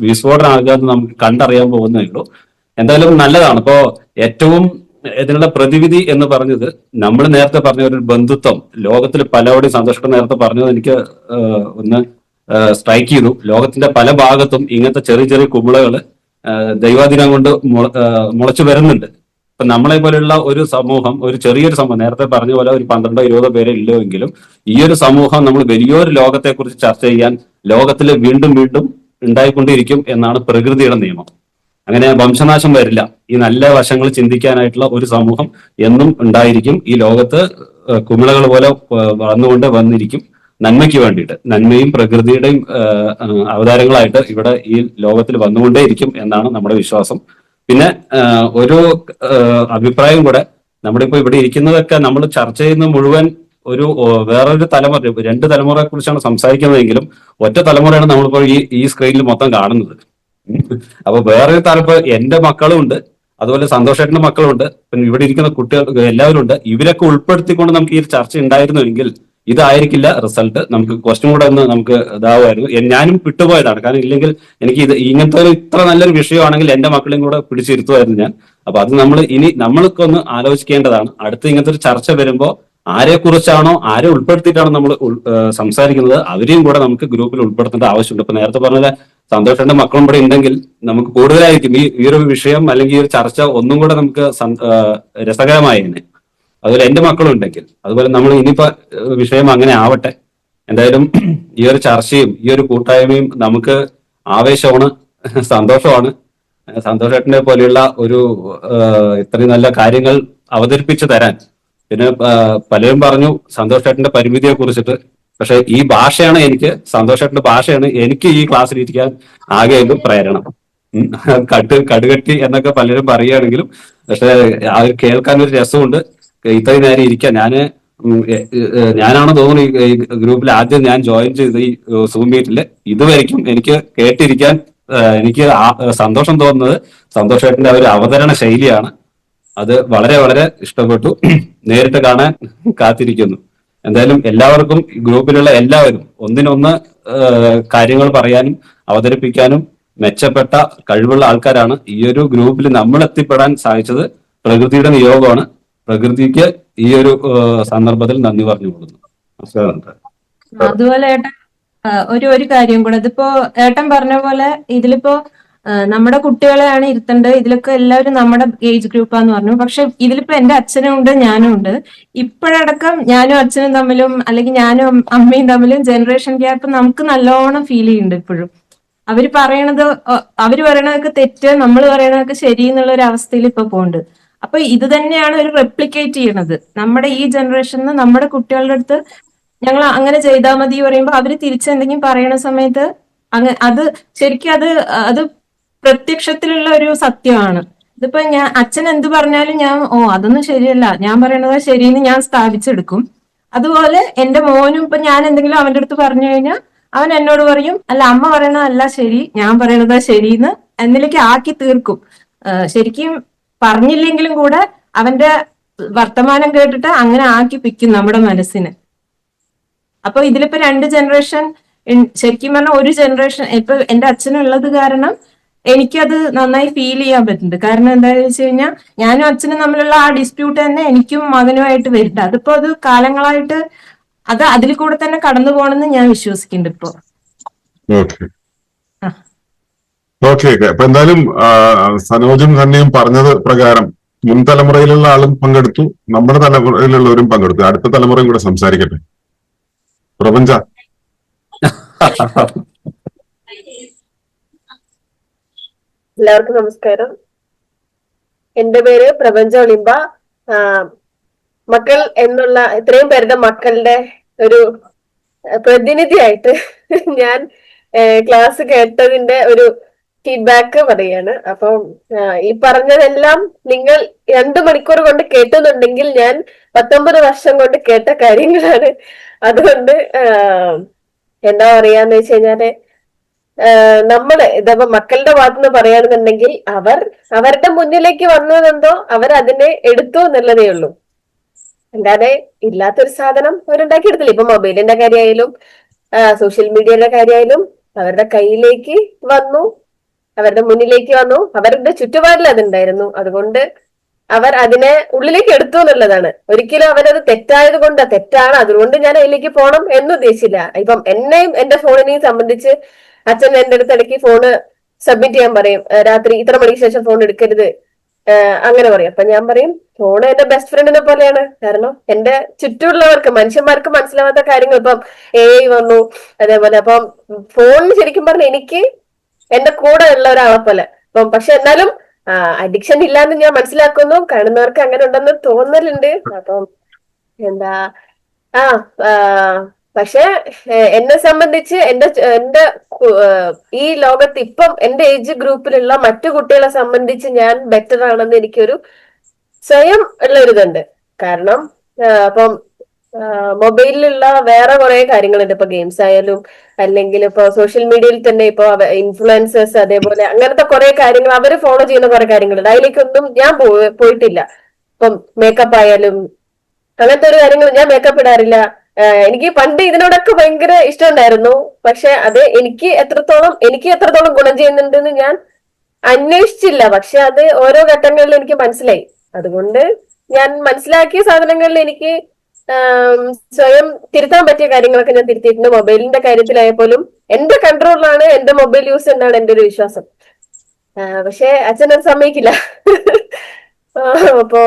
വിസ്ഫോടനമാകുക എന്ന് നമുക്ക് കണ്ടറിയാൻ പോകുന്നേ ഉള്ളൂ. എന്തായാലും നല്ലതാണ്. ഇപ്പോ ഏറ്റവും ഇതിനുള്ള പ്രതിവിധി എന്ന് പറഞ്ഞത് നമ്മൾ നേരത്തെ പറഞ്ഞ ഒരു ബന്ധുത്വം ലോകത്തിൽ പലവടെയും സന്തോഷം നേരത്തെ പറഞ്ഞത് എനിക്ക് ഒന്ന് സ്ട്രൈക്ക് ചെയ്തു. ലോകത്തിന്റെ പല ഭാഗത്തും ഇങ്ങനത്തെ ചെറിയ ചെറിയ കുമിളകൾ ദൈവാധീനം കൊണ്ട് മുളച്ചു വരുന്നുണ്ട്. ഇപ്പൊ നമ്മളെ പോലെയുള്ള ഒരു സമൂഹം, ഒരു ചെറിയൊരു സമൂഹം, നേരത്തെ പറഞ്ഞ പോലെ ഒരു 12-20 പേരെ ഇല്ലെങ്കിലും ഈ ഒരു സമൂഹം നമ്മൾ വലിയൊരു ലോകത്തെക്കുറിച്ച് ചർച്ച ചെയ്യാൻ ലോകത്തിൽ വീണ്ടും വീണ്ടും ഉണ്ടായിക്കൊണ്ടിരിക്കും എന്നാണ് പ്രകൃതിയുടെ നിയമം. അങ്ങനെ വംശനാശം വരില്ല. ഈ നല്ല വശങ്ങൾ ചിന്തിക്കാനായിട്ടുള്ള ഒരു സമൂഹം എന്നും ഉണ്ടായിരിക്കും. ഈ ലോകത്ത് കുമിളകൾ പോലെ വന്നിരിക്കും നന്മയ്ക്ക് വേണ്ടിയിട്ട്. നന്മയും പ്രകൃതിയുടെയും അവതാരങ്ങളായിട്ട് ഇവിടെ ഈ ലോകത്തിൽ വന്നുകൊണ്ടേയിരിക്കും എന്നാണ് നമ്മുടെ വിശ്വാസം. പിന്നെ ഒരു അഭിപ്രായം കൂടെ, നമ്മുടെ ഇപ്പൊ ഇവിടെ ഇരിക്കുന്നതൊക്കെ നമ്മൾ ചർച്ച ചെയ്യുന്ന മുഴുവൻ ഒരു വേറൊരു തലമുറ, 2 തലമുറയെ കുറിച്ചാണ് സംസാരിക്കുന്നതെങ്കിലും ഒറ്റ തലമുറയാണ് നമ്മളിപ്പോൾ ഈ സ്ക്രീനിൽ മൊത്തം കാണുന്നത്. അപ്പൊ വേറൊരു തലപ്പ് എന്റെ മക്കളും ഉണ്ട്, അതുപോലെ സന്തോഷേട്ടന്റെ മക്കളുണ്ട്, പിന്നെ ഇവിടെ ഇരിക്കുന്ന കുട്ടികൾ എല്ലാവരും ഉണ്ട്. ഇവരൊക്കെ ഉൾപ്പെടുത്തിക്കൊണ്ട് നമുക്ക് ഈ ചർച്ച ഉണ്ടായിരുന്നുവെങ്കിൽ ഇതായിരിക്കില്ല റിസൾട്ട്. നമുക്ക് ക്വസ്റ്റ്യൻ കൂടെ ഒന്ന് നമുക്ക് ഇതാവുമായിരുന്നു. ഞാനും വിട്ടുപോയതാണ്. കാരണം ഇല്ലെങ്കിൽ എനിക്ക് ഇങ്ങനത്തെ ഒരു ഇത്ര നല്ലൊരു വിഷയമാണെങ്കിൽ എന്റെ മക്കളെയും കൂടെ പിടിച്ചിരുത്തുമായിരുന്നു ഞാൻ. അപ്പൊ അത് നമ്മൾക്കൊന്ന് ആലോചിക്കേണ്ടതാണ്. അടുത്ത് ഇങ്ങനത്തെ ഒരു ചർച്ച വരുമ്പോൾ ആരെ കുറിച്ചാണോ, ആരെ ഉൾപ്പെടുത്തിയിട്ടാണോ നമ്മൾ സംസാരിക്കുന്നത് അവരെയും കൂടെ നമുക്ക് ഗ്രൂപ്പിൽ ഉൾപ്പെടുത്തേണ്ട ആവശ്യമുണ്ട്. ഇപ്പൊ നേരത്തെ പറഞ്ഞ സന്തോഷന്റെ മക്കളും ഇവിടെ ഉണ്ടെങ്കിൽ നമുക്ക് കൂടുതലായിരിക്കും ഈ ഒരു വിഷയം അല്ലെങ്കിൽ ഈ ഒരു ചർച്ച ഒന്നും കൂടെ നമുക്ക് രസകരമായിരുന്നു. അതുപോലെ എന്റെ മക്കളും ഉണ്ടെങ്കിൽ, അതുപോലെ നമ്മൾ ഇനിയിപ്പോ വിഷയം അങ്ങനെ ആവട്ടെ. എന്തായാലും ഈ ഒരു ചർച്ചയും ഈ ഒരു കൂട്ടായ്മയും നമുക്ക് ആവേശമാണ്, സന്തോഷമാണ്. സന്തോഷേട്ടനെ പോലെയുള്ള ഒരു ഇത്രയും നല്ല കാര്യങ്ങൾ അവതരിപ്പിച്ചു തരാൻ. പിന്നെ പലരും പറഞ്ഞു സന്തോഷേട്ടന്റെ പരിമിതിയെ കുറിച്ചിട്ട്. പക്ഷെ ഈ ഭാഷയാണ് സന്തോഷേട്ടന്റെ ഭാഷയാണ് എനിക്ക് ഈ ക്ലാസ്സിൽ ഇരിക്കാൻ ആകെ ഒരു പ്രേരണ. കടുകട്ടി എന്നൊക്കെ പലരും പറയുകയാണെങ്കിലും പക്ഷെ അത് കേൾക്കാൻ ഒരു രസമുണ്ട്. ഇത്രയും നേരം ഇരിക്കാൻ ഞാനാണ് തോന്നുന്നു ഈ ഗ്രൂപ്പിൽ ആദ്യം ഞാൻ ജോയിൻ ചെയ്ത് ഈ സൂം മീറ്റില്. ഇതുവരെയ്ക്കും എനിക്ക് കേട്ടിരിക്കാൻ എനിക്ക് സന്തോഷം തോന്നുന്നത് സന്തോഷേട്ടന്റെ ഒരു അവതരണ ശൈലിയാണ്. അത് വളരെ വളരെ ഇഷ്ടപ്പെട്ടു. നേരിട്ട് കാണാൻ കാത്തിരിക്കുന്നു. എന്തായാലും എല്ലാവർക്കും ഗ്രൂപ്പിലുള്ള എല്ലാവരും ഒന്നിനൊന്ന് കാര്യങ്ങൾ പറയാനും അവതരിപ്പിക്കാനും മെച്ചപ്പെട്ട കഴിവുള്ള ആൾക്കാരാണ്. ഈ ഒരു ഗ്രൂപ്പിൽ നമ്മൾ എത്തിപ്പെടാൻ സാധിച്ചത് പ്രകൃതിയുടെ നിയോഗമാണ്. പ്രകൃതിക്ക് ഈ ഒരു സന്ദർഭത്തിൽ നന്ദി പറഞ്ഞുകൊള്ളുന്നു. നമസ്കാരം. അതുപോലെ ഏട്ടൻ ഒരു കാര്യം കൂടെ, ഇതിപ്പോ ഏട്ടൻ പറഞ്ഞ പോലെ ഇതിലിപ്പോ നമ്മുടെ കുട്ടികളെയാണ് ഇരുത്തേണ്ടത്. ഇതിലൊക്കെ എല്ലാവരും നമ്മുടെ ഏജ് ഗ്രൂപ്പാന്ന് പറഞ്ഞു. പക്ഷെ ഇതിലിപ്പോ എന്റെ അച്ഛനും ഉണ്ട്, ഞാനും ഉണ്ട്. ഇപ്പോഴടക്കം ഞാനും അച്ഛനും തമ്മിലും അല്ലെങ്കിൽ ഞാനും അമ്മയും തമ്മിലും ജനറേഷൻ ഗ്യാപ്പ് നമുക്ക് നല്ലോണം ഫീൽ ചെയ്യുന്നുണ്ട് ഇപ്പോഴും. അവര് പറയണതൊക്കെ തെറ്റ്, നമ്മൾ പറയണതൊക്കെ ശരി എന്നുള്ള ഒരു അവസ്ഥയിൽ ഇപ്പൊ പോകുന്നുണ്ട്. അപ്പൊ ഇത് തന്നെയാണ് ഒരു റെപ്ലിക്കേറ്റ് ചെയ്യണത്. നമ്മുടെ ഈ ജനറേഷനിൽ നമ്മുടെ കുട്ടികളുടെ അടുത്ത് ഞങ്ങൾ അങ്ങനെ ചെയ്താൽ മതി പറയുമ്പോൾ അവര് തിരിച്ചെന്തെങ്കിലും പറയണ സമയത്ത് അത് ശരിക്കും അത് പ്രത്യക്ഷത്തിലുള്ള ഒരു സത്യമാണ്. ഇതിപ്പോ അച്ഛൻ എന്ത് പറഞ്ഞാലും അതൊന്നും ശരിയല്ല, ഞാൻ പറയണത് ശരിയെന്ന് ഞാൻ സ്ഥാപിച്ചെടുക്കും. അതുപോലെ എന്റെ മോനും ഇപ്പൊ ഞാൻ എന്തെങ്കിലും അവന്റെ അടുത്ത് പറഞ്ഞു കഴിഞ്ഞാൽ അവൻ എന്നോട് പറയും, അല്ല അമ്മ പറയണതല്ല ശരി, ഞാൻ പറയണതാ ശരിന്ന് എന്നിലേക്ക് ആക്കി തീർക്കും. ശരിക്കും പറഞ്ഞില്ലെങ്കിലും കൂടെ അവന്റെ വർത്തമാനം കേട്ടിട്ട് അങ്ങനെ ആക്കി പിക്കും നമ്മുടെ മനസ്സിന്. അപ്പൊ ഇതിലിപ്പോ 2 ജനറേഷൻ, ശരിക്കും പറഞ്ഞാൽ ഒരു ജനറേഷൻ ഇപ്പൊ എന്റെ അച്ഛനുള്ളത് കാരണം എനിക്കത് നന്നായി ഫീൽ ചെയ്യാൻ പറ്റുന്നുണ്ട്. കാരണം എന്താണെന്ന് വെച്ച് കഴിഞ്ഞാൽ ഞാനും അച്ഛനും തമ്മിലുള്ള ആ ഡിസ്പ്യൂട്ട് തന്നെ എനിക്കും മകനുമായിട്ട് വരുന്നുണ്ട്. അതിപ്പോ അത് കാലങ്ങളായിട്ട് അതിൽ കൂടെ തന്നെ കടന്നു പോകണമെന്ന് ഞാൻ വിശ്വസിക്കുന്നുണ്ട് ഇപ്പോ. ഓക്കെ. അപ്പൊ എന്തായാലും സനോജും തന്നെയും പറഞ്ഞത് പ്രകാരം മുൻ തലമുറയിലുള്ള ആളും പങ്കെടുത്തു, നമ്മുടെ തലമുറയിലുള്ളവരും പങ്കെടുത്തു. അടുത്ത തലമുറയും കൂടെ സംസാരിക്കട്ടെ. പ്രപഞ്ച. എല്ലാവർക്കും നമസ്കാരം. എന്റെ പേര് പ്രപഞ്ച ഒളിമ്പ. മക്കൾ എന്നുള്ള ഇത്രയും പേരുടെ മക്കളുടെ ഒരു പ്രതിനിധിയായിട്ട് ഞാൻ ക്ലാസ് കേട്ടതിന്റെ ഒരു ഫീഡ്ബാക്ക് പറയാണ്. അപ്പം ഈ പറഞ്ഞതെല്ലാം നിങ്ങൾ 2 മണിക്കൂർ കൊണ്ട് കേട്ടുന്നുണ്ടെങ്കിൽ ഞാൻ 19 വർഷം കൊണ്ട് കേട്ട കാര്യങ്ങളാണ്. അതുകൊണ്ട് എന്താ പറയാന്ന് വെച്ച് കഴിഞ്ഞാല് നമ്മള് ഇതപ്പോ മക്കളുടെ ഭാഗത്തുനിന്ന് പറയുകയാണെന്നുണ്ടെങ്കിൽ അവരുടെ മുന്നിലേക്ക് വന്നതെന്തോ അവരതിനെ എടുത്തു എന്നുള്ളതേ ഉള്ളൂ. അല്ലാതെ ഇല്ലാത്തൊരു സാധനം അവരുണ്ടാക്കിയെടുത്തില്ല. ഇപ്പൊ മൊബൈലിന്റെ കാര്യമായാലും സോഷ്യൽ മീഡിയയുടെ കാര്യമായാലും അവരുടെ കയ്യിലേക്ക് വന്നു, അവരുടെ മുന്നിലേക്ക് വന്നു, അവരുടെ ചുറ്റുപാടിൽ അതുണ്ടായിരുന്നു. അതുകൊണ്ട് അവർ അതിനെ ഉള്ളിലേക്ക് എടുത്തു എന്നുള്ളതാണ്. ഒരിക്കലും അവരത് തെറ്റായത് കൊണ്ട് തെറ്റാണ് അതുകൊണ്ട് ഞാൻ അതിലേക്ക് പോകണം എന്ന് ഉദ്ദേശിച്ചില്ല. ഇപ്പം എന്നെയും എന്റെ ഫോണിനെയും സംബന്ധിച്ച് അച്ഛൻ എന്റെ അടുത്ത് ഇടയ്ക്ക് ഫോണ് സബ്മിറ്റ് ചെയ്യാൻ പറയും, രാത്രി ഇത്ര മണിക്ക് ശേഷം ഫോൺ എടുക്കരുത് അങ്ങനെ പറയും. അപ്പൊ ഞാൻ പറയും ഫോണ് എന്റെ ബെസ്റ്റ് ഫ്രണ്ടിനെ പോലെയാണ്. കാരണം എന്റെ ചുറ്റുമുള്ളവർക്ക് മനുഷ്യന്മാർക്ക് മനസ്സിലാവാത്ത കാര്യങ്ങൾ ഇപ്പം AI വന്നു, അതേപോലെ അപ്പം ഫോണിന് ശരിക്കും പറഞ്ഞ എനിക്ക് എന്റെ കൂടെ ഉള്ള ഒരാളെ പോലെ. അപ്പം പക്ഷെ എന്നാലും അഡിക്ഷൻ ഇല്ലാന്ന് ഞാൻ മനസ്സിലാക്കുന്നു. കാണുന്നവർക്ക് അങ്ങനെ ഉണ്ടെന്ന് തോന്നലുണ്ട്. അപ്പം എന്താ പക്ഷെ എന്നെ സംബന്ധിച്ച് എന്റെ ഈ ലോകത്ത് ഇപ്പം എന്റെ ഏജ് ഗ്രൂപ്പിലുള്ള മറ്റു കുട്ടികളെ സംബന്ധിച്ച് ഞാൻ ബെറ്റർ ആണെന്ന് എനിക്കൊരു സ്വയം ഉള്ള ഒരിതുണ്ട്. കാരണം അപ്പം മൊബൈലിലുള്ള വേറെ കുറെ കാര്യങ്ങളുണ്ട്. ഇപ്പൊ ഗെയിംസ് ആയാലും അല്ലെങ്കിൽ ഇപ്പൊ സോഷ്യൽ മീഡിയയിൽ തന്നെ ഇപ്പൊ ഇൻഫ്ലുവൻസേഴ്സ്, അതേപോലെ അങ്ങനത്തെ കുറെ കാര്യങ്ങൾ അവര് ഫോളോ ചെയ്യുന്ന കുറെ കാര്യങ്ങളുണ്ട്. അതിലേക്കൊന്നും ഞാൻ പോയിട്ടില്ല. ഇപ്പം മേക്കപ്പ് ആയാലും അങ്ങനത്തെ ഒരു കാര്യങ്ങൾ ഞാൻ മേക്കപ്പ് ഇടാറില്ല. എനിക്ക് പണ്ട് ഇതിനോടൊക്കെ ഭയങ്കര ഇഷ്ടമുണ്ടായിരുന്നു. പക്ഷെ അത് എനിക്ക് എത്രത്തോളം ഗുണം ചെയ്യുന്നുണ്ടെന്ന് ഞാൻ അന്വേഷിച്ചില്ല. പക്ഷെ അത് ഓരോ ഘട്ടങ്ങളിൽ എനിക്ക് മനസ്സിലായി. അതുകൊണ്ട് ഞാൻ മനസ്സിലാക്കിയ സാധനങ്ങളിൽ എനിക്ക് സ്വയം തിരുത്താൻ പറ്റിയ കാര്യങ്ങളൊക്കെ ഞാൻ തിരുത്തിയിട്ടുണ്ട്. മൊബൈലിന്റെ കാര്യത്തിലായപ്പോലും എന്റെ കൺട്രോളിലാണ് എന്റെ മൊബൈൽ യൂസ് എന്നാണ് എന്റെ ഒരു വിശ്വാസം. പക്ഷെ അച്ഛനത് സമ്മതിക്കില്ല. അപ്പോ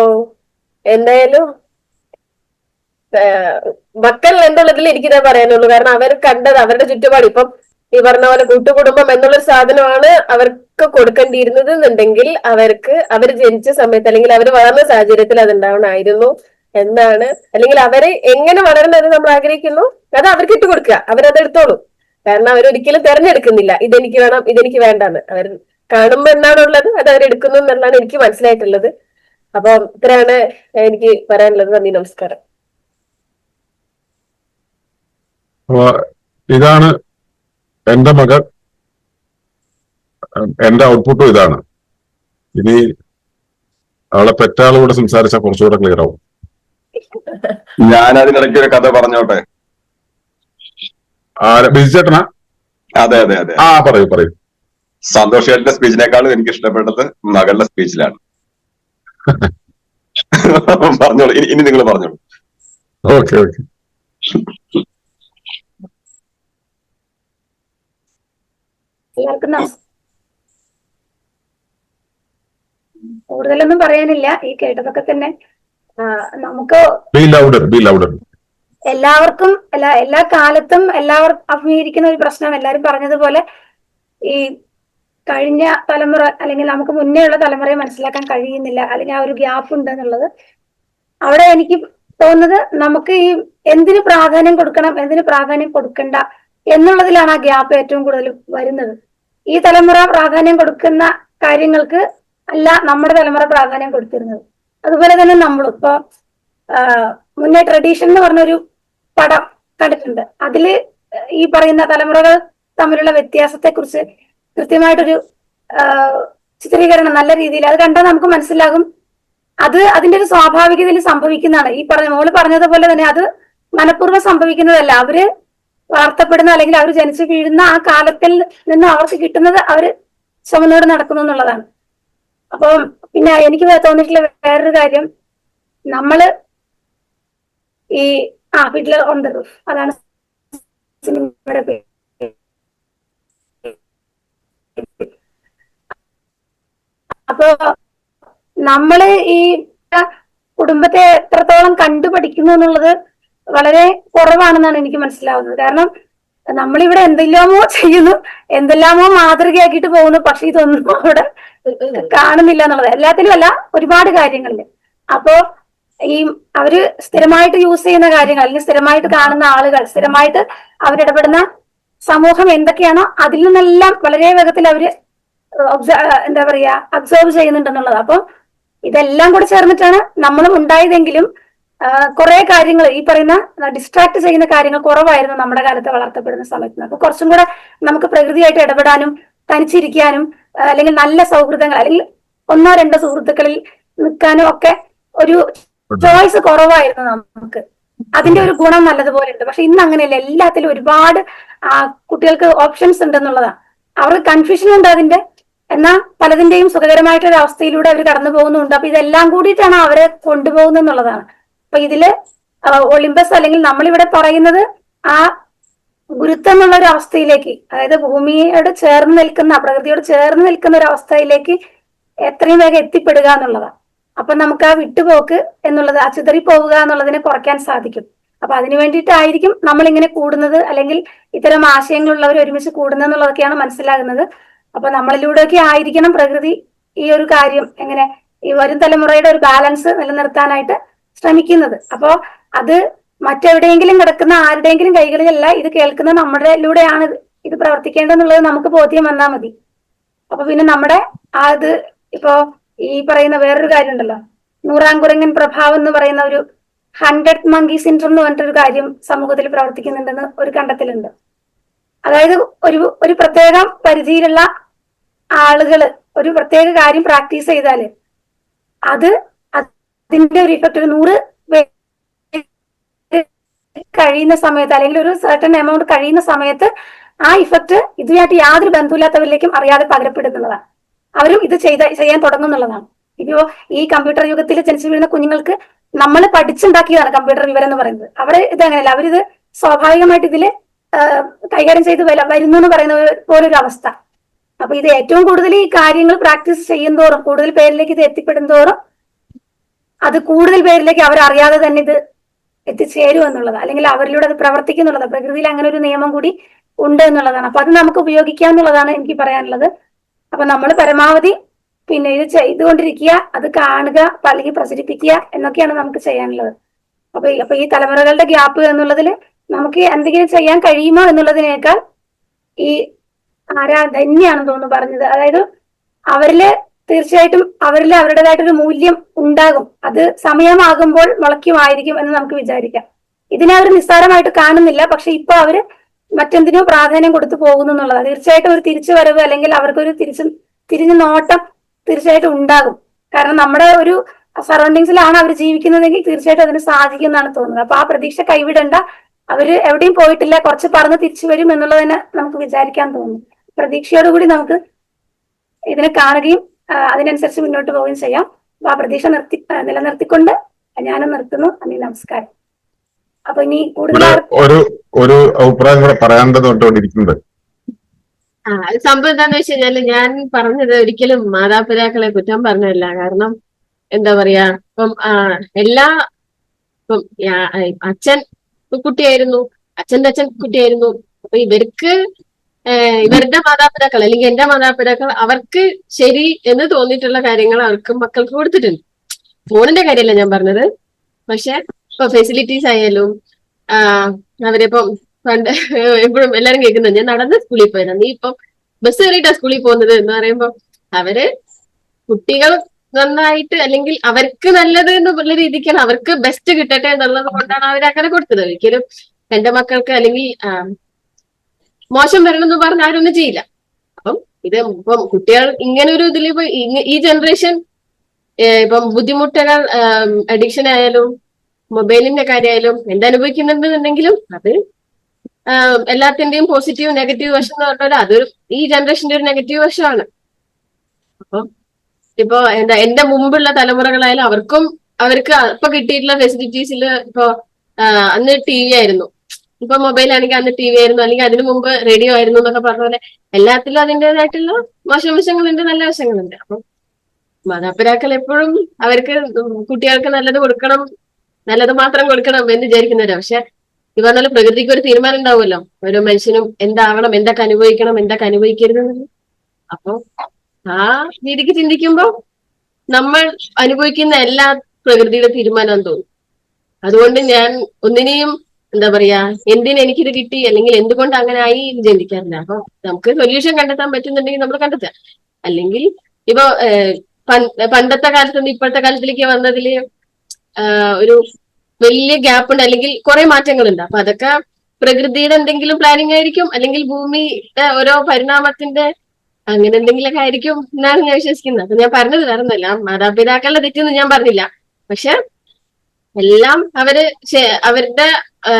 എന്തായാലും മക്കൾ എന്നുള്ളതിൽ എനിക്കിതാ പറയാനുള്ളൂ. കാരണം അവർ കണ്ടത് അവരുടെ ചുറ്റുപാട് ഇപ്പം ഈ പറഞ്ഞ പോലെ കൂട്ടുകുടുംബം എന്നുള്ളൊരു സാധനമാണ് അവർക്ക് കൊടുക്കേണ്ടിയിരുന്നത് എന്നുണ്ടെങ്കിൽ അവർ ജനിച്ച സമയത്ത് അല്ലെങ്കിൽ അവർ വളർന്ന സാഹചര്യത്തിൽ അത് ഉണ്ടാവണമായിരുന്നു എന്നാണ്. അല്ലെങ്കിൽ അവര് എങ്ങനെ വളരണമെന്ന് നമ്മൾ ആഗ്രഹിക്കുന്നു അത് അവർക്ക് ഇട്ട് കൊടുക്കുക, അവരത് എടുത്തോളൂ. കാരണം അവരൊരിക്കലും തെരഞ്ഞെടുക്കുന്നില്ല ഇതെനിക്ക് വേണം ഇതെനിക്ക് വേണ്ടാന്ന്. അവർ കാണുമ്പോ എന്താണുള്ളത് അത് അവരെടുക്കുന്നു എന്നുള്ളതാണ് എനിക്ക് മനസ്സിലായിട്ടുള്ളത്. അപ്പം ഇത്രയാണ് എനിക്ക് പറയാനുള്ളത്. നന്ദി, നമസ്കാരം. ഇതാണ് എന്റെ മകൾ, എന്റെ ഔട്ട്പുട്ടും ഇതാണ്. ഇനി അവളെ പെറ്റാളുകൂടെ സംസാരിച്ചാൽ കുറച്ചുകൂടെ ക്ലിയർ ആവും. ഞാൻ അതിനിടയ്ക്ക് ഒരു കഥ പറഞ്ഞോട്ടെ? ബിജുചേട്ടനാ? അതെ. പറയൂ. സന്തോഷ് ചേട്ടന്റെ സ്പീച്ചിനേക്കാളും എനിക്ക് ഇഷ്ടപ്പെട്ടത് മകളുടെ സ്പീച്ചിലാണ്. പറഞ്ഞോളൂ, ഇനി നിങ്ങൾ പറഞ്ഞോളൂ. ഓക്കെ. കൂടുതലൊന്നും പറയാനില്ല. ഈ കേട്ടതൊക്കെ തന്നെ നമുക്ക് എല്ലാവർക്കും എല്ലാ കാലത്തും എല്ലാവർക്കും അഭിമുഖീകരിക്കുന്ന ഒരു പ്രശ്നം. എല്ലാവരും പറഞ്ഞതുപോലെ ഈ കഴിഞ്ഞ തലമുറ അല്ലെങ്കിൽ നമുക്ക് മുന്നേ ഉള്ള തലമുറയെ മനസ്സിലാക്കാൻ കഴിയുന്നില്ല, അല്ലെങ്കിൽ ആ ഒരു ഗ്യാപ്പ് ഉണ്ട് എന്നുള്ളത്. അവിടെ എനിക്ക് തോന്നുന്നത് നമുക്ക് ഈ എന്തിന് പ്രാധാന്യം കൊടുക്കണം, എന്തിന് പ്രാധാന്യം കൊടുക്കണ്ട എന്നുള്ളതിലാണ് ആ ഗ്യാപ്പ് ഏറ്റവും കൂടുതൽ വരുന്നത്. ഈ തലമുറ പ്രാധാന്യം കൊടുക്കുന്ന കാര്യങ്ങൾക്ക് അല്ല നമ്മുടെ തലമുറ പ്രാധാന്യം കൊടുത്തിരുന്നത്. അതുപോലെ തന്നെ നമ്മളിപ്പോ മുന്നേ ട്രഡീഷൻ എന്ന് പറഞ്ഞൊരു പടം കണ്ടിട്ടുണ്ട്. അതില് ഈ പറയുന്ന തലമുറകൾ തമ്മിലുള്ള വ്യത്യാസത്തെ കുറിച്ച് കൃത്യമായിട്ടൊരു ചിത്രീകരണം നല്ല രീതിയിൽ അത് കണ്ടാൽ നമുക്ക് മനസ്സിലാകും. അത് അതിന്റെ ഒരു സ്വാഭാവികതയിൽ സംഭവിക്കുന്നതാണ്. ഈ മോള് പറഞ്ഞതുപോലെ തന്നെ അത് മനഃപൂർവ്വം സംഭവിക്കുന്നതല്ല. അവര് വളർത്തപ്പെടുന്ന അല്ലെങ്കിൽ അവർ ജനിച്ചു വീഴുന്ന ആ കാലത്തിൽ നിന്ന് അവർക്ക് കിട്ടുന്നത് അവര് ചുമന്നോട് നടക്കുന്നു എന്നുള്ളതാണ്. അപ്പം പിന്നെ എനിക്ക് തോന്നിയിട്ടുള്ള വേറൊരു കാര്യം, നമ്മള് ഈ ഫിഡ്ലർ ഓൺ ദ റൂഫ്, അതാണ് സിനിമയുടെ പേര്. അപ്പോ നമ്മള് ഈ കുടുംബത്തെ എത്രത്തോളം കണ്ടുപഠിക്കുന്നു എന്നുള്ളത് വളരെ കുറവാണെന്നാണ് എനിക്ക് മനസ്സിലാവുന്നത്. കാരണം നമ്മളിവിടെ എന്തെല്ലാമോ ചെയ്യുന്നു, എന്തെല്ലാമോ മാതൃകയാക്കിയിട്ട് പോകുന്നു, പക്ഷെ ഇതൊന്നും അവിടെ കാണുന്നില്ല എന്നുള്ളത്. എല്ലാത്തിലും അല്ല, ഒരുപാട് കാര്യങ്ങളിൽ. അപ്പോ ഈ അവര് സ്ഥിരമായിട്ട് യൂസ് ചെയ്യുന്ന കാര്യങ്ങൾ, അല്ലെങ്കിൽ സ്ഥിരമായിട്ട് കാണുന്ന ആളുകൾ, സ്ഥിരമായിട്ട് അവരിടപെടുന്ന സമൂഹം എന്തൊക്കെയാണോ അതിൽ നിന്നെല്ലാം വളരെ വേഗത്തിൽ അവര് എന്താ പറയാ അബ്സോർവ് ചെയ്യുന്നുണ്ടെന്നുള്ളത്. അപ്പൊ ഇതെല്ലാം കൂടെ ചേർന്നിട്ടാണ് നമ്മളും ഉണ്ടായതെങ്കിലും കുറെ കാര്യങ്ങൾ ഈ പറയുന്ന ഡിസ്ട്രാക്ട് ചെയ്യുന്ന കാര്യങ്ങൾ കുറവായിരുന്നു നമ്മുടെ കാലത്ത് വളർത്തപ്പെടുന്ന സമയത്ത്. അപ്പൊ കുറച്ചും കൂടെ നമുക്ക് പ്രകൃതിയായിട്ട് ഇടപെടാനും തനിച്ചിരിക്കാനും അല്ലെങ്കിൽ നല്ല സൗഹൃദങ്ങൾ അല്ലെങ്കിൽ 1-2 സുഹൃത്തുക്കളിൽ നിൽക്കാനും ഒക്കെ ഒരു ചോയ്സ് കുറവായിരുന്നു നമുക്ക്. അതിന്റെ ഒരു ഗുണം നല്ലതുപോലെ ഉണ്ട്. പക്ഷെ ഇന്ന് അങ്ങനെയല്ല, എല്ലാത്തിലും ഒരുപാട് കുട്ടികൾക്ക് ഓപ്ഷൻസ് ഉണ്ടെന്നുള്ളതാണ്. അവർക്ക് കൺഫ്യൂഷൻ ഉണ്ട് അതിന്റെ, എന്നാൽ പലതിന്റെയും സുഖകരമായിട്ടൊരു അവസ്ഥയിലൂടെ അവർ കടന്നു പോകുന്നുണ്ട്. അപ്പൊ ഇതെല്ലാം കൂടിയിട്ടാണ് അവരെ കൊണ്ടുപോകുന്നത് എന്നുള്ളതാണ്. അപ്പൊ ഇതില് ഒളിമ്പസ് അല്ലെങ്കിൽ നമ്മളിവിടെ പറയുന്നത് ആ ഗുരുത്വം എന്നുള്ള ഒരു അവസ്ഥയിലേക്ക്, അതായത് ഭൂമിയോട് ചേർന്ന് നിൽക്കുന്ന, പ്രകൃതിയോട് ചേർന്ന് നിൽക്കുന്ന ഒരു അവസ്ഥയിലേക്ക് എത്രയും വേഗം എത്തിപ്പെടുക എന്നുള്ളതാണ്. അപ്പൊ നമുക്ക് ആ വിട്ടുപോക്ക് എന്നുള്ളത്, ആ ചിതറി പോവുക എന്നുള്ളതിനെ കുറയ്ക്കാൻ സാധിക്കും. അപ്പൊ അതിനു വേണ്ടിയിട്ടായിരിക്കും നമ്മളിങ്ങനെ കൂടുന്നത്, അല്ലെങ്കിൽ ഇത്തരം ആശയങ്ങളുള്ളവർ ഒരുമിച്ച് കൂടുന്നത് എന്നുള്ളതൊക്കെയാണ് മനസ്സിലാകുന്നത്. അപ്പൊ നമ്മളിലൂടെയൊക്കെ ആയിരിക്കണം പ്രകൃതി ഈ ഒരു കാര്യം എങ്ങനെ ഈ വരും തലമുറയുടെ ഒരു ബാലൻസ് നിലനിർത്താനായിട്ട് ശ്രമിക്കുന്നത്. അപ്പോ അത് മറ്റെവിടെയെങ്കിലും കിടക്കുന്ന ആരുടെയെങ്കിലും കൈകളിലല്ല, ഇത് കേൾക്കുന്ന നമ്മുടെയിലൂടെയാണ് ഇത് പ്രവർത്തിക്കേണ്ടതെന്നുള്ളത് നമുക്ക് ബോധ്യം വന്നാൽ മതി. അപ്പൊ പിന്നെ നമ്മുടെ അത് ഇപ്പോ ഈ പറയുന്ന വേറൊരു കാര്യം ഉണ്ടല്ലോ, നൂറാംകുരങ്ങൻ പ്രഭാവം എന്ന് പറയുന്ന ഒരു 100 മങ്കി സിൻഡ്രോം എന്ന് പറഞ്ഞിട്ടൊരു കാര്യം സമൂഹത്തിൽ പ്രവർത്തിക്കുന്നുണ്ടെന്ന് ഒരു കണ്ടെത്തലുണ്ട്. അതായത് ഒരു പ്രത്യേക പരിധിയിലുള്ള ആളുകള് ഒരു പ്രത്യേക കാര്യം പ്രാക്ടീസ് ചെയ്താല് അതിന്റെ ഒരു ഇഫക്റ്റ് ഒരു 100 കഴിയുന്ന സമയത്ത്, അല്ലെങ്കിൽ ഒരു സർട്ടൺ എമൗണ്ട് കഴിയുന്ന സമയത്ത് ആ ഇഫക്റ്റ് ഇതുമായിട്ട് യാതൊരു ബന്ധമില്ലാത്തവരിലേക്കും അറിയാതെ പകരപ്പെടുന്നുള്ളതാണ്. അവരും ഇത് ചെയ്യാൻ തുടങ്ങുന്നുള്ളതാണ്. ഇപ്പോ ഈ കമ്പ്യൂട്ടർ യുഗത്തിൽ ജനിച്ചു വീഴുന്ന കുഞ്ഞുങ്ങൾക്ക് നമ്മൾ പഠിച്ചുണ്ടാക്കിയതാണ് കമ്പ്യൂട്ടർ വിവരം എന്ന് പറയുന്നത്. അവിടെ ഇതങ്ങനെയല്ല, അവരിത് സ്വാഭാവികമായിട്ട് ഇതില് കൈകാര്യം ചെയ്ത് വരുന്നു എന്ന് പറയുന്ന പോലൊരു അവസ്ഥ. അപ്പൊ ഇത് ഏറ്റവും കൂടുതൽ ഈ കാര്യങ്ങൾ പ്രാക്ടീസ് ചെയ്യുന്തോറും, കൂടുതൽ പേരിലേക്ക് ഇത് എത്തിപ്പെടുന്തോറും അത് കൂടുതൽ പേരിലേക്ക് അവരറിയാതെ തന്നെ ഇത് എത്തിച്ചേരും എന്നുള്ളത്, അല്ലെങ്കിൽ അവരിലൂടെ അത് പ്രവർത്തിക്കുന്നുള്ളത്. പ്രകൃതിയിൽ അങ്ങനെ ഒരു നിയമം കൂടി ഉണ്ട് എന്നുള്ളതാണ്. അപ്പൊ അത് നമുക്ക് ഉപയോഗിക്കാം എന്നുള്ളതാണ് എനിക്ക് പറയാനുള്ളത്. അപ്പൊ നമ്മൾ പരമാവധി പിന്നെ ഇത് ചെയ്തുകൊണ്ടിരിക്കുക, അത് കാണുക, അല്ലെങ്കിൽ പ്രചരിപ്പിക്കുക എന്നൊക്കെയാണ് നമുക്ക് ചെയ്യാനുള്ളത്. അപ്പൊ ഈ തലമുറകളുടെ ഗ്യാപ്പ് എന്നുള്ളതിൽ നമുക്ക് എന്തെങ്കിലും ചെയ്യാൻ കഴിയുമോ എന്നുള്ളതിനേക്കാൾ ഈ ധന്യാണെന്ന് തോന്നുന്നു പറഞ്ഞത്. അതായത് അവരില് തീർച്ചയായിട്ടും അവരുടേതായിട്ടൊരു മൂല്യം ഉണ്ടാകും. അത് സമയമാകുമ്പോൾ മുളയ്ക്കുമായിരിക്കും എന്ന് നമുക്ക് വിചാരിക്കാം. ഇതിനെ അവർ നിസ്സാരമായിട്ട് കാണുന്നില്ല, പക്ഷെ ഇപ്പൊ അവര് മറ്റെന്തിനോ പ്രാധാന്യം കൊടുത്തു പോകുന്നു എന്നുള്ളതാണ്. തീർച്ചയായിട്ടും ഒരു തിരിച്ചു വരവ് അല്ലെങ്കിൽ അവർക്കൊരു തിരിഞ്ഞു നോട്ടം തീർച്ചയായിട്ടും ഉണ്ടാകും. കാരണം നമ്മുടെ ഒരു സറൗണ്ടിങ്സിലാണ് അവർ ജീവിക്കുന്നതെങ്കിൽ തീർച്ചയായിട്ടും അതിന് സാധിക്കും എന്നാണ് തോന്നുന്നത്. അപ്പൊ ആ പ്രതീക്ഷ കൈവിടണ്ട. അവര് എവിടെയും പോയിട്ടില്ല, കുറച്ച് പറന്ന് തിരിച്ചു വരും എന്നുള്ളത് തന്നെ നമുക്ക് വിചാരിക്കാൻ തോന്നുന്നു. പ്രതീക്ഷയോടുകൂടി നമുക്ക് ഇതിനെ കാണുകയും അതിനനുസരിച്ച് മുന്നോട്ട് പോവുകയും ചെയ്യാം. അപ്പൊ ആ പ്രതീക്ഷ നിലനിർത്തിക്കൊണ്ട് ഞാനും നിർത്തുന്നു. നന്ദി, നമസ്കാരം. അപ്പൊ ഇനി കൂടുതൽ ഒരു അഭിപ്രായം കൂടെ പറയാണ്ടതുകൊണ്ടിരിക്കുന്നത്, സംഭവം എന്താന്ന് വെച്ച് കഴിഞ്ഞാല് ഞാൻ പറഞ്ഞത് ഒരിക്കലും മാതാപിതാക്കളെ കുറ്റം പറഞ്ഞല്ല. കാരണം എന്താ പറയാ, ഇപ്പം ഇപ്പം അച്ഛൻ കുട്ടിയായിരുന്നു, അച്ഛന്റെ അച്ഛൻ കുട്ടിയായിരുന്നു. അപ്പൊ ഇവർക്ക് ഇവരുടെ മാതാപിതാക്കൾ അല്ലെങ്കിൽ എന്റെ മാതാപിതാക്കൾ അവർക്ക് ശരി എന്ന് തോന്നിയിട്ടുള്ള കാര്യങ്ങൾ അവർക്ക് മക്കൾക്ക് കൊടുത്തിട്ടുണ്ട്. ഫോണിന്റെ കാര്യമല്ല ഞാൻ പറഞ്ഞത്. പക്ഷെ ഇപ്പൊ ഫെസിലിറ്റീസ് ആയാലും അവരിപ്പം പണ്ട് എപ്പോഴും എല്ലാരും കേൾക്കുന്നത് ഞാൻ നടന്ന് സ്കൂളിൽ പോയതാ, നീ ഇപ്പം ബസ് കയറിയിട്ടാ സ്കൂളിൽ പോകുന്നത് എന്ന് പറയുമ്പോ അവര് കുട്ടികൾ നന്നായിട്ട് അല്ലെങ്കിൽ അവർക്ക് നല്ലത് എന്നുള്ള രീതിക്കാണ്, അവർക്ക് ബെസ്റ്റ് കിട്ടട്ടെ എന്നുള്ളത് കൊണ്ടാണ് അവർ അങ്ങനെ കൊടുത്തത്. ഒരിക്കലും എന്റെ മക്കൾക്ക് അല്ലെങ്കിൽ മോശം വരണമെന്ന് പറഞ്ഞ ആരൊന്നും ചെയ്യില്ല. അപ്പം ഇത് ഇപ്പം കുട്ടികൾ ഇങ്ങനെ ഒരു ഇതിൽ ഇപ്പൊ ഈ ജനറേഷൻ ഇപ്പം ബുദ്ധിമുട്ടുകൾ അഡിക്ഷൻ ആയാലും മൊബൈലിന്റെ കാര്യമായാലും എന്തനുഭവിക്കുന്നുണ്ടെന്നുണ്ടെങ്കിലും അത് എല്ലാത്തിന്റെയും പോസിറ്റീവ് നെഗറ്റീവ് വശം എന്ന് പറഞ്ഞാൽ അതൊരു ഈ ജനറേഷന്റെ ഒരു നെഗറ്റീവ് വശമാണ്. അപ്പം ഇപ്പൊ എന്റെ മുമ്പുള്ള തലമുറകളായാലും അവർക്ക് ഇപ്പൊ കിട്ടിയിട്ടുള്ള ഫെസിലിറ്റീസിൽ ഇപ്പൊ അന്ന് ടി വി ആയിരുന്നു, ഇപ്പൊ മൊബൈൽ ആണെങ്കിൽ അന്ന് ടി വി ആയിരുന്നു, അല്ലെങ്കിൽ അതിനു മുമ്പ് റേഡിയോ ആയിരുന്നു എന്നൊക്കെ പറഞ്ഞ പോലെ എല്ലാത്തിലും അതിൻ്റെതായിട്ടുള്ള മോശം വശങ്ങളുണ്ട്, നല്ല വശങ്ങളുണ്ട്. അപ്പം മാതാപിതാക്കൾ എപ്പോഴും അവർക്ക് കുട്ടികൾക്ക് നല്ലത് കൊടുക്കണം, നല്ലത് മാത്രം കൊടുക്കണം എന്ന് വിചാരിക്കുന്നവരാ. പക്ഷെ ഈ പറഞ്ഞാൽ പ്രകൃതിക്ക് ഒരു തീരുമാനം ഉണ്ടാവുമല്ലോ, ഓരോ മനുഷ്യനും എന്താവണം, എന്തൊക്കെ അനുഭവിക്കണം, എന്തൊക്കെ അനുഭവിക്കരുത് എന്നുള്ളത്. അപ്പൊ ആ രീതിക്ക് ചിന്തിക്കുമ്പോ നമ്മൾ അനുഭവിക്കുന്ന എല്ലാ പ്രകൃതിയുടെ തീരുമാനം തോന്നും. അതുകൊണ്ട് ഞാൻ ഒന്നിനെയും എന്താ പറയാ എനിക്കിത് കിട്ടി അല്ലെങ്കിൽ എന്തുകൊണ്ട് അങ്ങനെ ആയി എന്ന് ചിന്തിക്കാറില്ല. അപ്പൊ നമുക്ക് സൊല്യൂഷൻ കണ്ടെത്താൻ പറ്റുന്നുണ്ടെങ്കിൽ നമ്മൾ കണ്ടെത്തുക. അല്ലെങ്കിൽ ഇപ്പൊ പണ്ടത്തെ കാലത്ത് നിന്ന് ഇപ്പോഴത്തെ കാലത്തിലേക്ക് വന്നതില് ഒരു വലിയ ഗ്യാപ്പ് ഉണ്ട്, അല്ലെങ്കിൽ കുറെ മാറ്റങ്ങളുണ്ട്. അപ്പൊ അതൊക്കെ പ്രകൃതിയുടെ എന്തെങ്കിലും പ്ലാനിങ് ആയിരിക്കും, അല്ലെങ്കിൽ ഭൂമിയുടെ ഓരോ പരിണാമത്തിന്റെ അങ്ങനെ എന്തെങ്കിലുമൊക്കെ ആയിരിക്കും എന്നാണ് ഞാൻ വിശ്വസിക്കുന്നത്. അപ്പൊ ഞാൻ പറഞ്ഞത് വേറൊന്നുമല്ല, മാതാപിതാക്കളുടെ തെറ്റൊന്നും ഞാൻ പറഞ്ഞില്ല. പക്ഷെ എല്ലാം അവരുടെ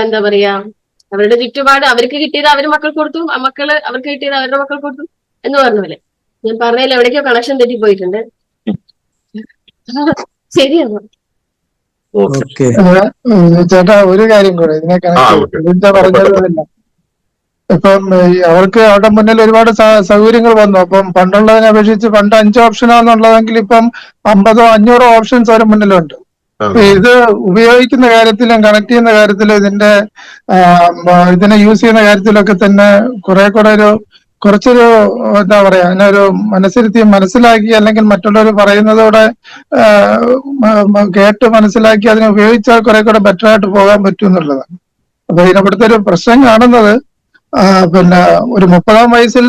എന്താ പറയാ അവരുടെ ചുറ്റുപാട് അവർക്ക് കിട്ടിയത് അവർ മക്കൾക്ക് കൊടുത്തു, മക്കള് അവർക്ക് കിട്ടിയത് അവരുടെ മക്കൾക്ക് കൊടുത്തു എന്ന് പറഞ്ഞ പോലെ ഞാൻ പറഞ്ഞതിൽ എവിടേക്കോ കണക്ഷൻ തെറ്റിപ്പോയിട്ടുണ്ട്. ശരിയാണോ? ചേട്ടാ ഒരു കാര്യം കൂടെ ഇതിനെ കണക്ട് പറഞ്ഞതല്ല. ഇപ്പം അവർക്ക് അവിടെ മുന്നിൽ ഒരുപാട് സൗകര്യങ്ങൾ വന്നു. അപ്പം പണ്ടുള്ളതിനെ അപേക്ഷിച്ച് പണ്ട് 5 ഓപ്ഷനാന്നുള്ളതെങ്കിൽ ഇപ്പം 50ഓ 500ഓ ഓപ്ഷൻസ് അവരുടെ മുന്നിലുണ്ട്. ഇത് ഉപയോഗിക്കുന്ന കാര്യത്തിലും കണക്ട് ചെയ്യുന്ന കാര്യത്തിലും ഇതിനെ യൂസ് ചെയ്യുന്ന കാര്യത്തിലൊക്കെ തന്നെ കുറെ കുറച്ചൊരു എന്താ പറയാ അതിനൊരു മനസ്സിലാക്കി അല്ലെങ്കിൽ മറ്റുള്ളവർ പറയുന്നതോടെ കേട്ട് മനസ്സിലാക്കി അതിനെ ഉപയോഗിച്ചാൽ കുറെ കൂടെ ബെറ്റർ ആയിട്ട് പോകാൻ പറ്റും എന്നുള്ളതാണ്. അപ്പൊ ഇതിനവിടുത്തെ ഒരു പ്രശ്നം കാണുന്നത് പിന്നെ ഒരു 30-ാം വയസ്സിൽ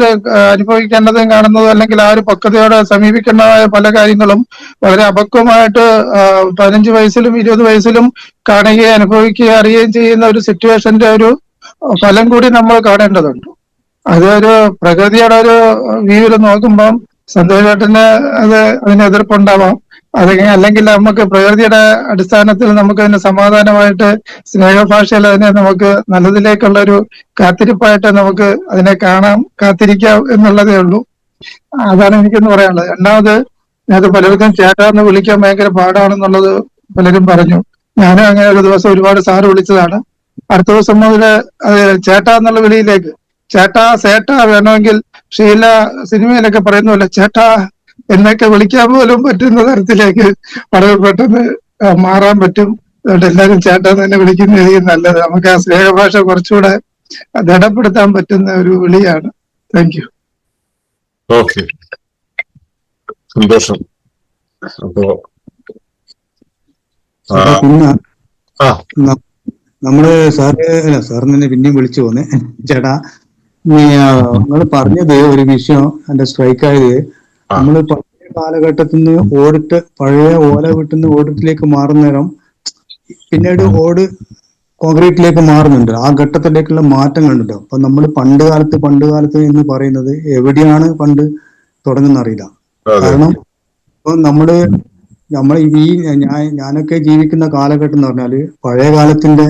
അനുഭവിക്കേണ്ടതും കാണുന്നതും അല്ലെങ്കിൽ ആ ഒരു പക്വതയോടെ സമീപിക്കേണ്ടതായ പല കാര്യങ്ങളും വളരെ അപക്വമായിട്ട് 15 വയസ്സിലും 20 വയസ്സിലും കാണുകയും അനുഭവിക്കുകയും അറിയുകയും ചെയ്യുന്ന ഒരു സിറ്റുവേഷന്റെ ഒരു ഫലം കൂടി നമ്മൾ കാണേണ്ടതുണ്ട്. അതൊരു പ്രകൃതിയുടെ ഒരു വ്യൂവിൽ നോക്കുമ്പം സന്തോഷേട്ടന് അതിന് എതിർപ്പുണ്ടാവാം. അല്ലെങ്കിൽ നമുക്ക് പ്രകൃതിയുടെ അടിസ്ഥാനത്തിൽ നമുക്ക് അതിന് സമാധാനമായിട്ട് സ്നേഹഭാഷയിൽ അതിനെ നമുക്ക് നല്ലതിലേക്കുള്ള ഒരു കാത്തിരിപ്പായിട്ട് നമുക്ക് അതിനെ കാത്തിരിക്കാം എന്നുള്ളതേ ഉള്ളൂ. അതാണ് എനിക്കൊന്ന് പറയാനുള്ളത്. രണ്ടാമത് അത് പലർക്കും ചേട്ടാന്ന് വിളിക്കാൻ ഭയങ്കര പാടാണെന്നുള്ളത് പലരും പറഞ്ഞു. ഞാനും അങ്ങനെ ഒരു ദിവസം ഒരുപാട് സാറ് വിളിച്ചതാണ്. അടുത്ത ദിവസം മുതൽ അത് ചേട്ടാ എന്നുള്ള വിളിയിലേക്ക് ചേട്ടാ സേട്ടാ വേണമെങ്കിൽ ഷീല സിനിമയിലൊക്കെ പറയുന്നല്ലോ ചേട്ടാ എന്നൊക്കെ വിളിക്കാൻ പോലും പറ്റുന്ന തരത്തിലേക്ക് വളരെ പെട്ടെന്ന് മാറാൻ പറ്റും. അതുകൊണ്ട് എല്ലാവരും ചേട്ടാ തന്നെ വിളിക്കുന്നതായിരിക്കും നല്ലത്. നമുക്ക് ആ സ്നേഹഭാഷ കുറച്ചുകൂടെ ദൃഢപ്പെടുത്താൻ പറ്റുന്ന ഒരു വിളിയാണ്. Thank you. ഓക്കെ, സന്തോഷം. അപ്പോ പിന്നെ നമ്മള് സാറിന് തന്നെ പിന്നെയും വിളിച്ചു പോന്നെ ചേട്ടാ, നിങ്ങൾ പറഞ്ഞത് ഒരു വിഷയം എന്റെ സ്ട്രൈക്കായത്, നമ്മള് പഴയ കാലഘട്ടത്തിൽ നിന്ന് പഴയ ഓല വീട്ടിൽ നിന്ന് ഓടിട്ടിലേക്ക് മാറുന്ന നേരം പിന്നീട് കോൺക്രീറ്റിലേക്ക് മാറുന്നുണ്ട്. ആ ഘട്ടത്തിലേക്കുള്ള മാറ്റങ്ങളുണ്ട്. അപ്പൊ നമ്മൾ പണ്ട് കാലത്ത് എന്ന് പറയുന്നത് എവിടെയാണ് പണ്ട് തുടങ്ങുന്ന അറിയില്ല. കാരണം ഇപ്പൊ ഞാനൊക്കെ ജീവിക്കുന്ന കാലഘട്ടം എന്ന് പറഞ്ഞാല് പഴയ കാലത്തിന്റെ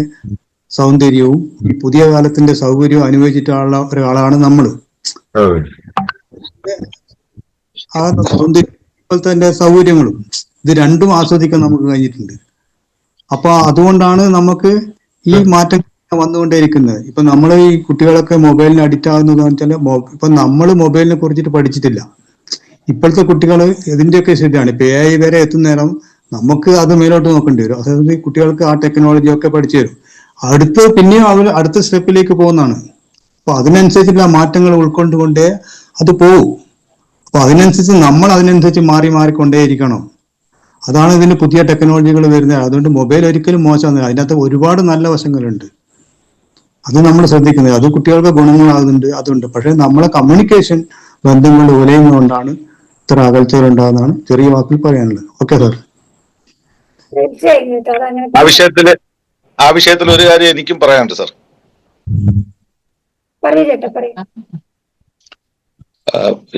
സൗന്ദര്യവും ഈ പുതിയ കാലത്തിന്റെ സൗകര്യവും അനുഭവിച്ചിട്ടുള്ള ഒരാളാണ് നമ്മള്. ആ സൗന്ദര്യം ഇപ്പോഴത്തെ സൗകര്യങ്ങളും ഇത് രണ്ടും ആസ്വദിക്കാൻ നമുക്ക് കഴിഞ്ഞിട്ടുണ്ട്. അപ്പൊ അതുകൊണ്ടാണ് നമുക്ക് ഈ മാറ്റം വന്നുകൊണ്ടേയിരിക്കുന്നത്. ഇപ്പൊ നമ്മൾ ഈ കുട്ടികളൊക്കെ മൊബൈലിന് അഡിക്റ്റ് ആകുന്നത് വെച്ചാല് ഇപ്പൊ നമ്മൾ മൊബൈലിനെ കുറിച്ചിട്ട് പഠിച്ചിട്ടില്ല. ഇപ്പോഴത്തെ കുട്ടികൾ ഇതിന്റെയൊക്കെ ശരിയാണ്. ഇപ്പൊ AI വരെ എത്തുന്ന നേരം നമുക്ക് അത് മേലോട്ട് നോക്കേണ്ടി വരും. അതായത് കുട്ടികൾക്ക് ആ ടെക്നോളജി ഒക്കെ പഠിച്ചു തരും. പിന്നെയും അവർ അടുത്ത സ്റ്റെപ്പിലേക്ക് പോകുന്നതാണ്. അപ്പൊ അതിനനുസരിച്ചുള്ള മാറ്റങ്ങൾ ഉൾക്കൊണ്ടുകൊണ്ടേ അത് പോകൂ. അപ്പൊ അതിനനുസരിച്ച് നമ്മൾ അതിനനുസരിച്ച് മാറിക്കൊണ്ടേയിരിക്കണം. അതാണ് ഇതിന് പുതിയ ടെക്നോളജികൾ വരുന്നത്. അതുകൊണ്ട് മൊബൈൽ ഒരിക്കലും മോശമൊന്നുമില്ല, അതിനകത്ത് ഒരുപാട് നല്ല വശങ്ങളുണ്ട്. അത് നമ്മൾ ശ്രദ്ധിക്കുന്നത്, അത് കുട്ടികൾക്ക് ഗുണങ്ങളാകുന്നുണ്ട്, അതുണ്ട്. പക്ഷെ നമ്മളെ കമ്മ്യൂണിക്കേഷൻ ബന്ധങ്ങൾ ഉലയുന്നതുകൊണ്ടാണ് ഇത്ര അകൽച്ചകൾ ഉണ്ടാകുന്നതാണ് ചെറിയ വാക്കിൽ പറയാനുള്ളത്. Okay sir. ആ വിഷയത്തിൽ ഒരു കാര്യം എനിക്കും പറയാനുണ്ട് സാർ.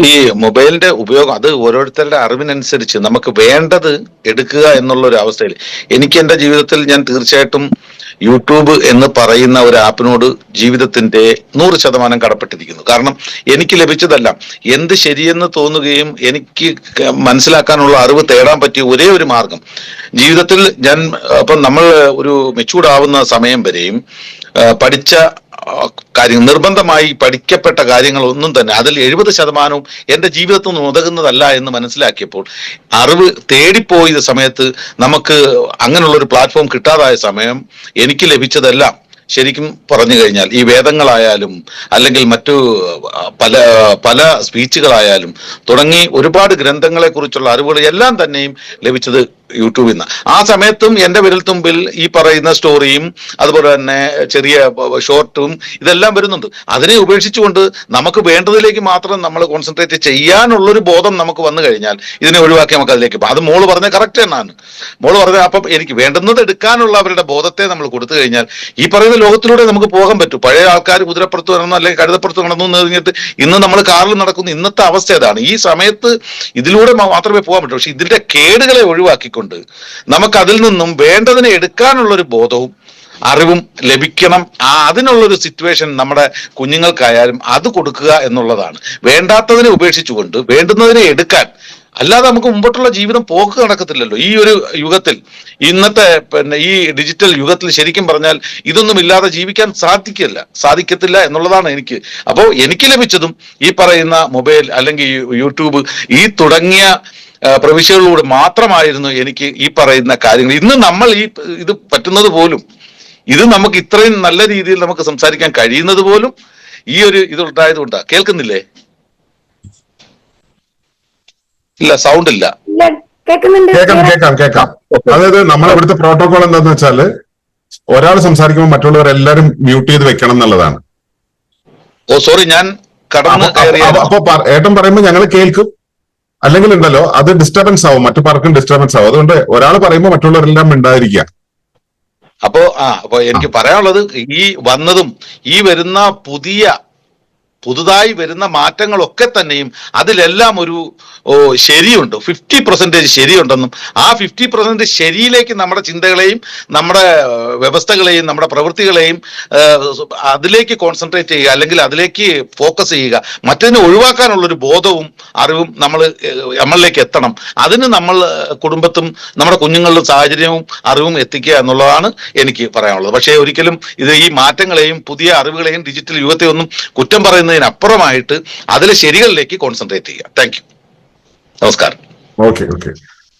ഈ മൊബൈലിന്റെ ഉപയോഗം അത് ഓരോരുത്തരുടെ അറിവിനനുസരിച്ച് നമുക്ക് വേണ്ടത് എടുക്കുക എന്നുള്ള ഒരു അവസ്ഥയിൽ എനിക്ക് എന്റെ ജീവിതത്തിൽ ഞാൻ തീർച്ചയായിട്ടും യൂട്യൂബ് എന്ന് പറയുന്ന ഒരു ആപ്പിനോട് ജീവിതത്തിന്റെ 100% കടപ്പെട്ടിരിക്കുന്നു. കാരണം എനിക്ക് ലഭിച്ചതെല്ലാം എന്ത് ശരിയെന്ന് തോന്നുകയും എനിക്ക് മനസ്സിലാക്കാനുള്ള അറിവ് തേടാൻ പറ്റിയ ഒരേ ഒരു മാർഗം ജീവിതത്തിൽ ഞാൻ അപ്പം നമ്മൾ ഒരു മെച്ചൂർഡ് ആവുന്ന സമയം വരെയും പഠിച്ച കാര്യം നിർബന്ധമായി പഠിക്കപ്പെട്ട കാര്യങ്ങളൊന്നും തന്നെ അതിൽ 70% എൻ്റെ ജീവിതത്തിൽ നിന്ന് ഉതകുന്നതല്ല എന്ന് മനസ്സിലാക്കിയപ്പോൾ അറിവ് തേടിപ്പോയ സമയത്ത് നമുക്ക് അങ്ങനെയുള്ള ഒരു പ്ലാറ്റ്ഫോം കിട്ടാതായ സമയം എനിക്ക് ലഭിച്ചതെല്ലാം ശരിക്കും പറഞ്ഞു കഴിഞ്ഞാൽ ഈ വേദങ്ങളായാലും അല്ലെങ്കിൽ മറ്റു പല സ്പീച്ചുകളായാലും തുടങ്ങി ഒരുപാട് ഗ്രന്ഥങ്ങളെ കുറിച്ചുള്ള അറിവുകൾ എല്ലാം തന്നെയും ലഭിച്ചത് യൂട്യൂബിൽ നിന്ന്. ആ സമയത്തും എൻ്റെ വിരൽത്തുമ്പിൽ ഈ പറയുന്ന സ്റ്റോറിയും അതുപോലെ തന്നെ ചെറിയ ഷോർട്ടും ഇതെല്ലാം വരുന്നുണ്ട്. അതിനെ ഉപേക്ഷിച്ചുകൊണ്ട് നമുക്ക് വേണ്ടതിലേക്ക് മാത്രം നമ്മൾ കോൺസെൻട്രേറ്റ് ചെയ്യാനുള്ളൊരു ബോധം നമുക്ക് വന്നു കഴിഞ്ഞാൽ ഇതിനെ ഒഴിവാക്കി നമുക്ക് അതിലേക്ക് അത് മോള് പറഞ്ഞ കറക്റ്റ് തന്നെയാണ്. മോള് പറഞ്ഞ അപ്പം എനിക്ക് വേണ്ടുന്നത് എടുക്കാനുള്ള അവരുടെ ബോധത്തെ നമ്മൾ കൊടുത്തു കഴിഞ്ഞാൽ ഈ പറയുന്ന ലോകത്തിലൂടെ നമുക്ക് പോകാൻ പറ്റും. പഴയ ആൾക്കാർ കുതിരപ്പുറത്ത് നടന്നു അല്ലെങ്കിൽ കഴുതപ്പുറത്ത് നടന്നു എന്ന് പറഞ്ഞിട്ട് ഇന്ന് നമ്മൾ കാറിൽ നടക്കുന്നു. ഇന്നത്തെ അവസ്ഥ ഏതാണ്? ഈ സമയത്ത് ഇതിലൂടെ മാത്രമേ പോകാൻ പറ്റൂ. പക്ഷെ ഇതിന്റെ കേടുകളെ ഒഴിവാക്കിക്കൊണ്ട് നമുക്ക് അതിൽ നിന്നും വേണ്ടതിനെ എടുക്കാനുള്ളൊരു ബോധവും അറിവും ലഭിക്കണം. അതിനുള്ളൊരു സിറ്റുവേഷൻ നമ്മുടെ കുഞ്ഞുങ്ങൾക്കായാലും അത് കൊടുക്കുക എന്നുള്ളതാണ്. വേണ്ടാത്തതിനെ ഉപേക്ഷിച്ചുകൊണ്ട് വേണ്ടുന്നതിനെ എടുക്കാൻ, അല്ലാതെ നമുക്ക് മുമ്പോട്ടുള്ള ജീവിതം പോക്ക് നടക്കത്തില്ലല്ലോ. ഈ ഒരു യുഗത്തിൽ, ഇന്നത്തെ ഈ ഡിജിറ്റൽ യുഗത്തിൽ ശരിക്കും പറഞ്ഞാൽ ഇതൊന്നും ഇല്ലാതെ ജീവിക്കാൻ സാധിക്കത്തില്ല എന്നുള്ളതാണ് എനിക്ക്. അപ്പോൾ എനിക്ക് ലഭിച്ചതും ഈ പറയുന്ന മൊബൈൽ അല്ലെങ്കിൽ യൂട്യൂബ് ഈ തുടങ്ങിയ പ്രവിശ്യകളിലൂടെ മാത്രമായിരുന്നു എനിക്ക് ഈ പറയുന്ന കാര്യങ്ങൾ. ഇന്ന് നമ്മൾ ഇത് പറ്റുന്നത് പോലും, ഇത് നമുക്ക് ഇത്രയും നല്ല രീതിയിൽ നമുക്ക് സംസാരിക്കാൻ കഴിയുന്നത് പോലും ഈ ഒരു ഇത് ഉണ്ടായതുകൊണ്ടാ. കേൾക്കുന്നില്ലേ? ഇല്ല, സൗണ്ട് ഇല്ല. കേൾക്കാം. അതായത് നമ്മളെ ഇവിടുത്തെ പ്രോട്ടോകോൾ എന്താന്ന് വെച്ചാല് ഒരാൾ സംസാരിക്കുമ്പോൾ മറ്റുള്ളവരെല്ലാരും മ്യൂട്ട് ചെയ്ത് വെക്കണം എന്നുള്ളതാണ്. ഓ സോറി, ഞാൻ കടന്ന് കയറിയ. അപ്പൊ ഏട്ടൻ പറയുമ്പോൾ ഞങ്ങൾ കേൾക്കും, അല്ലെങ്കിൽ ഉണ്ടല്ലോ അത് ഡിസ്റ്റർബൻസ് ആവും, മറ്റു പലർക്കും ഡിസ്റ്റർബൻസ് ആവും. അതുകൊണ്ട് ഒരാൾ പറയുമ്പോൾ മറ്റുള്ളവരെല്ലാം മിണ്ടാതിരിക്കുക. അപ്പോ എനിക്ക് പറയാനുള്ളത് ഈ വന്നതും ഈ വരുന്ന പുതുതായി വരുന്ന മാറ്റങ്ങളൊക്കെ തന്നെയും അതിലെല്ലാം ഒരു ശരിയുണ്ട്. 50% ശരിയുണ്ടെന്നും ആ 50% ശരിയിലേക്ക് നമ്മുടെ ചിന്തകളെയും നമ്മുടെ വ്യവസ്ഥകളെയും നമ്മുടെ പ്രവൃത്തികളെയും അതിലേക്ക് കോൺസെൻട്രേറ്റ് ചെയ്യുക, അല്ലെങ്കിൽ അതിലേക്ക് ഫോക്കസ് ചെയ്യുക. മറ്റതിനെ ഒഴിവാക്കാനുള്ളൊരു ബോധവും അറിവും നമ്മളിലേക്ക് എത്തണം. അതിന് നമ്മൾ കുടുംബത്തും നമ്മുടെ കുഞ്ഞുങ്ങളുടെ സാഹചര്യവും അറിവും എത്തിക്കുക എന്നുള്ളതാണ് എനിക്ക് പറയാനുള്ളത്. പക്ഷേ ഒരിക്കലും ഇത് ഈ മാറ്റങ്ങളെയും പുതിയ അറിവുകളെയും ഡിജിറ്റൽ യുഗത്തെ ഒന്നും കുറ്റം പറയുന്നതിനപ്പുറമായിട്ട് അതിലെ ശരികളിലേക്ക് കോൺസെൻട്രേറ്റ് ചെയ്യുക. താങ്ക് യു, നമസ്കാരം. ഓക്കെ.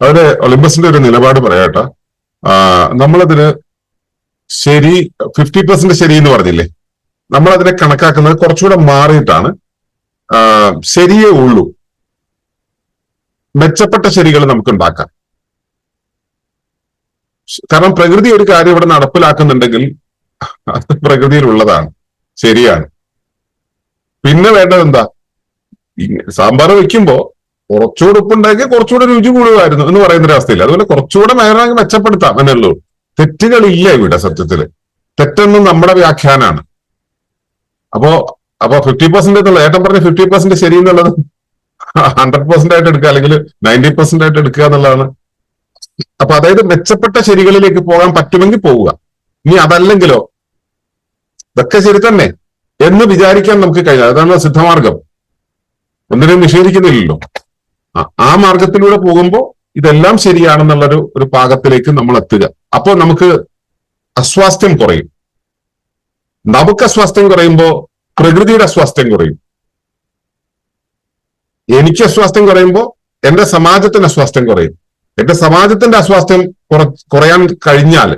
അതിന് ഒളിമ്പസിന്റെ ഒരു നിലപാട് പറയാട്ടോ. നമ്മളതിന് ശരി 50% ശരി എന്ന് പറഞ്ഞില്ലേ, നമ്മളതിനെ കണക്കാക്കുന്നത് കുറച്ചുകൂടെ മാറിയിട്ടാണ്. ശരിയേ ഉള്ളൂ, മെച്ചപ്പെട്ട ശരികൾ നമുക്ക് ഉണ്ടാക്കാം. കാരണം പ്രകൃതി ഒരു കാര്യം ഇവിടെ നടപ്പിലാക്കുന്നുണ്ടെങ്കിൽ അത് പ്രകൃതിയിലുള്ളതാണ്, ശരിയാണ്. പിന്നെ വേണ്ടത് എന്താ? സാമ്പാർ വെക്കുമ്പോ കുറച്ചുകൂടെ ഉപ്പുണ്ടാക്കി കുറച്ചുകൂടെ രുചി കൂടുമായിരുന്നു എന്ന് പറയുന്നൊരവസ്ഥയില്ല. അതുപോലെ കുറച്ചുകൂടെ മേലാക്കി മെച്ചപ്പെടുത്താം എന്നുള്ളൂ. തെറ്റുകളില്ല ഇവിടെ. സത്യത്തില് തെറ്റൊന്നും നമ്മുടെ വ്യാഖ്യാനാണ്. അപ്പോ 50% എന്നുള്ള ഏട്ടൻ പറഞ്ഞ 50% ശരി എന്നുള്ളത് 100% ആയിട്ട് എടുക്കുക, അല്ലെങ്കിൽ 90% ആയിട്ട് എടുക്കുക എന്നുള്ളതാണ്. അപ്പൊ അതായത് മെച്ചപ്പെട്ട ശരികളിലേക്ക് പോകാൻ പറ്റുമെങ്കിൽ പോവുക. ഇനി അതല്ലെങ്കിലോ ഇതൊക്കെ ശരി തന്നെ എന്ന് വിചാരിക്കാൻ നമുക്ക് കഴിഞ്ഞാൽ അതാണ് സിദ്ധമാർഗം. ഒന്നിനെയും നിഷേധിക്കുന്നില്ലല്ലോ. ആ മാർഗത്തിലൂടെ പോകുമ്പോൾ ഇതെല്ലാം ശരിയാണെന്നുള്ളൊരു പാകത്തിലേക്ക് നമ്മൾ എത്തുക. അപ്പോൾ നമുക്ക് അസ്വാസ്ഥ്യം കുറയും. നമുക്ക് അസ്വാസ്ഥ്യം കുറയുമ്പോൾ പ്രകൃതിയുടെ അസ്വാസ്ഥ്യം കുറയും. എനിക്ക് അസ്വാസ്ഥ്യം കുറയുമ്പോൾ എന്റെ സമാജത്തിന്റെ അസ്വാസ്ഥ്യം കുറയും. എന്റെ സമാജത്തിന്റെ അസ്വാസ്ഥ്യം കുറയാൻ കഴിഞ്ഞാൽ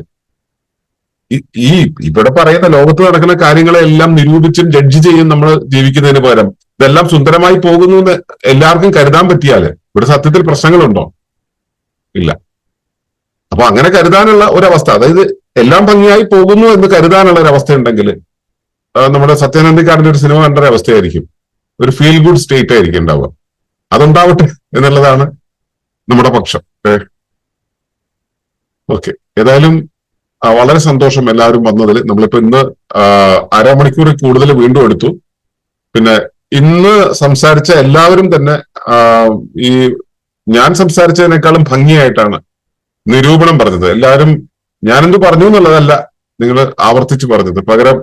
ഈ ഇവിടെ പറയുന്ന ലോകത്ത് നടക്കുന്ന കാര്യങ്ങളെല്ലാം നിരൂപിച്ചും ജഡ്ജ് ചെയ്യും നമ്മൾ ജീവിക്കുന്നതിന് പകരം ഇതെല്ലാം സുന്ദരമായി പോകുന്നു എന്ന് എല്ലാവർക്കും കരുതാൻ പറ്റിയാല് ഇവിടെ സത്യത്തിൽ പ്രശ്നങ്ങളുണ്ടോ? ഇല്ല. അപ്പൊ അങ്ങനെ കരുതാനുള്ള ഒരവസ്ഥ, അതായത് എല്ലാം ഭംഗിയായി പോകുന്നു എന്ന് കരുതാനുള്ള ഒരു അവസ്ഥ ഉണ്ടെങ്കിൽ നമ്മുടെ സത്യാനന്ദിക്കാടിന്റെ ഒരു സിനിമ കണ്ട ഒരു അവസ്ഥയായിരിക്കും, ഒരു ഫീൽ ഗുഡ് സ്റ്റേറ്റ് ആയിരിക്കും ഉണ്ടാവുക. അതുണ്ടാവട്ടെ എന്നുള്ളതാണ് നമ്മുടെ പക്ഷം. ഓക്കെ, ഏതായാലും വളരെ സന്തോഷം എല്ലാവരും വന്നതിൽ. നമ്മളിപ്പോ ഇന്ന് അരമണിക്കൂറിൽ കൂടുതൽ വീണ്ടും എടുത്തു. പിന്നെ ഇന്ന് സംസാരിച്ച എല്ലാവരും തന്നെ ഈ ഞാൻ സംസാരിച്ചതിനേക്കാളും ഭംഗിയായിട്ടാണ് നിരൂപണം പറഞ്ഞത്. എല്ലാവരും ഞാനെന്ത് പറഞ്ഞു എന്നുള്ളതല്ല നിങ്ങൾ ആവർത്തിച്ച് പറഞ്ഞത്, പകരം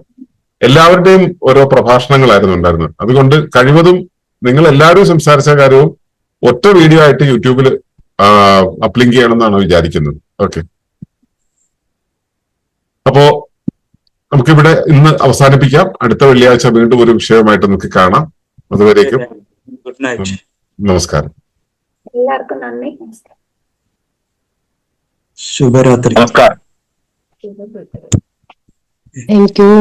എല്ലാവരുടെയും ഓരോ പ്രഭാഷണങ്ങളായിരുന്നു ഉണ്ടായിരുന്നത്. അതുകൊണ്ട് കഴിവതും നിങ്ങൾ എല്ലാവരും സംസാരിച്ച കാര്യവും ഒറ്റ വീഡിയോ ആയിട്ട് യൂട്യൂബിൽ അപ്ലിങ്ക് ചെയ്യണമെന്നാണ് വിചാരിക്കുന്നത്. ഓക്കെ, അപ്പോ നമുക്കിവിടെ ഇന്ന് അവസാനിപ്പിക്കാം. അടുത്ത വെള്ളിയാഴ്ച വീണ്ടും ഒരു വിഷയമായിട്ട് നമുക്ക് കാണാം. അതുവരേക്കും ഗുഡ് നൈറ്റ്, നമസ്കാരം. എല്ലാവർക്കും നന്ദി, ശുഭരാത്രി. നമസ്കാരം. Thank you.